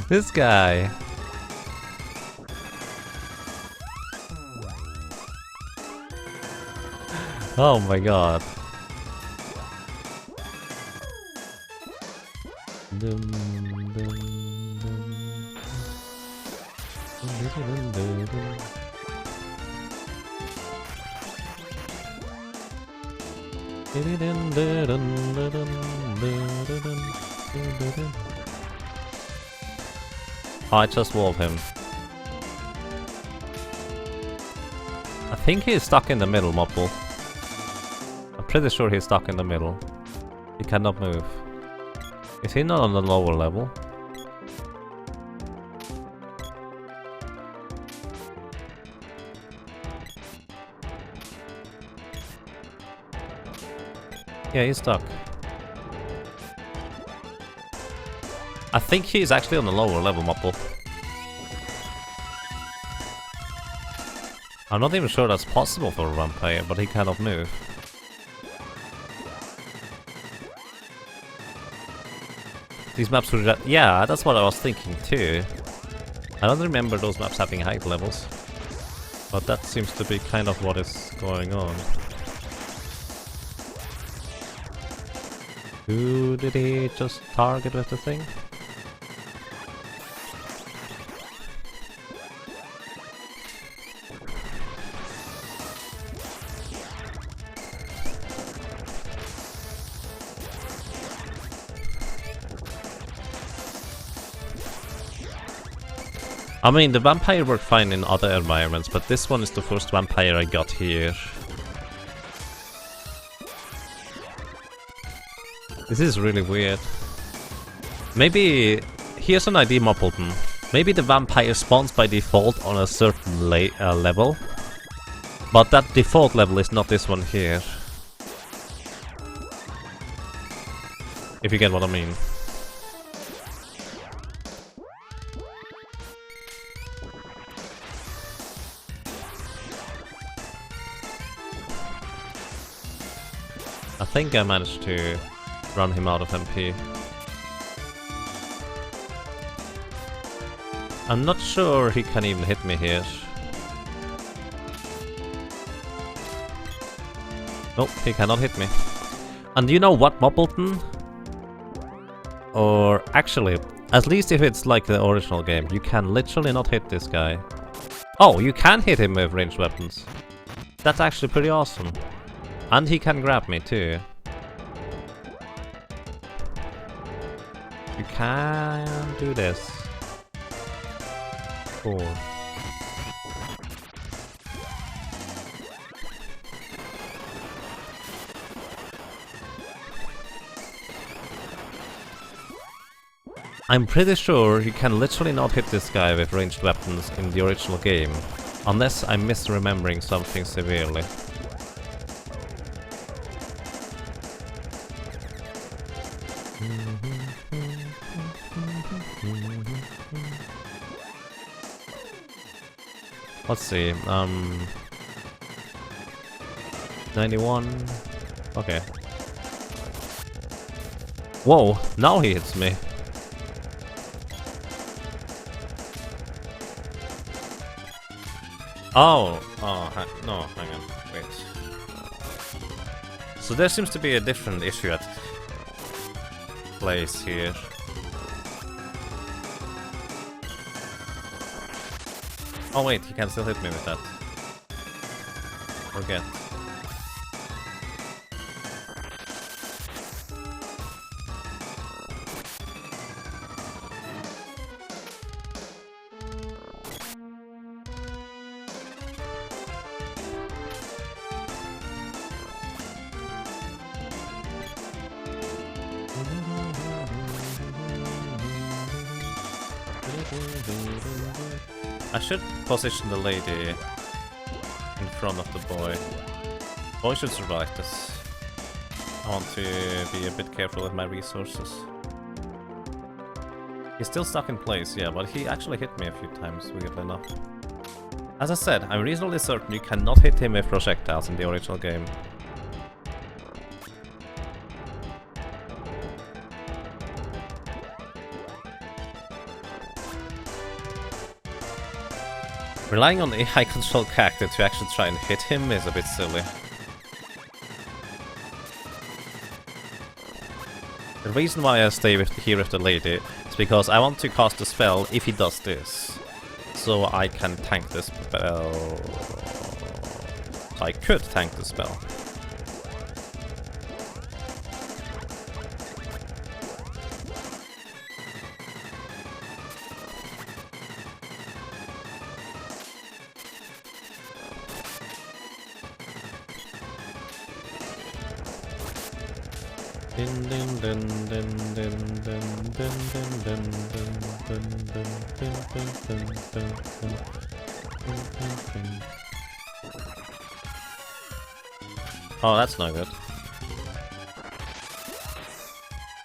This guy. Oh my god. I just walled him. I think he's stuck in the middle, Mopple. I'm pretty sure he's stuck in the middle. He cannot move. Is he not on the lower level? Yeah, he's stuck. I think he's actually on the lower level, Mopple. I'm not even sure that's possible for a vampire, but he cannot move. These maps were... Yeah, that's what I was thinking too. I don't remember those maps having height levels. But that seems to be kind of what is going on. Who did he just target with the thing? I mean, the vampire worked fine in other environments, but this one is the first vampire I got here. This is really weird. Maybe... Here's an idea, Moppleton. Maybe the vampire spawns by default on a certain level. But that default level is not this one here. If you get what I mean. I think I managed to run him out of MP. I'm not sure he can even hit me here. Nope, he cannot hit me. And you know what, Moppleton? Or actually, at least if it's like the original game, you can literally not hit this guy. Oh, you can hit him with ranged weapons. That's actually pretty awesome. And he can grab me too. You can do this. Cool. I'm pretty sure you can literally not hit this guy with ranged weapons in the original game. Unless I'm misremembering something severely. Let's see, 91... Okay. Whoa, now he hits me. Oh, no, hang on, wait. So there seems to be a different issue at place here. Oh wait, he can still hit me with that. Forget. I should position the lady in front of the boy. Boy should survive this. I want to be a bit careful with my resources. He's still stuck in place, yeah, but he actually hit me a few times, weirdly enough. As I said, I'm reasonably certain you cannot hit him with projectiles in the original game. Relying on the AI control character to actually try and hit him is a bit silly. The reason why I stay here with the lady is because I want to cast a spell if he does this. So I can tank the spell. I could tank the spell. Oh, that's not good.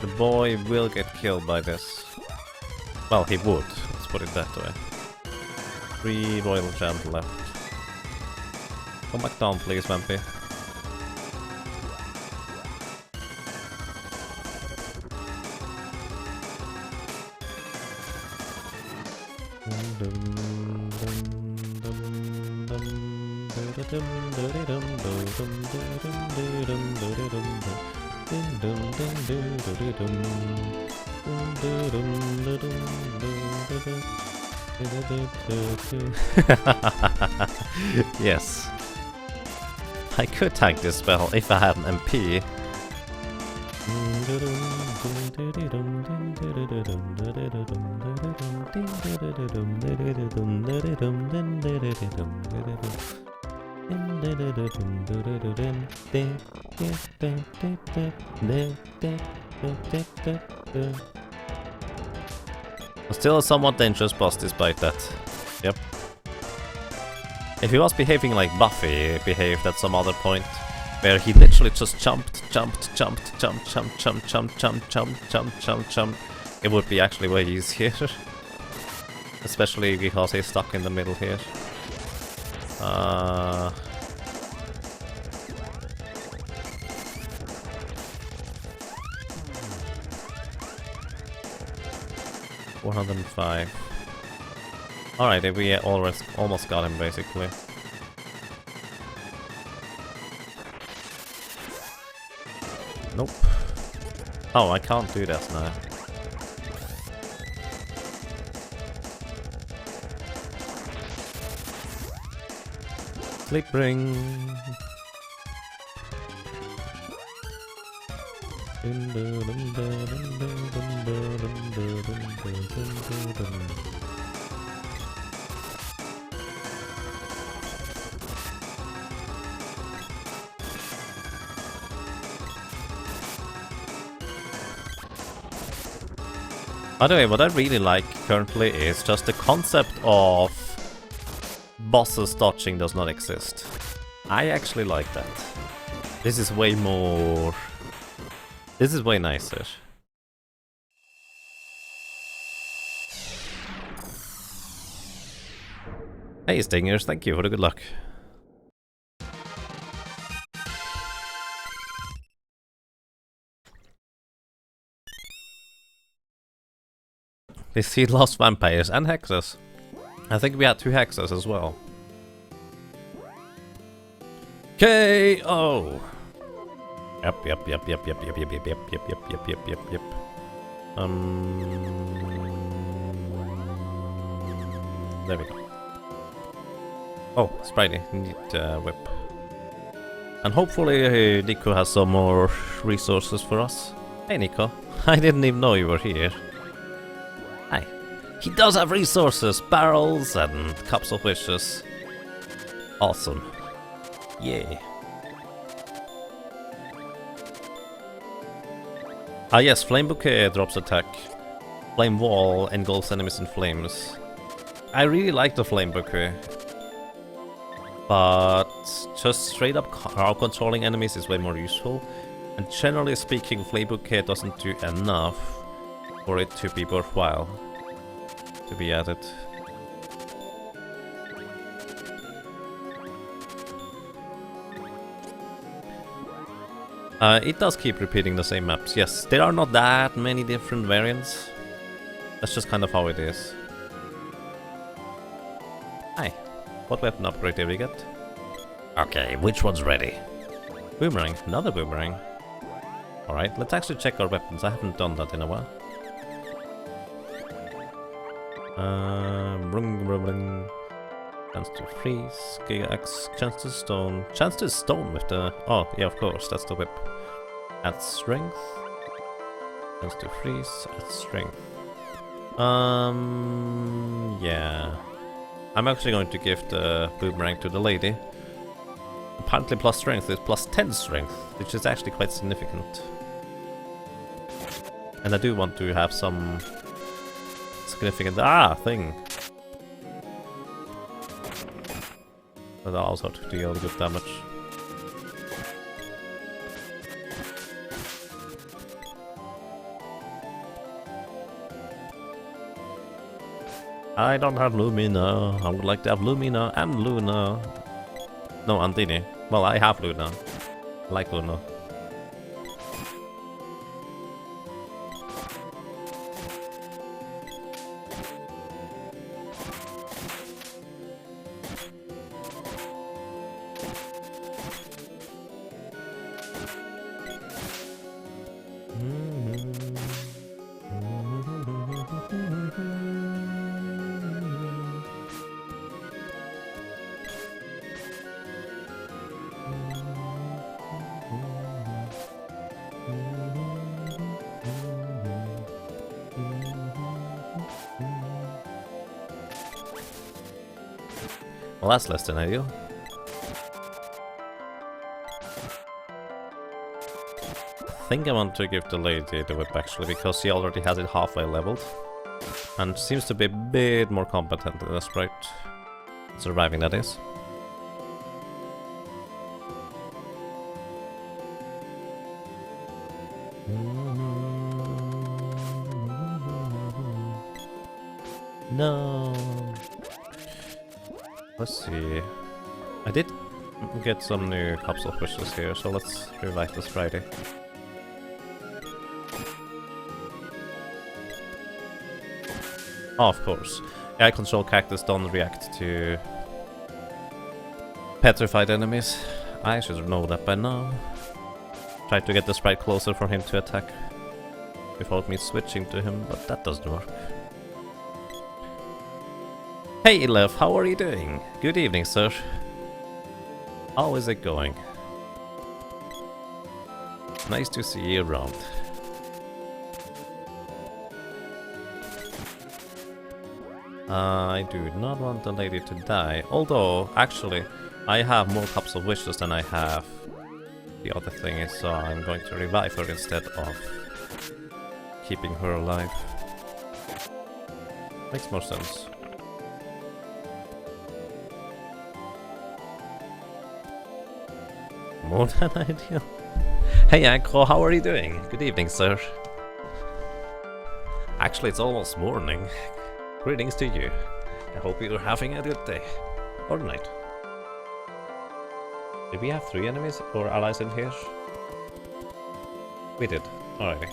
The boy will get killed by this. Well, he would. Let's put it that way. 3 royal gems left. Come back down, please, Vampy. Yes. I could tank this spell if I had an MP. Still a somewhat dangerous boss despite that. Yep. If he was behaving like Buffy behaved at some other point, where he literally just jumped, it would be actually way easier. Especially because he's stuck in the middle here. 405. Alright, we almost got him basically. Nope. Oh, I can't do that now. Sleep ring. By the way, what I really like currently is just the concept of bosses dodging does not exist. I actually like that. This is way more... This is way nicer. Hey Stingers, thank you for the good luck. They see lost vampires and hexes. I think we had 2 hexes as well. KO! Yep. There we go. Oh, Spidey, need whip. And hopefully Nico has some more resources for us. Hey Nico, I didn't even know you were here. Hi. He does have resources, barrels and cups of wishes. Awesome. Yay. Ah yes, Flame Bouquet drops attack. Flame Wall engulfs enemies in flames. I really like the Flame Bouquet. But just straight up crowd controlling enemies is way more useful. And generally speaking, Flame Bouquet doesn't do enough for it to be worthwhile to be added. It does keep repeating the same maps. Yes, there are not that many different variants. That's just kind of how it is. Hi. What weapon upgrade did we get? Okay, which one's ready? Boomerang. Another boomerang. Alright, let's actually check our weapons. I haven't done that in a while. Chance to freeze, Giga Axe, chance to stone. Chance to stone with the... Oh, yeah, of course, that's the whip. Add strength. Chance to freeze, add strength. Yeah. I'm actually going to give the boomerang to the lady. Apparently plus strength is plus 10 strength, which is actually quite significant. And I do want to have some significant thing. But also to deal good damage. I don't have Lumina. I would like to have Lumina and Luna. No, Andini. Well, I have Luna. I like Luna. Well, that's less than ideal. I think I want to give the lady the whip actually, because she already has it halfway leveled. And seems to be a bit more competent in the sprite. Surviving, that is. No. Let's see. I did get some new cups of wishes here, so let's revive this Friday. Oh, of course. Air control cactus don't react to petrified enemies. I should know that by now. Try to get the sprite closer for him to attack without me switching to him, but that doesn't work. Hey Elef, how are you doing? Good evening, sir. How is it going? Nice to see you around. I do not want the lady to die, although, actually, I have more cups of wishes than I have the other thing is, so I'm going to revive her instead of keeping her alive. Makes more sense. More than ideal. Hey Ankro, how are you doing? Good evening, sir. Actually, it's almost morning. Greetings to you. I hope you're having a good day. Or night. Did we have 3 enemies or allies in here? We did. Alrighty.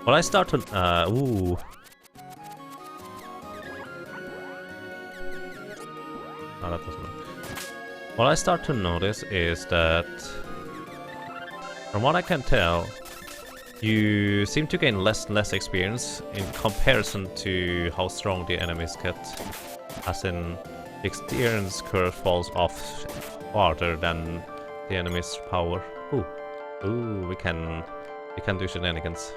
Well, I start to ooh. Oh, that doesn't matter. What I start to notice is that, from what I can tell, you seem to gain less and less experience in comparison to how strong the enemies get. As in, the experience curve falls off farther than the enemy's power. Ooh, ooh, we can do shenanigans.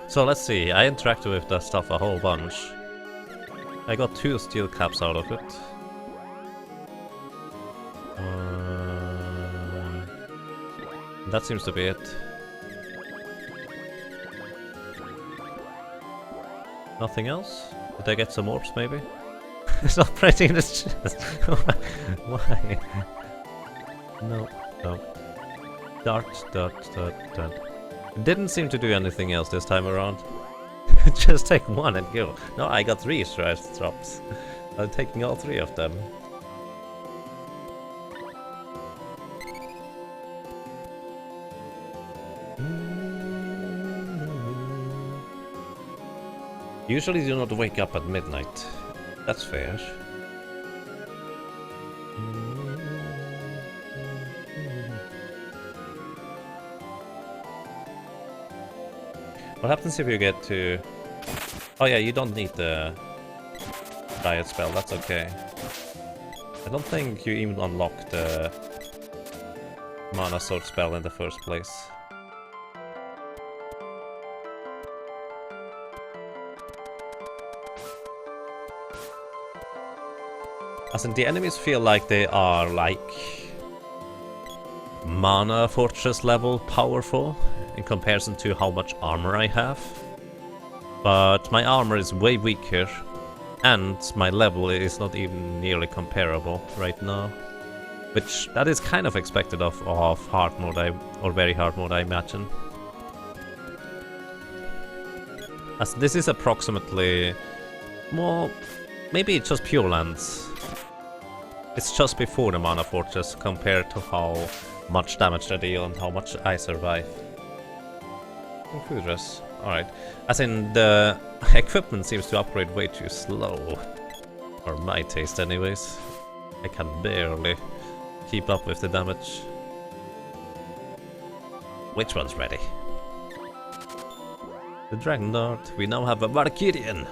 So let's see, I interacted with that stuff a whole bunch. I got 2 steel caps out of it. That seems to be it. Nothing else? Did I get some orbs maybe? Stop pressing this chest. Why? No, no. Dart, dart, dart, dart. Didn't seem to do anything else this time around. Just take one and go. No, I got 3 stress drops. I'm taking all 3 of them. Usually do not wake up at midnight. That's fair. What happens if you get to... Oh yeah, you don't need the diet spell, that's okay. I don't think you even unlock the mana sword spell in the first place. As in, the enemies feel like they are like mana fortress level powerful in comparison to how much armor I have. But my armor is way weaker and my level is not even nearly comparable right now. Which, that is kind of expected of hard mode, or very hard mode, I imagine. As this is approximately... well, maybe it's just Pure Lands. It's just before the Mana Fortress compared to how much damage they deal and how much I survive. Food dress. Alright. As in, the equipment seems to upgrade way too slow. Or my taste anyways. I can barely keep up with the damage. Which one's ready? The Dragon Dart. We now have a Valkyrian.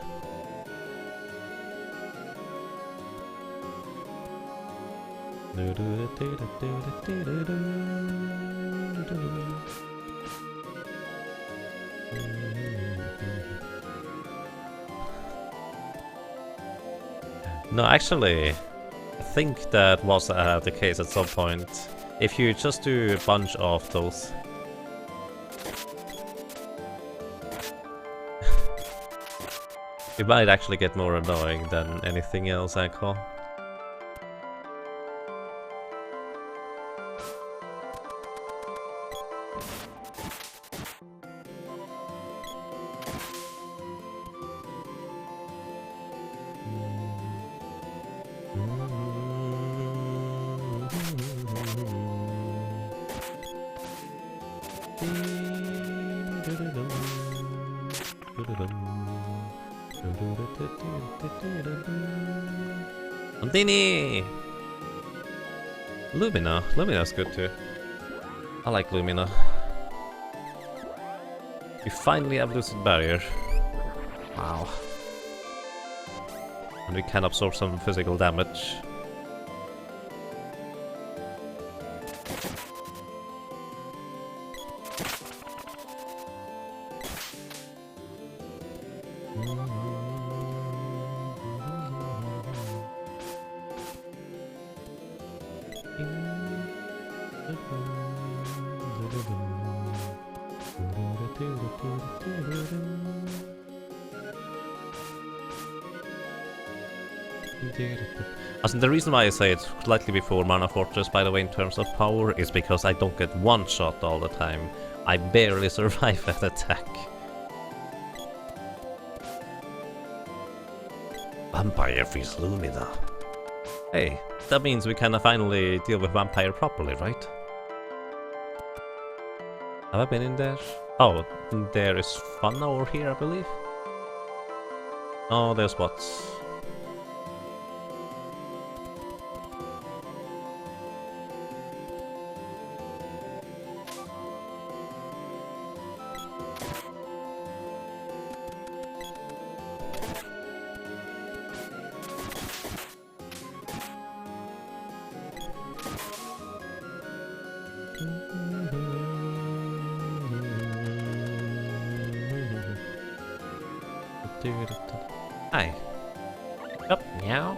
No, actually, I think that was the case at some point. If you just do a bunch of those... it might actually get more annoying than anything else I call. Andini! Lumina. Lumina's good too. I like Lumina. We finally have Lucid Barrier. Wow. And we can absorb some physical damage. The reason why I say it's slightly before Mana Fortress, by the way, in terms of power, is because I don't get one shot all the time. I barely survive that attack. Vampire Feast Lumina. Hey, that means we can finally deal with Vampire properly, right? Have I been in there? Oh, there is fun over here, I believe. Oh, there's bots. Hi. Up, meow.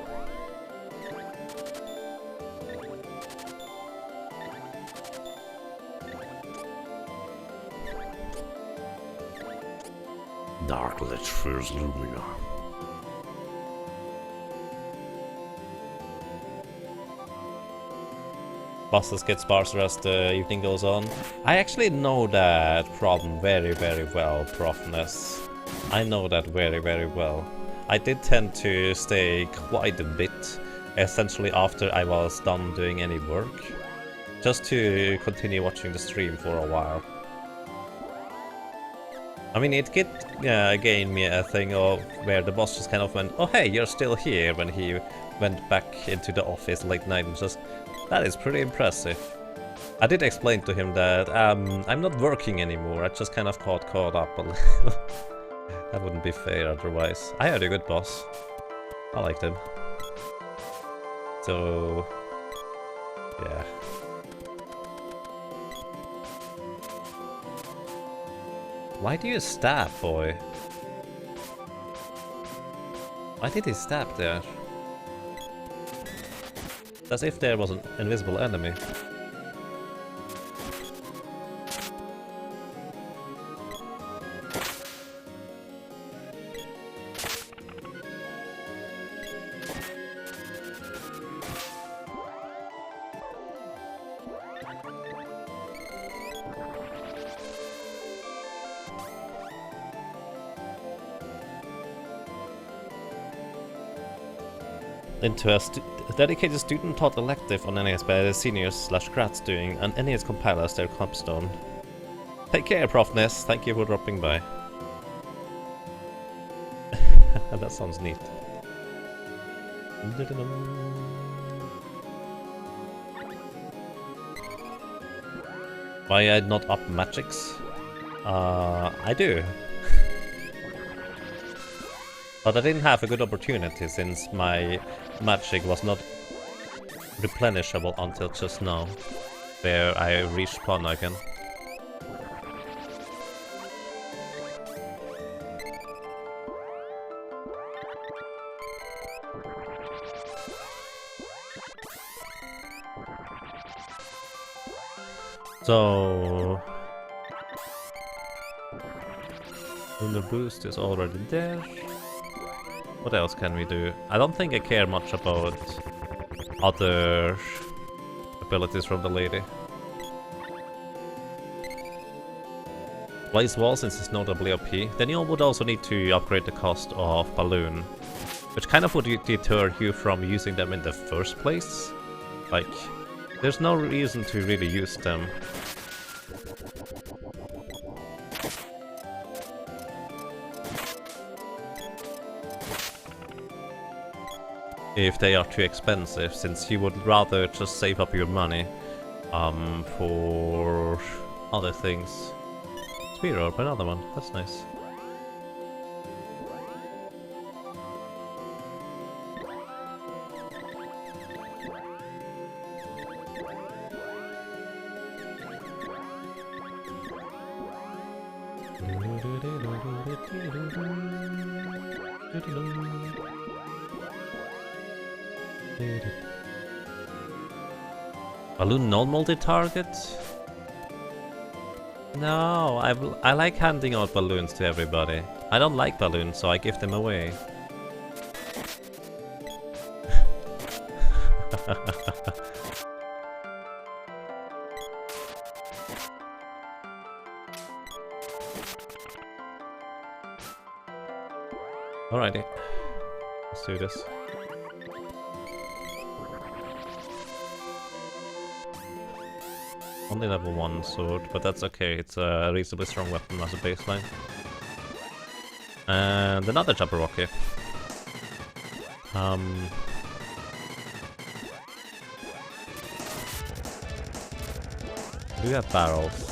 Dark Lectures Lumina. Bosses get sparser as the evening goes on. I actually know that problem very, very well, Profness. I know that very, very well. I did tend to stay quite a bit, essentially after I was done doing any work, just to continue watching the stream for a while. I mean, it gave me a thing of where the boss just kind of went, oh hey, you're still here, when he went back into the office late night and just, that is pretty impressive. I did explain to him that I'm not working anymore, I just kind of caught up a little. That wouldn't be fair otherwise. I had a good boss. I liked him. So, yeah. Why do you stab, boy? Why did he stab there? As if there was an invisible enemy. Into a dedicated student-taught elective on NES by the seniors/grads doing an NES compiler as their capstone. Take care, Profness. Thank you for dropping by. That sounds neat. Why I not up magics? I do. But I didn't have a good opportunity since my magic was not replenishable until just now, where I reached Pana again. So... Lunar Boost is already there. What else can we do? I don't think I care much about other abilities from the lady. Blaze Wall, since it's notably OP. Then you would also need to upgrade the cost of Balloon, which kind of would deter you from using them in the first place. Like, there's no reason to really use them. If they are too expensive, since you would rather just save up your money for other things. Spear Orb, another one, that's nice. Balloon non-multi-target? No, I like handing out balloons to everybody. I don't like balloons, so I give them away. Alrighty, let's do this. Only level 1 sword, but that's okay, it's a reasonably strong weapon as a baseline. And another Jabberwocky. Do we have barrels?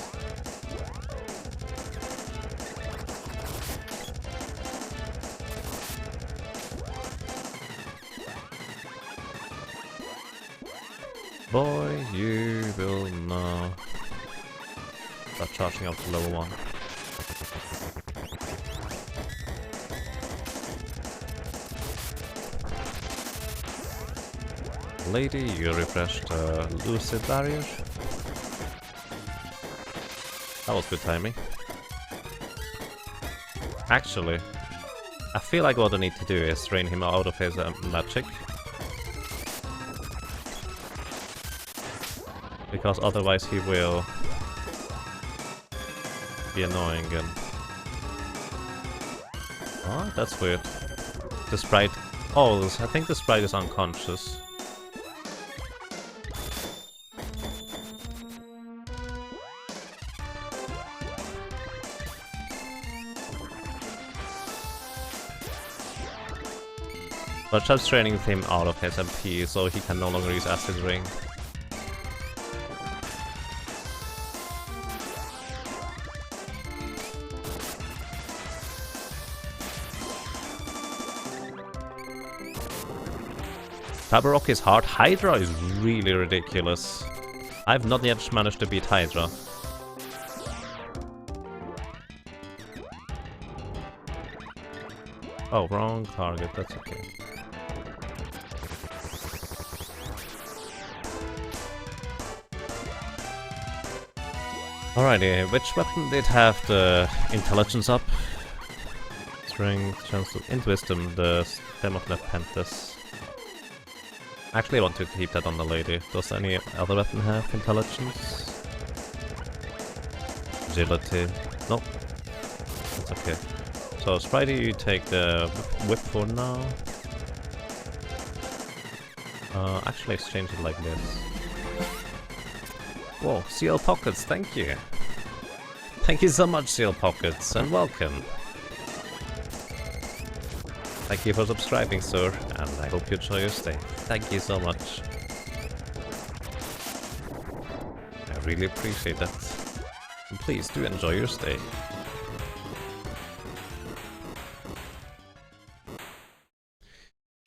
Boy, you will not start charging up to level 1. Lady, you refreshed Lucid Barrier. That was good timing. Actually, I feel like what I need to do is drain him out of his magic. Because otherwise he will be annoying again. Oh, that's weird. The sprite... Oh, I think the sprite is unconscious. But just training him out of his MP so he can no longer use Acid Ring. Tabarok is hard. Hydra is really ridiculous. I've not yet managed to beat Hydra. Oh, wrong target, that's okay. Alrighty, which weapon did have the intelligence up? Strength, chance to... Int Wisdom, the Stem of Nepenthes. Actually, I want to keep that on the lady. Does any other weapon have intelligence? Agility? Nope. That's okay. So, Spritey, you take the whip for now. Actually exchange it like this. Whoa, Seal Pockets, thank you! Thank you so much, Seal Pockets, and welcome! Thank you for subscribing, sir, and I hope you enjoy your stay. Thank you so much. I really appreciate that. And please do enjoy your stay.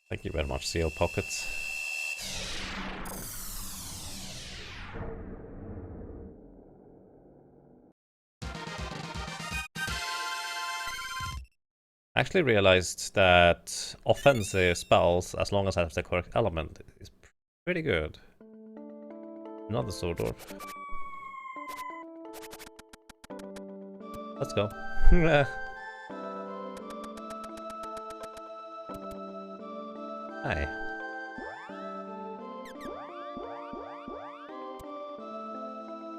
Thank you very much, Seal Pockets. I actually realized that offensive spells, as long as I have the correct element, is pretty good. Another sword orb. Let's go. Hi.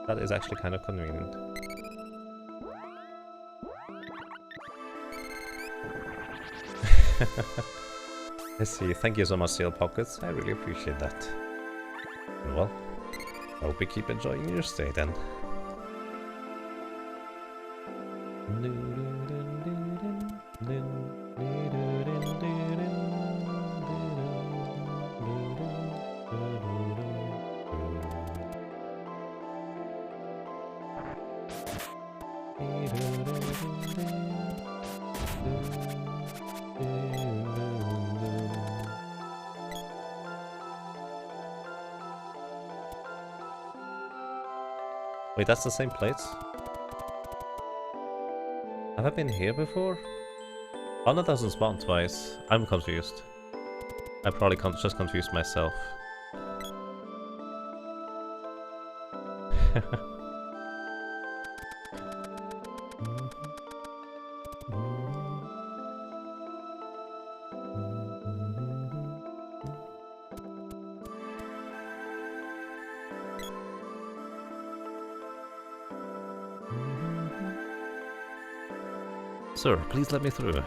That is actually kind of convenient. I see. Thank you so much, Seal Pockets. I really appreciate that. Well, I hope you keep enjoying your stay then. Wait, that's the same place? Have I been here before? Anna doesn't spawn twice. I'm confused. I probably just confused myself. Sir, please let me through.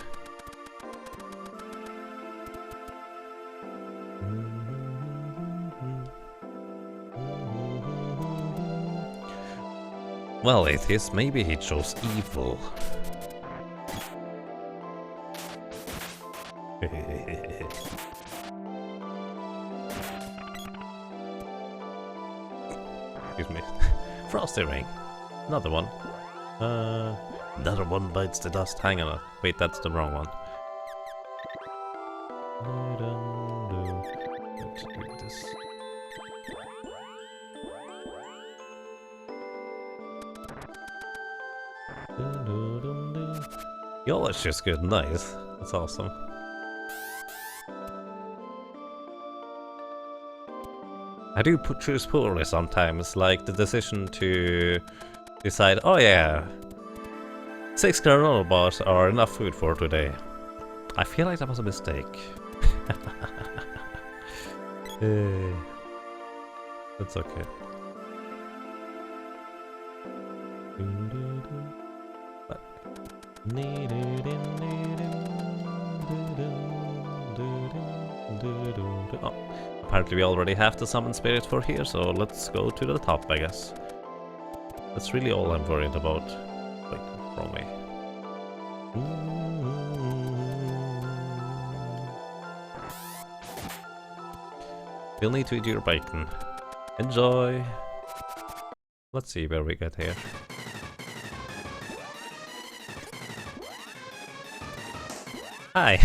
Well, Atheist, maybe he chose evil. Excuse me. Frosty Ring. Another one. Another one bites the dust. Hang on. Wait, that's the wrong one. Let's do this. Yo, that's just good. Nice. That's awesome. I do choose poorly sometimes, like the decision to decide, oh yeah, 6 granola bars are enough food for today. I feel like that was a mistake. That's okay. Oh, apparently we already have the summon spirit for here, so let's go to the top, I guess. That's really all I'm worried about. Wait, wrong way. You'll need to eat your bacon. Enjoy! Let's see where we get here. Hi!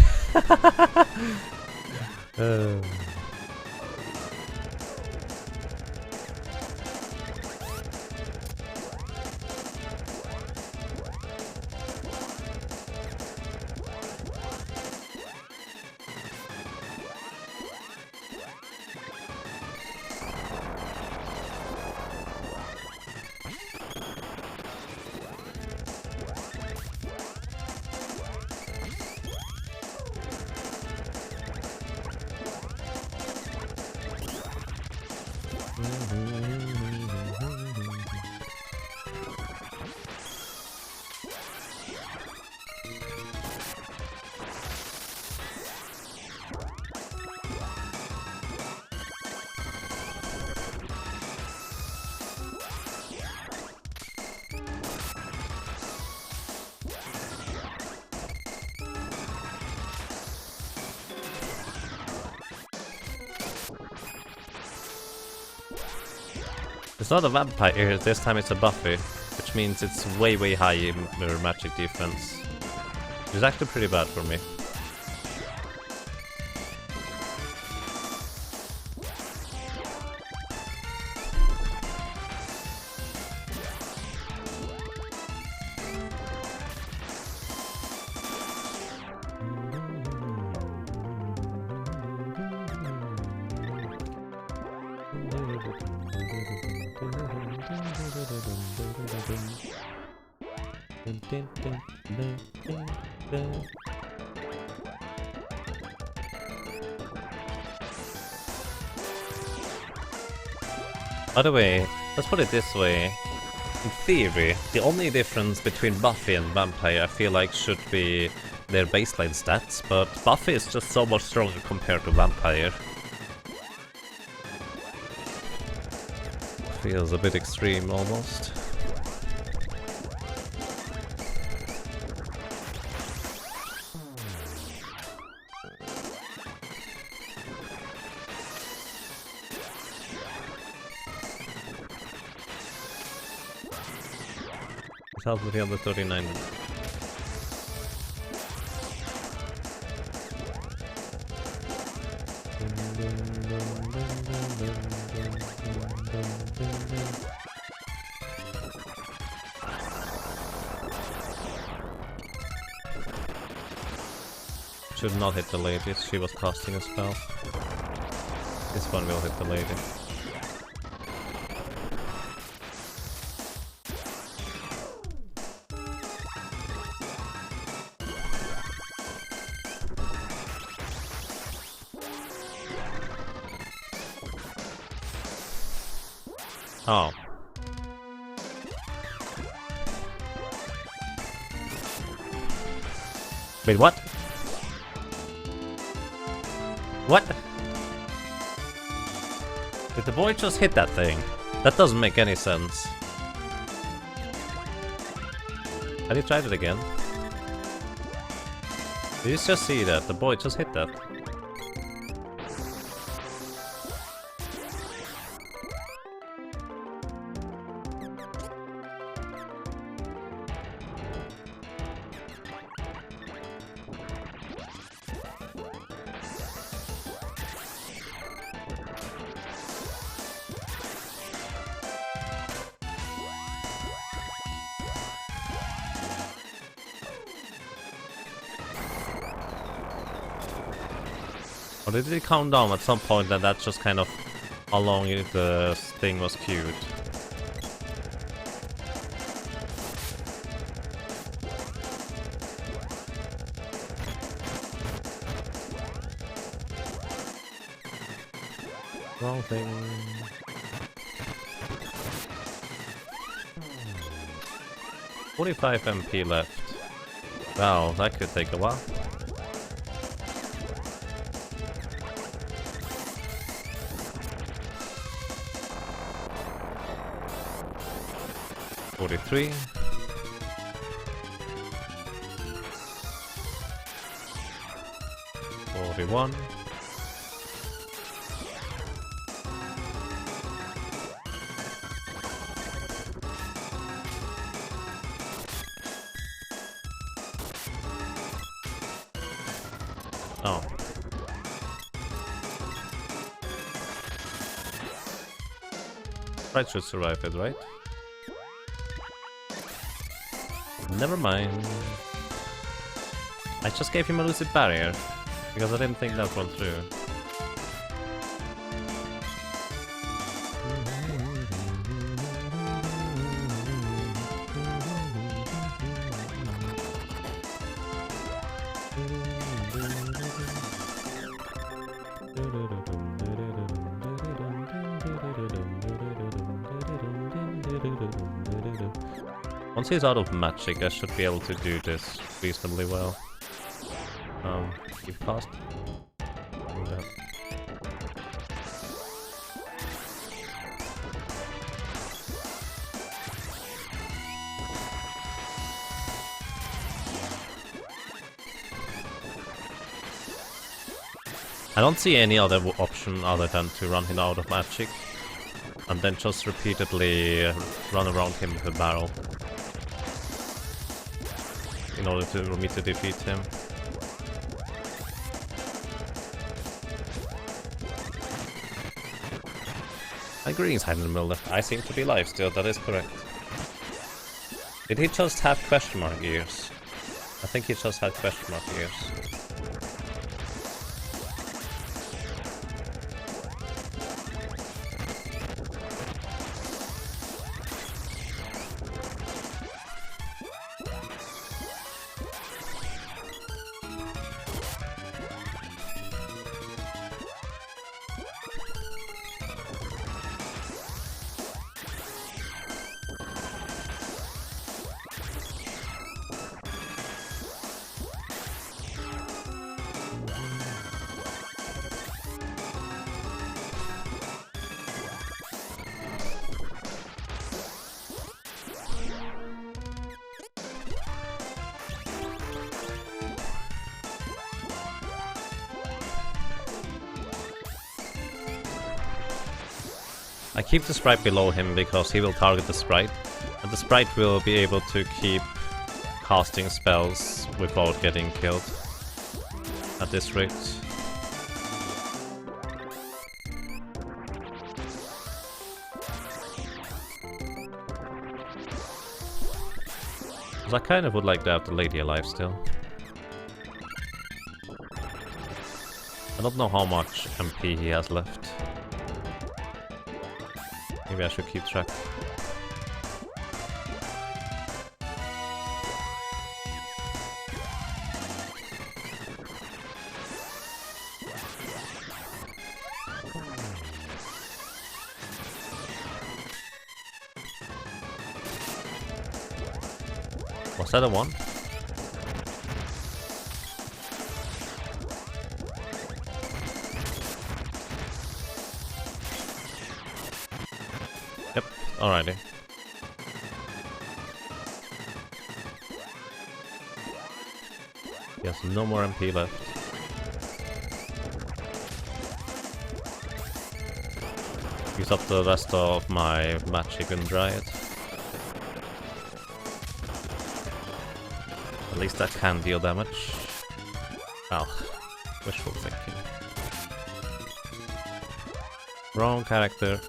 It's not a vampire, this time it's a Buffy, which means it's way higher magic defense. Which is actually pretty bad for me. By the way, let's put it this way. In theory, the only difference between Buffy and Vampire I feel like should be their baseline stats, but Buffy is just so much stronger compared to Vampire. Feels a bit extreme almost. Health with the other 39. Should not hit the lady, she was casting a spell. This one will hit the lady. Oh. Wait, what? What? Did the boy just hit that thing? That doesn't make any sense. Have you tried it again? Did you just see that? The boy just hit that. Or did it count down at some point and that's just kind of how long the thing was queued? Wrong thing. $45 MP left. Wow, that could take a while. $43. $41. Oh. Sprite should survive it, right? Never mind. I just gave him a lucid barrier, because I didn't think that one through. Once he's out of magic, I should be able to do this reasonably well. Keep fast. I don't see any other option other than to run him out of magic and then just repeatedly run around him with a barrel in order for me to defeat him. Greetings, Heidenmüller. I seem to be alive still, that is correct. Did he just have question mark ears? I think he just had question mark ears. I keep the sprite below him because he will target the sprite, and the sprite will be able to keep casting spells without getting killed at this rate. Because I kind of would like to have the lady alive still. I don't know how much MP he has left. Maybe I should keep track. Was that a one? Yep, alrighty. He has no more MP left. Use up the rest of my magic and dry it. At least that can deal damage. Oh, wishful thinking. Wrong character.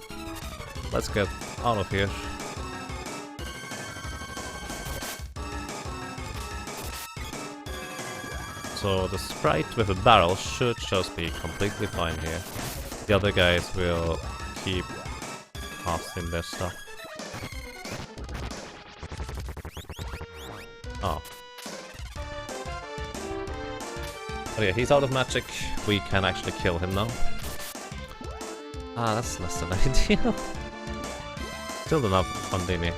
Let's get out of here. So the sprite with a barrel should just be completely fine here. The other guys will keep casting their stuff. Oh. But yeah, he's out of magic. We can actually kill him now. Ah, that's less than ideal. Still don't have Ondini.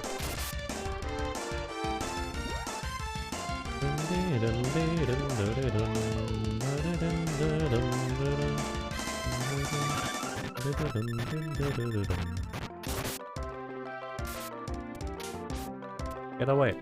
Get away.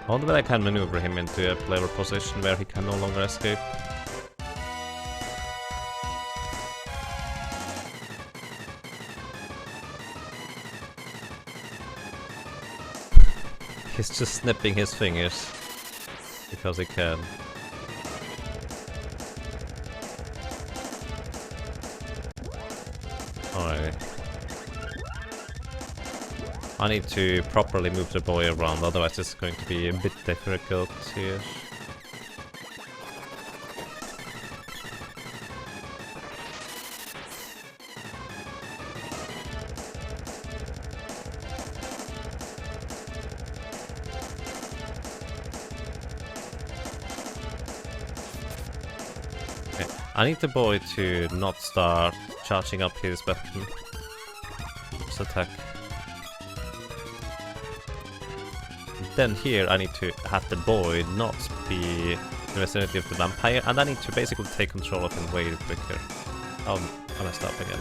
I wonder whether I can maneuver him into a player position where he can no longer escape. He's just snipping his fingers because he can. Alright. I need to properly move the boy around, otherwise it's going to be a bit difficult here. Okay. I need the boy to not start charging up his weapon. His attack. Then here I need to have the boy not be in the vicinity of the vampire, and I need to basically take control of him way quicker. Oh, I messed up again.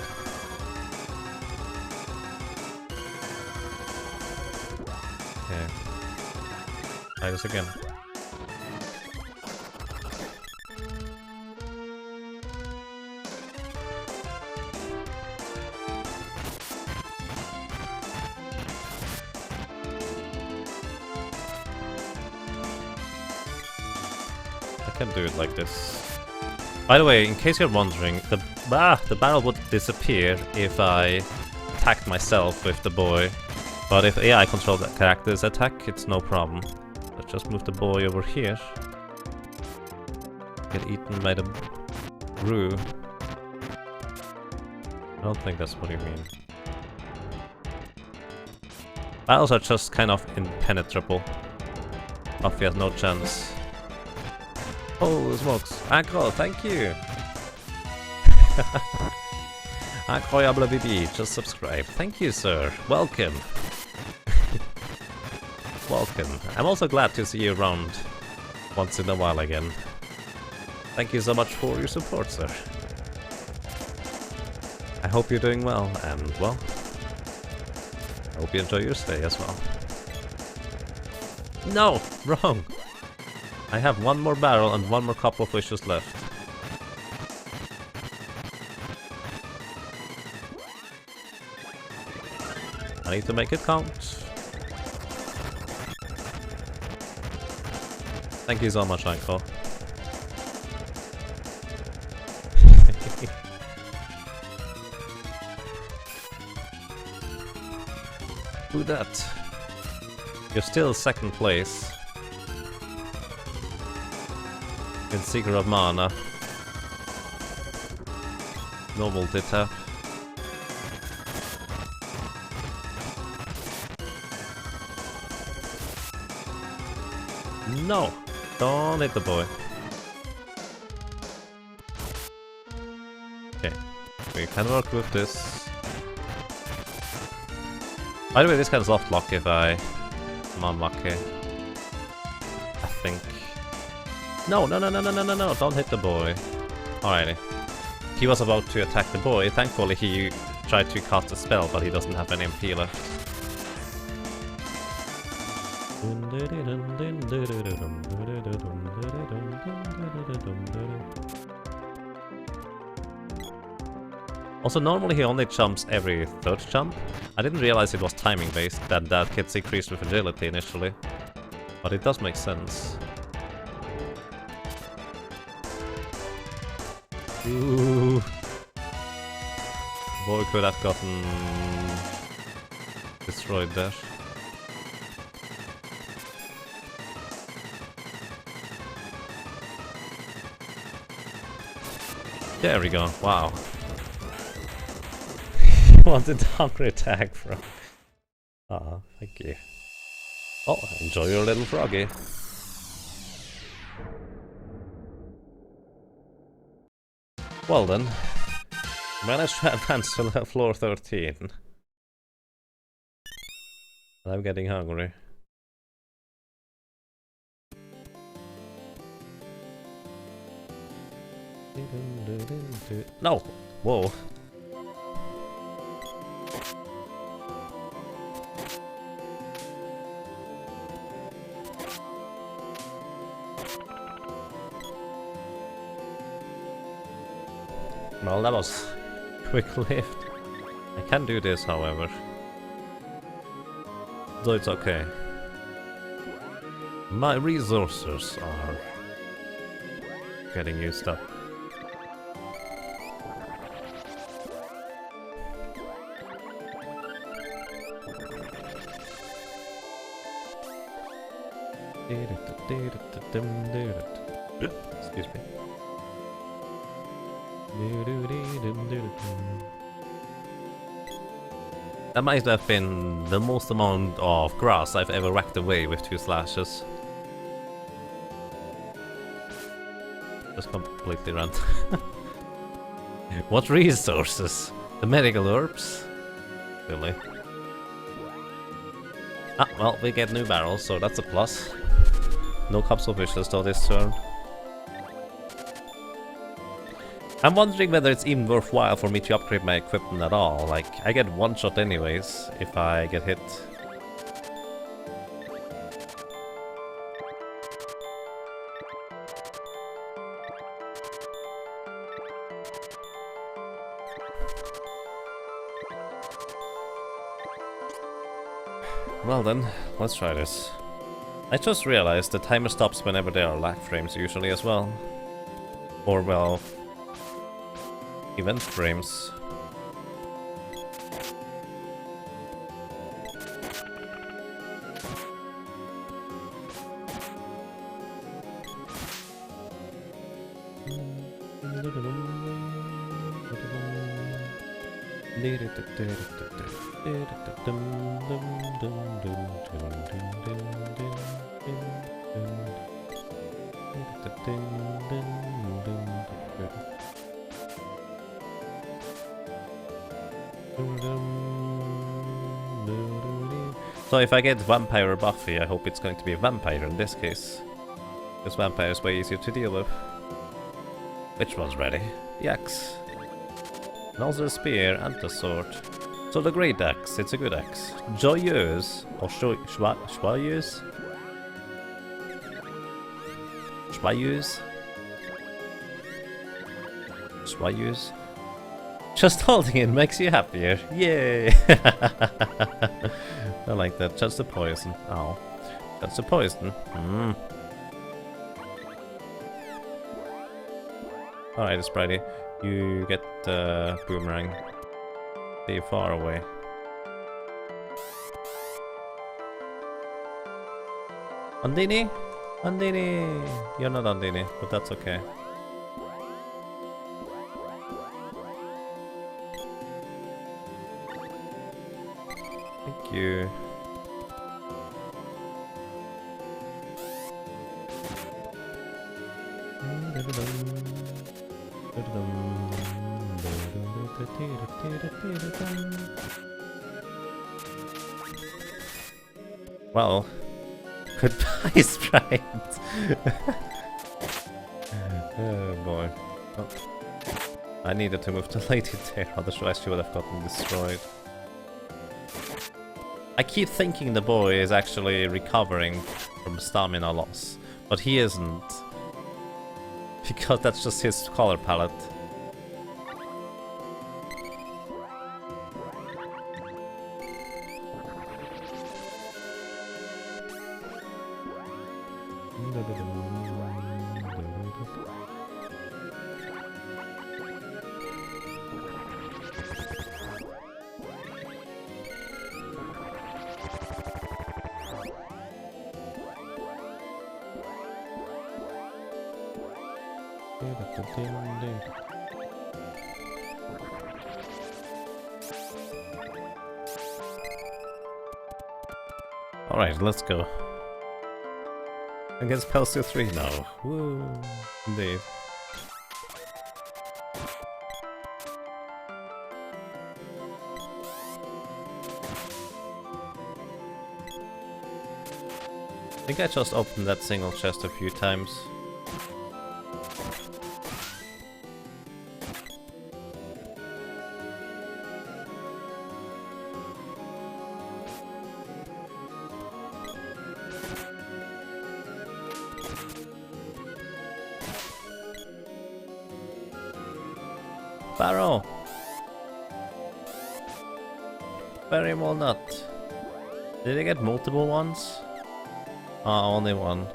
Okay. Try this again. I can do it like this. By the way, in case you're wondering, the barrel would disappear if I attacked myself with the boy. But if AI control the character's attack, it's no problem. Let's just move the boy over here. Get eaten by the brew. I don't think that's what you mean. Barrels are just kind of impenetrable. Buffy has no chance. Oh, smokes. Ankro, thank you! Ankro BB, just subscribe. Thank you, sir. Welcome. Welcome. I'm also glad to see you around once in a while again. Thank you so much for your support, sir. I hope you're doing well, and, well, I hope you enjoy your stay as well. No! Wrong! I have one more barrel and one more couple of wishes left. I need to make it count. Thank you so much, Ankro. Do that. You're still second place. In Seeker of Mana. Novelty tap. No! Don't hit the boy. Okay. We can work with this. By the way, this can soft lock if I'm unlucky. I think. No, don't hit the boy. Alrighty. He was about to attack the boy. Thankfully, he tried to cast a spell, but he doesn't have any MP left. Also, normally he only jumps every third jump. I didn't realize it was timing based, that gets increased with agility initially. But it does make sense. Ooh. Boy could have gotten destroyed there. There we go. Wow. What did Hungry attack from? Ah, thank you. Oh, enjoy your little froggy. Well then, managed to advance to floor 13. I'm getting hungry. No! Whoa. Well, that was quick-lived. I can do this, however. Though it's okay. My resources are getting used up. Excuse me. That might have been the most amount of grass I've ever whacked away with 2 slashes. Just completely random. What resources? The medical herbs? Really? Ah, well, we get new barrels, so that's a plus. No cups of wishes though this turn. I'm wondering whether it's even worthwhile for me to upgrade my equipment at all. Like, I get one shot anyways if I get hit. Well then, let's try this. I just realized the timer stops whenever there are lag frames usually as well. Or well, event frames. So if I get Vampire or Buffy, I hope it's going to be a Vampire in this case. Because Vampire is way easier to deal with. Which one's ready? The axe. And also the spear and the sword. So the great axe, it's a good axe. Joyeuse, or Joyeuse? Joyeuse? Joyeuse? Just holding it makes you happier. Yay! I like that. Just the poison. Ow. That's the poison. Alright, Spritey. You get the boomerang. Stay far away. Andini? Andini! You're not Andini, but that's okay. Thank you. Well, goodbye, Sprite. Oh boy. Oh. I needed to move the lady there, otherwise she would have gotten destroyed. I keep thinking the boy is actually recovering from stamina loss, but he isn't. Because that's just his color palette. Alright, let's go. Against Pelsteel 3 now. Woo! Indeed. I think I just opened that single chest a few times. Barrow! Berry walnut. Did I get multiple ones? Only one.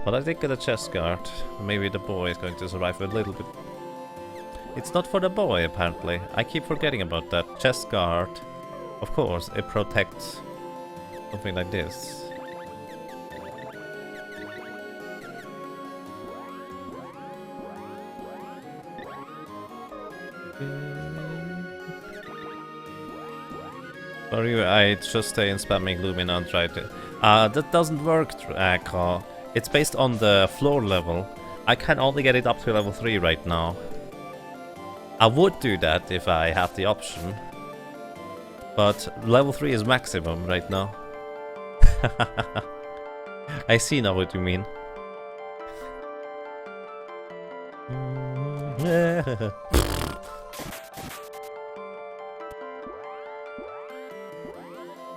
But I did get a chest guard. Maybe the boy is going to survive a little bit. It's not for the boy, apparently. I keep forgetting about that. Chest guard. Of course, it protects something like this. Sorry, I just stay in spamming Lumina and try to... that doesn't work, Carl. It's based on the floor level. I can only get it up to level 3 right now. I would do that if I had the option. But level 3 is maximum right now. I see now what you mean.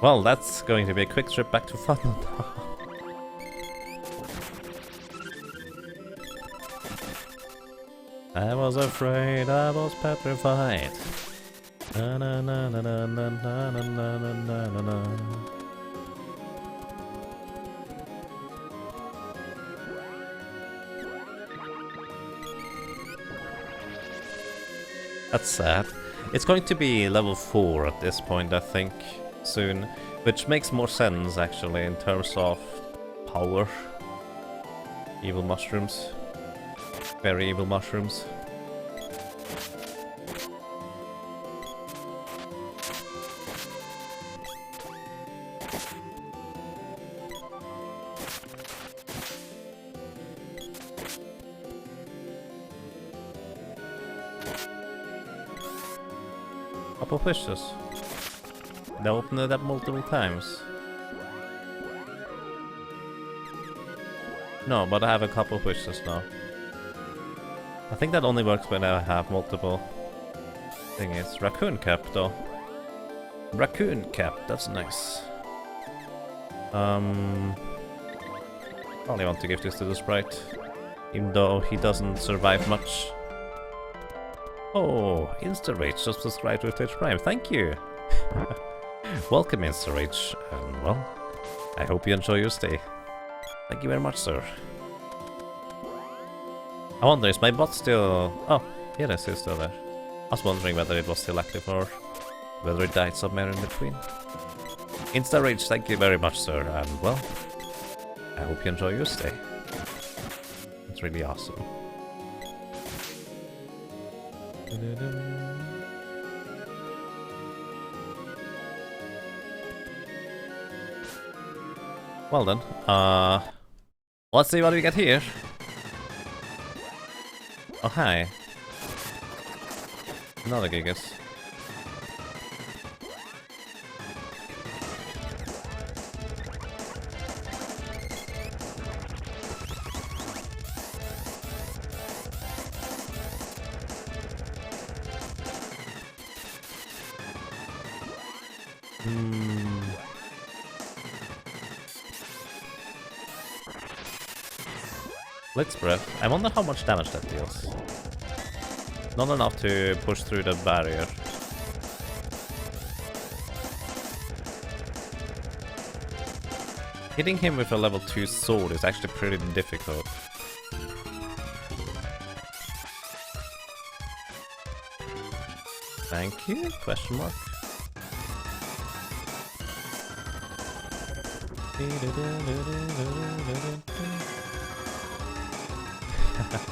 Well, that's going to be a quick trip back to Funland. I was afraid, I was petrified. Na na na na na na na na na na na. That's sad. It's going to be level 4 at this point, I think, soon, which makes more sense actually in terms of power. Evil mushrooms. Very evil mushrooms. Couple fishes. They opened it up multiple times. No, but I have a couple wishes now. I think that only works when I have multiple thingies. Raccoon cap, though. Raccoon cap, that's nice. I only want to give this to the sprite, even though he doesn't survive much. Oh, Insta-Rage just subscribed to Twitch Prime. Thank you. Welcome, Insta-Rage, and well, I hope you enjoy your stay. Thank you very much, sir. I wonder, is my bot still... Oh, yeah, it's still there. I was wondering whether it was still active or whether it died somewhere in between. Insta-Rage, thank you very much, sir, and well, I hope you enjoy your stay. It's really awesome. Well then, let's see what we get here. Oh, hi. Another Gigas. Blitz Breath. I wonder how much damage that deals. Not enough to push through the barrier. Hitting him with a level 2 sword is actually pretty difficult. Thank you? Question mark.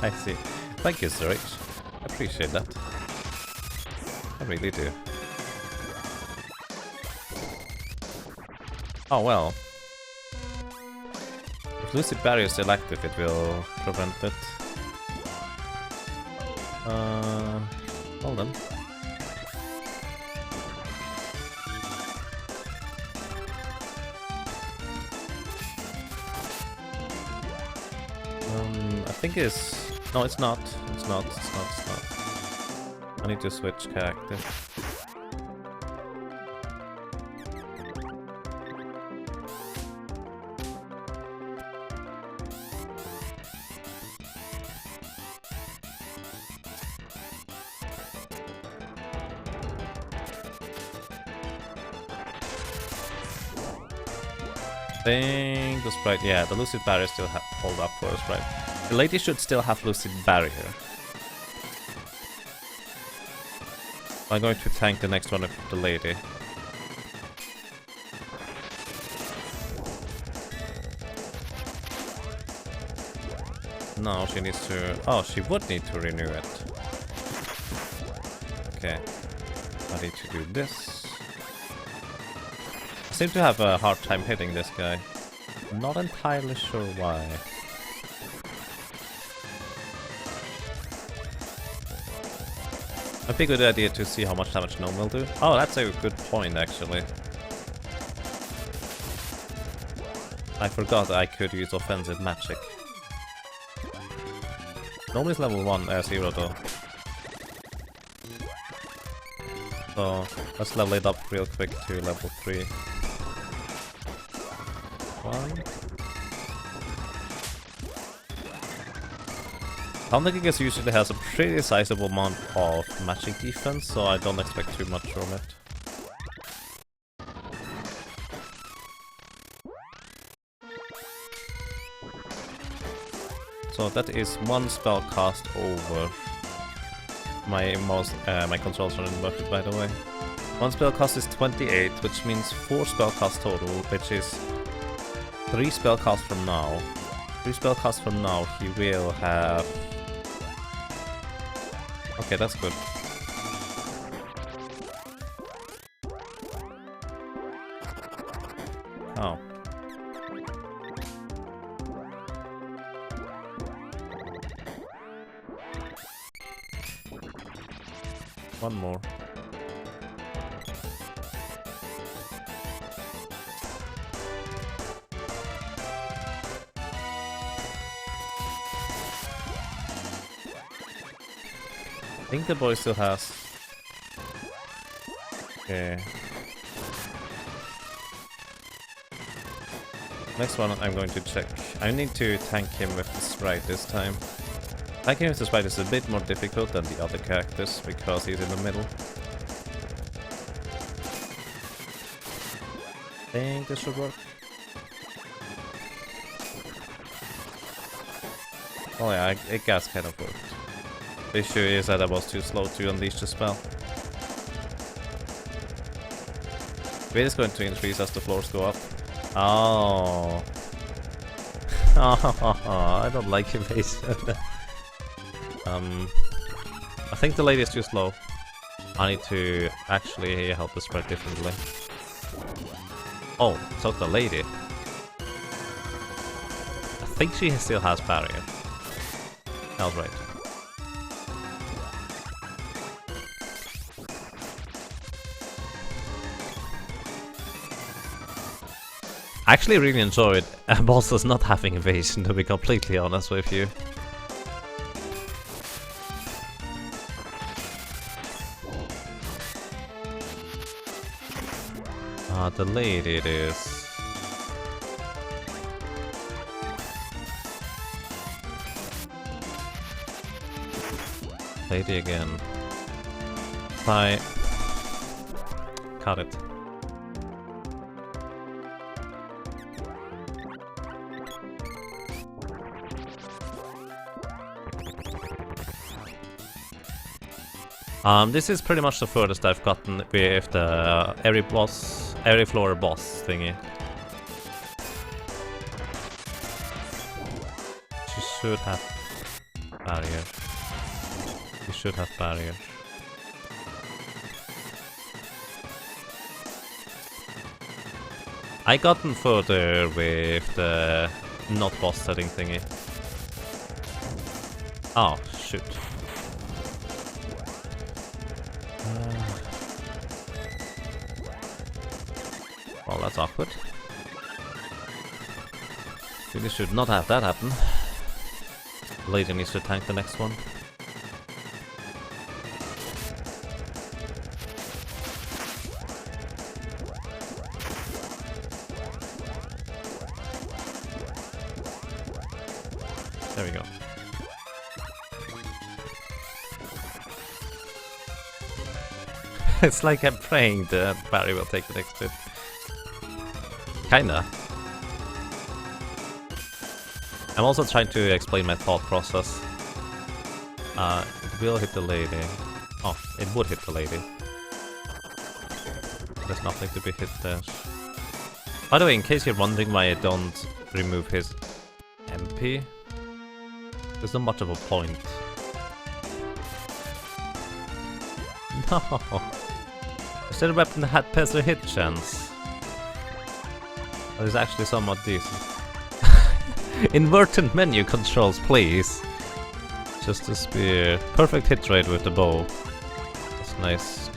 I see. Thank you, Sir H. I appreciate that. I really do. Oh well. If Lucid Barrier is still active, it will prevent it. Hold on. I think it's... No, it's not. It's not. I need to switch character. I think the sprite, yeah, the Lucid Barrier still hold up for a sprite. The lady should still have Lucid Barrier. I'm going to tank the next one with the lady. No, she needs to... Oh, she would need to renew it. Okay. I need to do this. I seem to have a hard time hitting this guy. I'm not entirely sure why. Might be a good idea to see how much damage Gnome will do. Oh, that's a good point, actually. I forgot I could use offensive magic. Gnome is level 0 though. So, let's level it up real quick to level 3. 1. Thundergigas usually has a pretty sizable amount of magic defense, so I don't expect too much from it. So that is one spell cast over. My controls are inverted, by the way. One spell cast is 28, which means 4 spell cast total, which is 3 spell cast from now. 3 spell cast from now, he will have... Okay, that's good. Oh. One more. I think the boy still has... Okay. Next one I'm going to check. I need to tank him with the sprite this time. Tanking with the sprite is a bit more difficult than the other characters because he's in the middle. I think this should work. Oh yeah, it gas kind of worked. The issue is that I was too slow to unleash the spell. Weight is going to increase as the floors go up. Oh. I don't like evasion. I think the lady is too slow. I need to actually help the spread differently. Oh, so the lady. I think she still has barrier. That was right. I actually really enjoyed bosses not having evasion, to be completely honest with you. The lady it is. Lady again. Bye. Cut it. This is pretty much the furthest I've gotten with the every floor boss thingy. She should have barrier. She should have barrier. I gotten further with the not boss setting thingy. Oh, shoot. Well, that's awkward. Really should not have that happen. Lady needs to tank the next one. There we go. It's like I'm praying that Barry will take the next hit. Kinda. I'm also trying to explain my thought process. It will hit the lady. Oh, it would hit the lady. There's nothing to be hit there. By the way, in case you're wondering why I don't remove his MP, there's not much of a point. No! Is there a weapon that had better hit chance? That is actually somewhat decent. Inverted menu controls, please. Just a spear. Perfect hit rate with the bow. That's nice.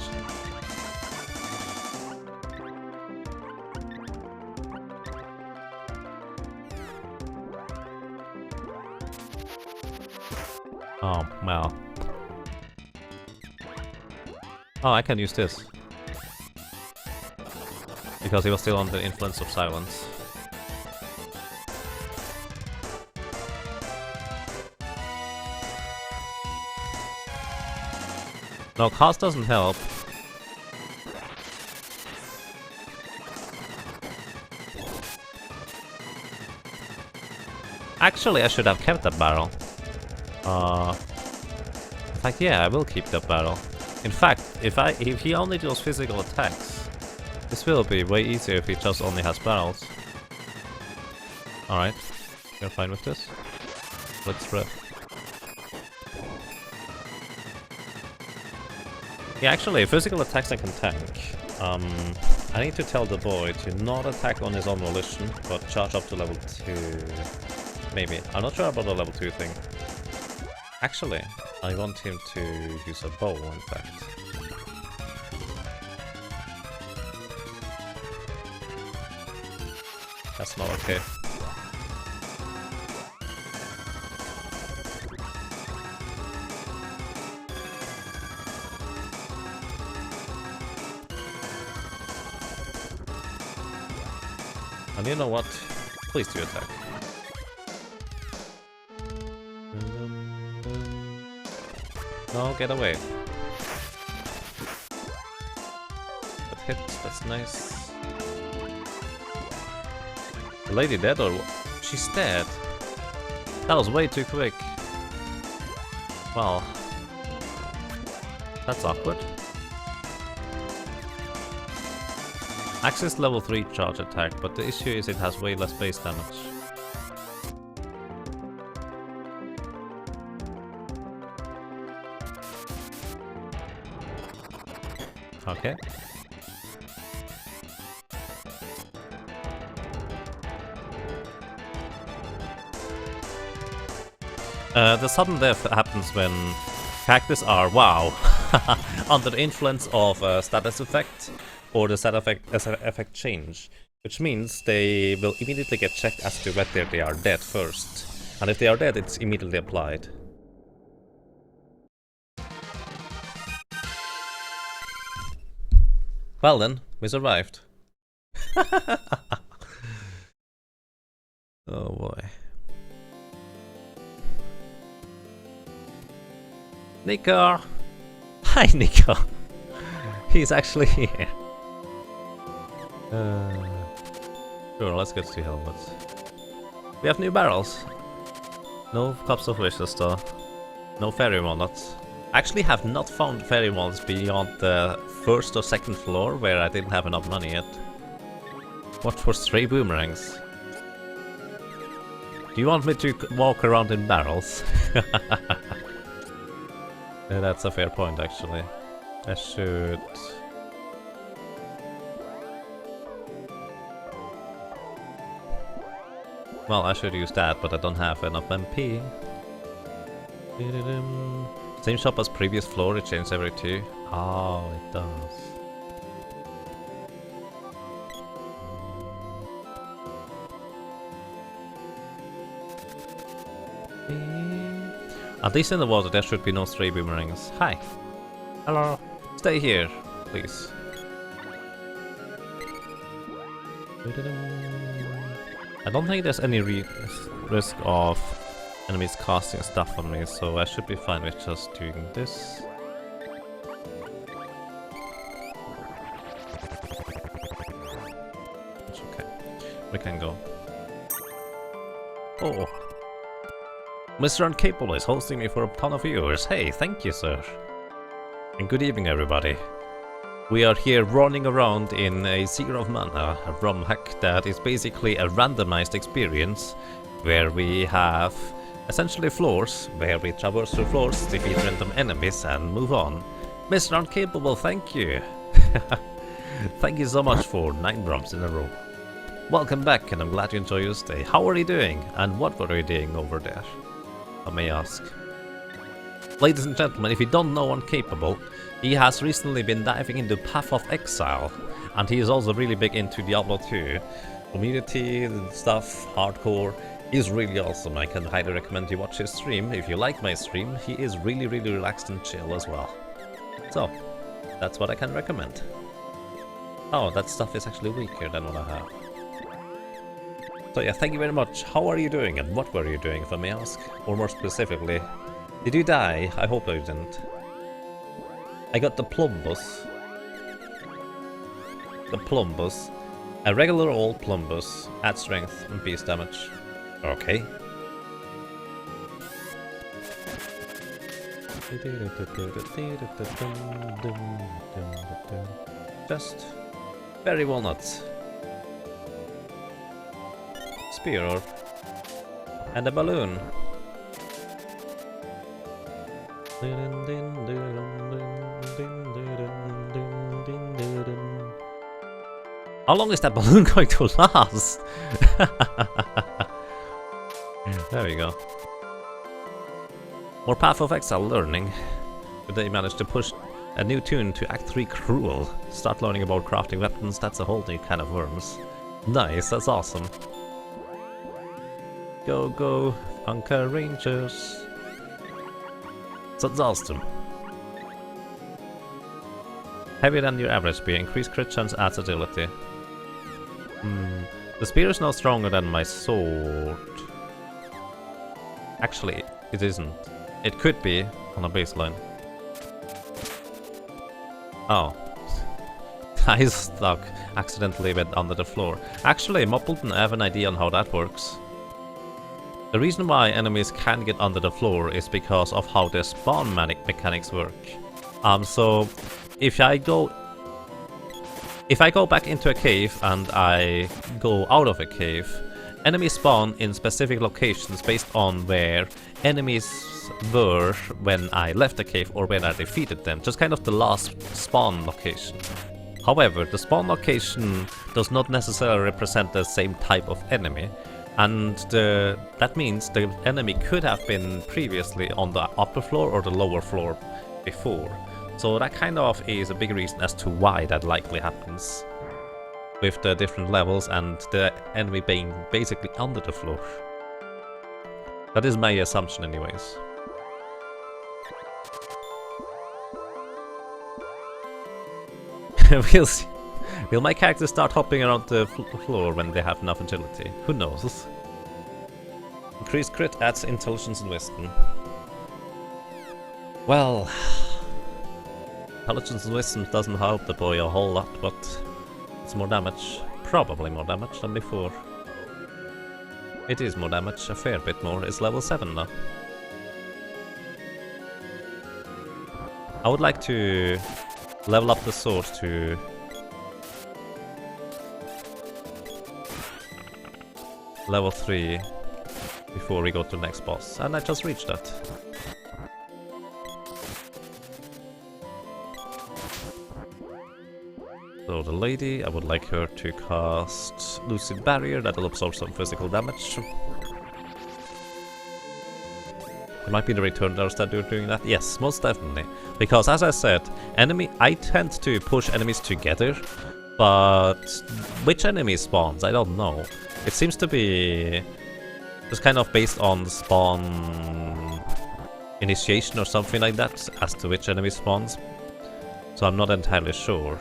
Oh, well. Oh, I can use this. Because he was still under the influence of silence. No, cost doesn't help. Actually, I should have kept that barrel. In fact, yeah, I will keep that barrel. In fact, if he only does physical attacks, this will be way easier if he just only has barrels. Alright, you're fine with this? Let's spread. Yeah, actually, physical attacks I can tank. I need to tell the boy to not attack on his own volition, but charge up to level 2. Maybe. I'm not sure about the level 2 thing. Actually, I want him to use a bow, in fact. That's not okay. And you know what? Please do attack. No, get away. That hit, that's nice. The lady dead or what? She's dead. That was way too quick. Well, that's awkward. Axis level 3 charge attack, but the issue is it has way less base damage. Okay. The sudden death happens when characters are, wow, under the influence of a status effect or the status effect change, which means they will immediately get checked as to whether they are dead first. And if they are dead, it's immediately applied. Well then, we survived. Oh boy. Nico! Hi, Nico! He's actually here. Sure, let's get to helmets. We have new barrels. No cups of wishes though. No fairy walnuts. Actually have not found fairy walnuts beyond the first or second floor where I didn't have enough money yet. What for stray boomerangs? Do you want me to walk around in barrels? Yeah, that's a fair point actually. I should... Well, I should use that, but I don't have enough MP. Same shop as previous floor, it changed every 2. Oh, it does. At least in the water there should be no stray boomerangs. Hi. Hello. Stay here, please. I don't think there's any risk of enemies casting stuff on me, so I should be fine with just doing this. It's okay. We can go. Oh. Mr. Uncapable is hosting me for a ton of viewers. Hey, thank you, sir. And good evening, everybody. We are here running around in a Seeker of Mana, a ROM hack that is basically a randomized experience where we have essentially floors, where we traverse through floors, defeat random enemies and move on. Mr. Uncapable, thank you. Thank you so much for 9 ROMs in a row. Welcome back, and I'm glad you enjoy your stay. How are you doing? And what were you doing over there? I may ask. Ladies and gentlemen, if you don't know Uncapable, he has recently been diving into Path of Exile, and he is also really big into Diablo 2. Community stuff, hardcore. He's really awesome. I can highly recommend you watch his stream. If you like my stream, he is really relaxed and chill as well. So, that's what I can recommend. Oh, that stuff is actually weaker than what I have. So yeah, thank you very much. How are you doing and what were you doing, if I may ask? Or more specifically, did you die? I hope I didn't. I got the Plumbus. The Plumbus. A regular old Plumbus. Add strength and beast damage. Okay. Just berry walnuts. Spear orb. And a balloon. How long is that balloon going to last? There we go. More Path of Exile learning. They managed to push a new tune to Act 3 Cruel. Start learning about crafting weapons, that's a whole new kind of worms. Nice, that's awesome. Go, go, Funka Rangers. That's awesome. Heavier than your average spear, increased crit chance, adds agility. The spear is now stronger than my sword. Actually, it isn't. It could be on a baseline. Oh. I stuck accidentally went under the floor. Actually, Moppleton, I have an idea on how that works. The reason why enemies can get under the floor is because of how their spawn mechanics work. So if I go back into a cave and I go out of a cave, enemies spawn in specific locations based on where enemies were when I left the cave or when I defeated them. Just kind of the last spawn location. However, the spawn location does not necessarily represent the same type of enemy. And that means the enemy could have been previously on the upper floor or the lower floor before. So that kind of is a big reason as to why that likely happens. With the different levels and the enemy being basically under the floor. That is my assumption anyways. We'll see. Will my characters start hopping around the floor when they have enough agility? Who knows? Increased crit adds intelligence and wisdom. Well, intelligence and wisdom doesn't help the boy a whole lot, but it's more damage. Probably more damage than before. It is more damage, a fair bit more. It's level 7 now. I would like to level up the sword to level 3 before we go to the next boss, and I just reached that. So So the lady, I would like her to cast Lucid Barrier, that'll absorb some physical damage. It might be the Returners that are doing that. Yes, most definitely. Because as I said, I tend to push enemies together, but which enemy spawns, I don't know. It seems to be just kind of based on spawn initiation or something like that, as to which enemy spawns. So I'm not entirely sure.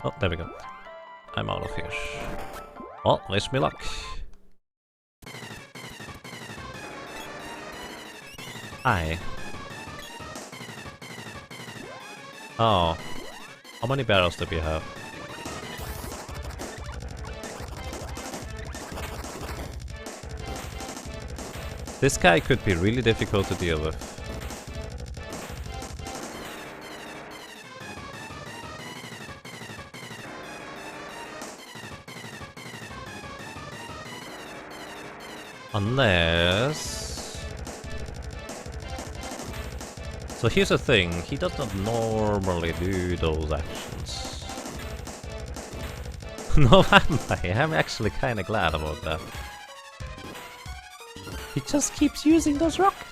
Oh, there we go. I'm out of here. Well, wish me luck. Hi. Oh. How many barrels do we have? This guy could be really difficult to deal with. Unless... So here's the thing, he does not normally do those actions. No, am I? I'm actually kinda glad about that. He just keeps using those rockets.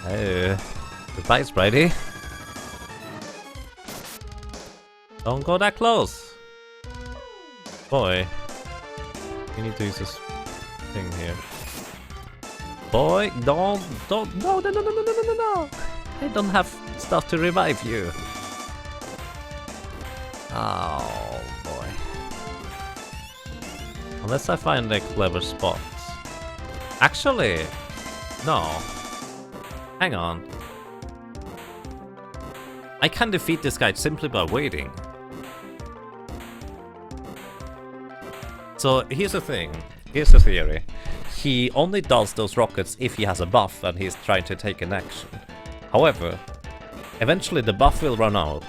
Oh, goodbye, Spritey. Don't go that close. Boy, you need to use this thing here. Boy, no, no, no, no, no, no, no, no. I don't have stuff to revive you. Oh, boy. Unless I find a clever spot. Actually, no. Hang on. I can defeat this guy simply by waiting. So here's the thing. Here's the theory. He only does those rockets if he has a buff and he's trying to take an action. However, eventually the buff will run out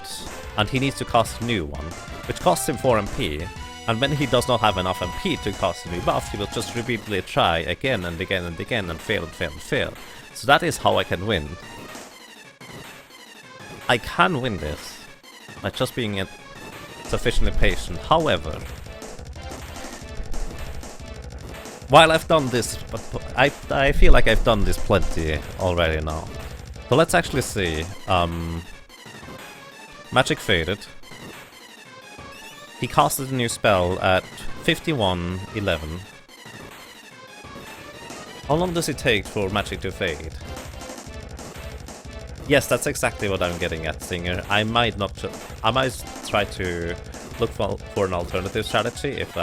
and he needs to cast a new one, which costs him 4 MP. And when he does not have enough MP to cast a new buff, he will just repeatedly try again and again and again and fail and fail and fail. So that is how I can win. I can win this by just being sufficiently patient. However, while I've done this, I feel like I've done this plenty already now. So let's actually see. Magic faded. He casted a new spell at 51:11. How long does it take for magic to fade? Yes, that's exactly what I'm getting at, Singer. I might try to look for an alternative strategy if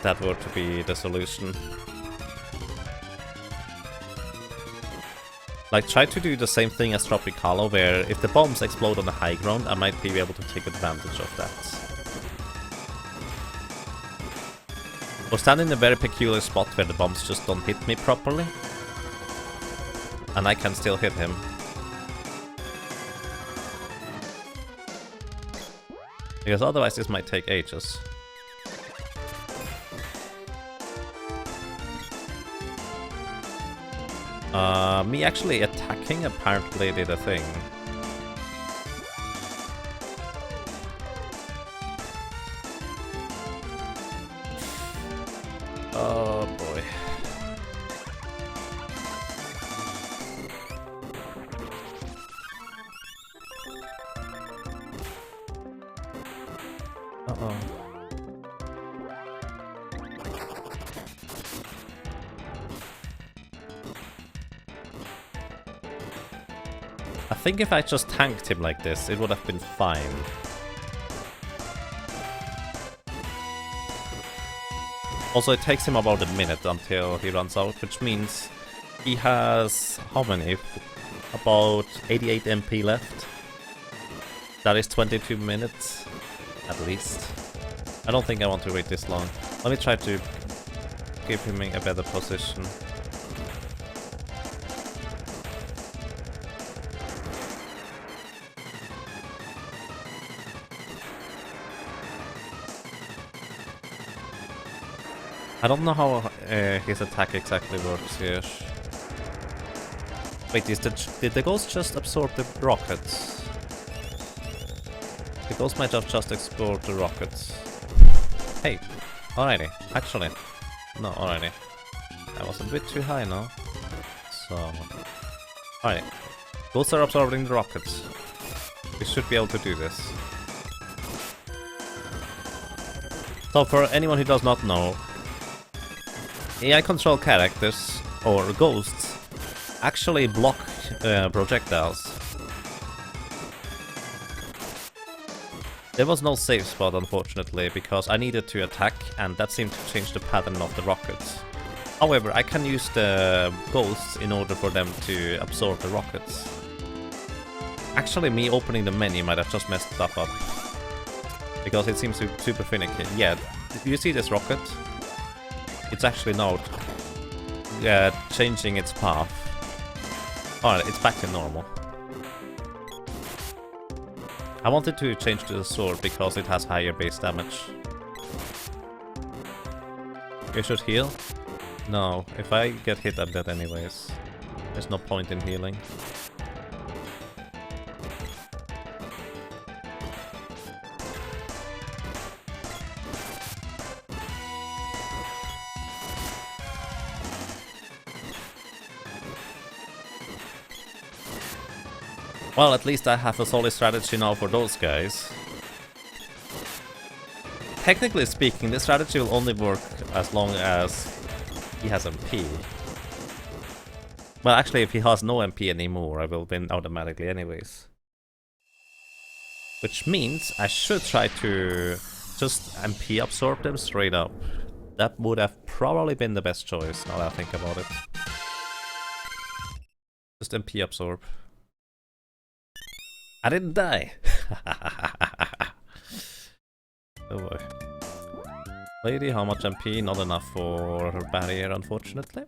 that were to be the solution. Like, try to do the same thing as Tropicalo, where if the bombs explode on the high ground, I might be able to take advantage of that. Or stand in a very peculiar spot where the bombs just don't hit me properly. And I can still hit him. Because otherwise this might take ages. Me actually attacking apparently did a thing. Oh boy. Uh-oh. I think if I just tanked him like this, it would have been fine. Also, it takes him about a minute until he runs out, which means he has, how many? About 88 MP left. That is 22 minutes, at least. I don't think I want to wait this long. Let me try to give him a better position. I don't know how his attack exactly works here. Wait, did the ghost just absorb the rockets? The ghost might have just absorbed the rockets. Hey, alrighty, actually. No, alrighty. That was a bit too high now. So... Alright. Ghosts are absorbing the rockets. We should be able to do this. So for anyone who does not know, AI control characters, or ghosts, actually block projectiles. There was no safe spot, unfortunately, because I needed to attack, and that seemed to change the pattern of the rockets. However, I can use the ghosts in order for them to absorb the rockets. Actually, me opening the menu might have just messed stuff up, because it seems super finicky. Yeah, you see this rocket? It's actually now changing its path. Alright, it's back to normal. I wanted to change to the sword because it has higher base damage. You should heal? No, if I get hit I'm dead anyways. There's no point in healing. Well, at least I have a solid strategy now for those guys. Technically speaking, this strategy will only work as long as he has MP. Well, actually, if he has no MP anymore, I will win automatically anyways. Which means I should try to just MP absorb them straight up. That would have probably been the best choice, now that I think about it. Just MP absorb. I didn't die! Oh boy. Lady, how much MP? Not enough for her barrier, unfortunately.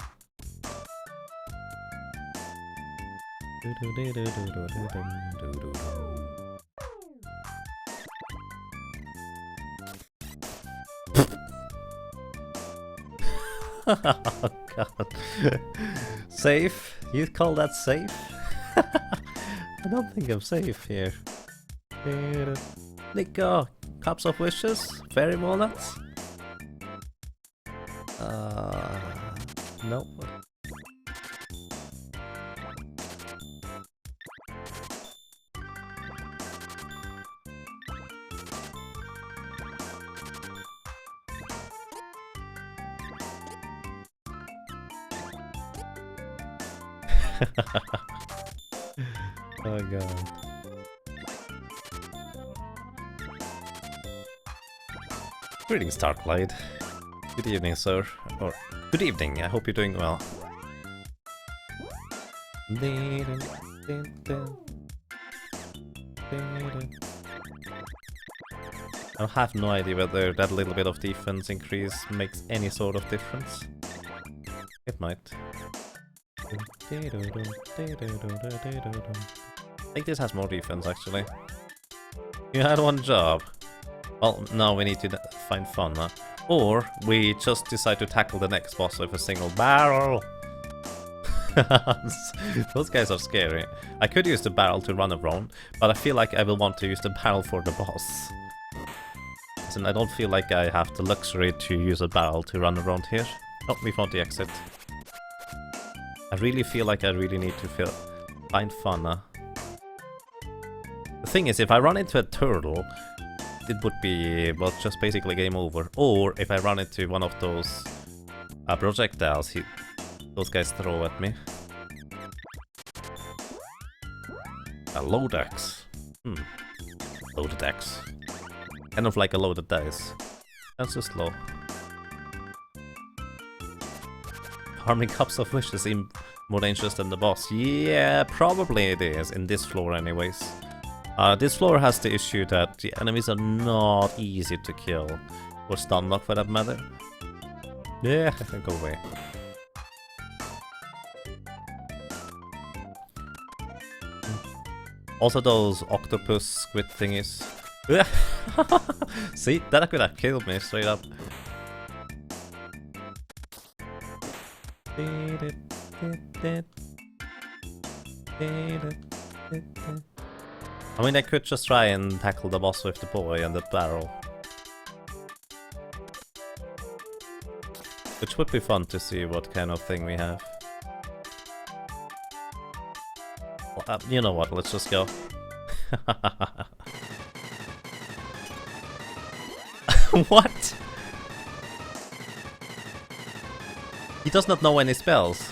Oh god. Safe? You call that safe? I don't think I'm safe here. Nico, cups of wishes, fairy walnuts. Nope. Oh god. Greetings, Starklight. Good evening, sir. Or good evening, I hope you're doing well. I have no idea whether that little bit of defense increase makes any sort of difference. It might. I think this has more defense, actually. You had one job. Well, now we need to find Fauna. Or we just decide to tackle the next boss with a single barrel. Those guys are scary. I could use the barrel to run around, but I feel like I will want to use the barrel for the boss. And I don't feel like I have the luxury to use a barrel to run around here. Oh, we found the exit. I really feel like I really need to find Fauna. The thing is, if I run into a turtle, it would be, well, just basically game over. Or if I run into one of those projectiles those guys throw at me. A load axe. Loaded axe. Kind of like a loaded dice. That's so slow. Harming cups of wishes seem more dangerous than the boss. Yeah, probably it is, in this floor anyways. This floor has the issue that the enemies are not easy to kill. Or stun lock for that matter. Yeah, go away. Also those octopus squid thingies. See, that could have killed me straight up. I mean, I could just try and tackle the boss with the boy and the barrel. Which would be fun to see what kind of thing we have. Well, you know what, let's just go. What? He does not know any spells.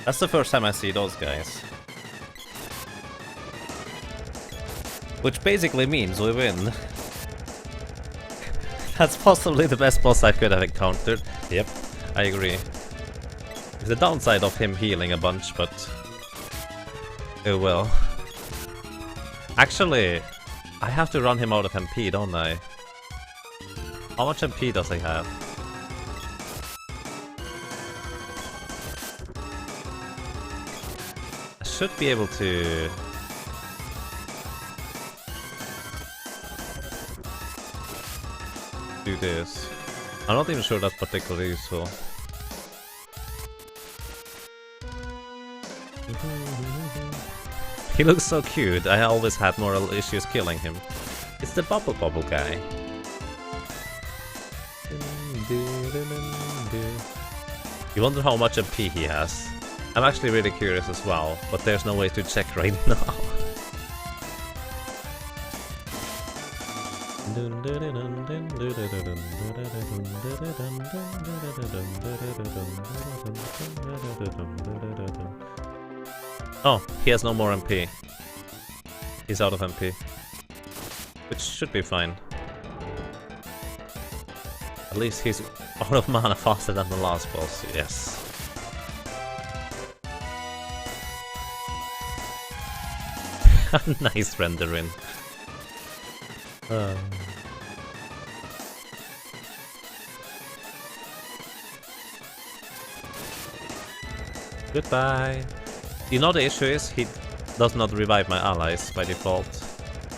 That's the first time I see those guys. Which basically means we win. That's possibly the best boss I could have encountered. Yep, I agree. It's the downside of him healing a bunch, but... oh well. Actually, I have to run him out of MP, don't I? How much MP does he have? I should be able to... do this. I'm not even sure that's particularly useful. He looks so cute. I always had moral issues killing him. It's the Bubble Bubble guy. You wonder how much MP he has. I'm actually really curious as well, but there's no way to check right now. Oh, he has no more MP. He's out of MP. Which should be fine. At least he's out of mana faster than the last boss, yes. Nice rendering. Goodbye. You know the issue is he does not revive my allies by default.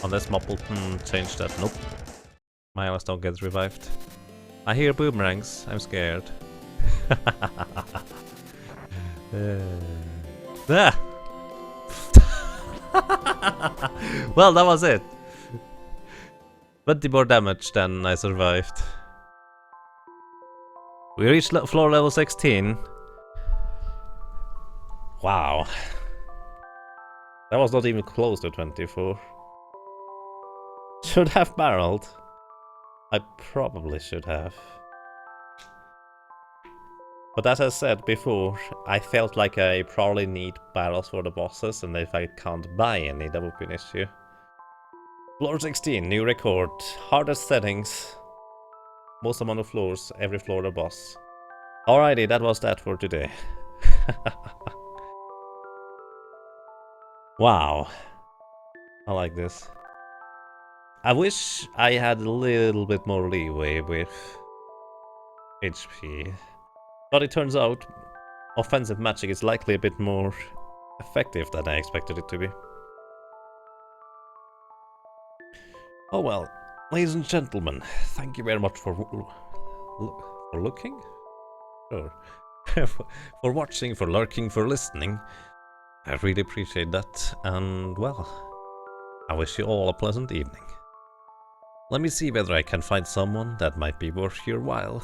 Unless Moppleton changed that. Nope. My allies don't get revived. I hear boomerangs. I'm scared. Ah. Well, that was it. 20 more damage than I survived. We reached floor level 16. Wow. That was not even close to 24. Should have barreled. I probably should have. But as I said before, I felt like I probably need barrels for the bosses, and if I can't buy any, that would be an issue. Floor 16, new record. Hardest settings. Most amount of floors, every floor the boss. Alrighty, that was that for today. Wow. I like this. I wish I had a little bit more leeway with HP. But it turns out offensive magic is likely a bit more effective than I expected it to be. Oh well, ladies and gentlemen, thank you very much for looking? Sure. For watching, for lurking, for listening. I really appreciate that, and well, I wish you all a pleasant evening. Let me see whether I can find someone that might be worth your while.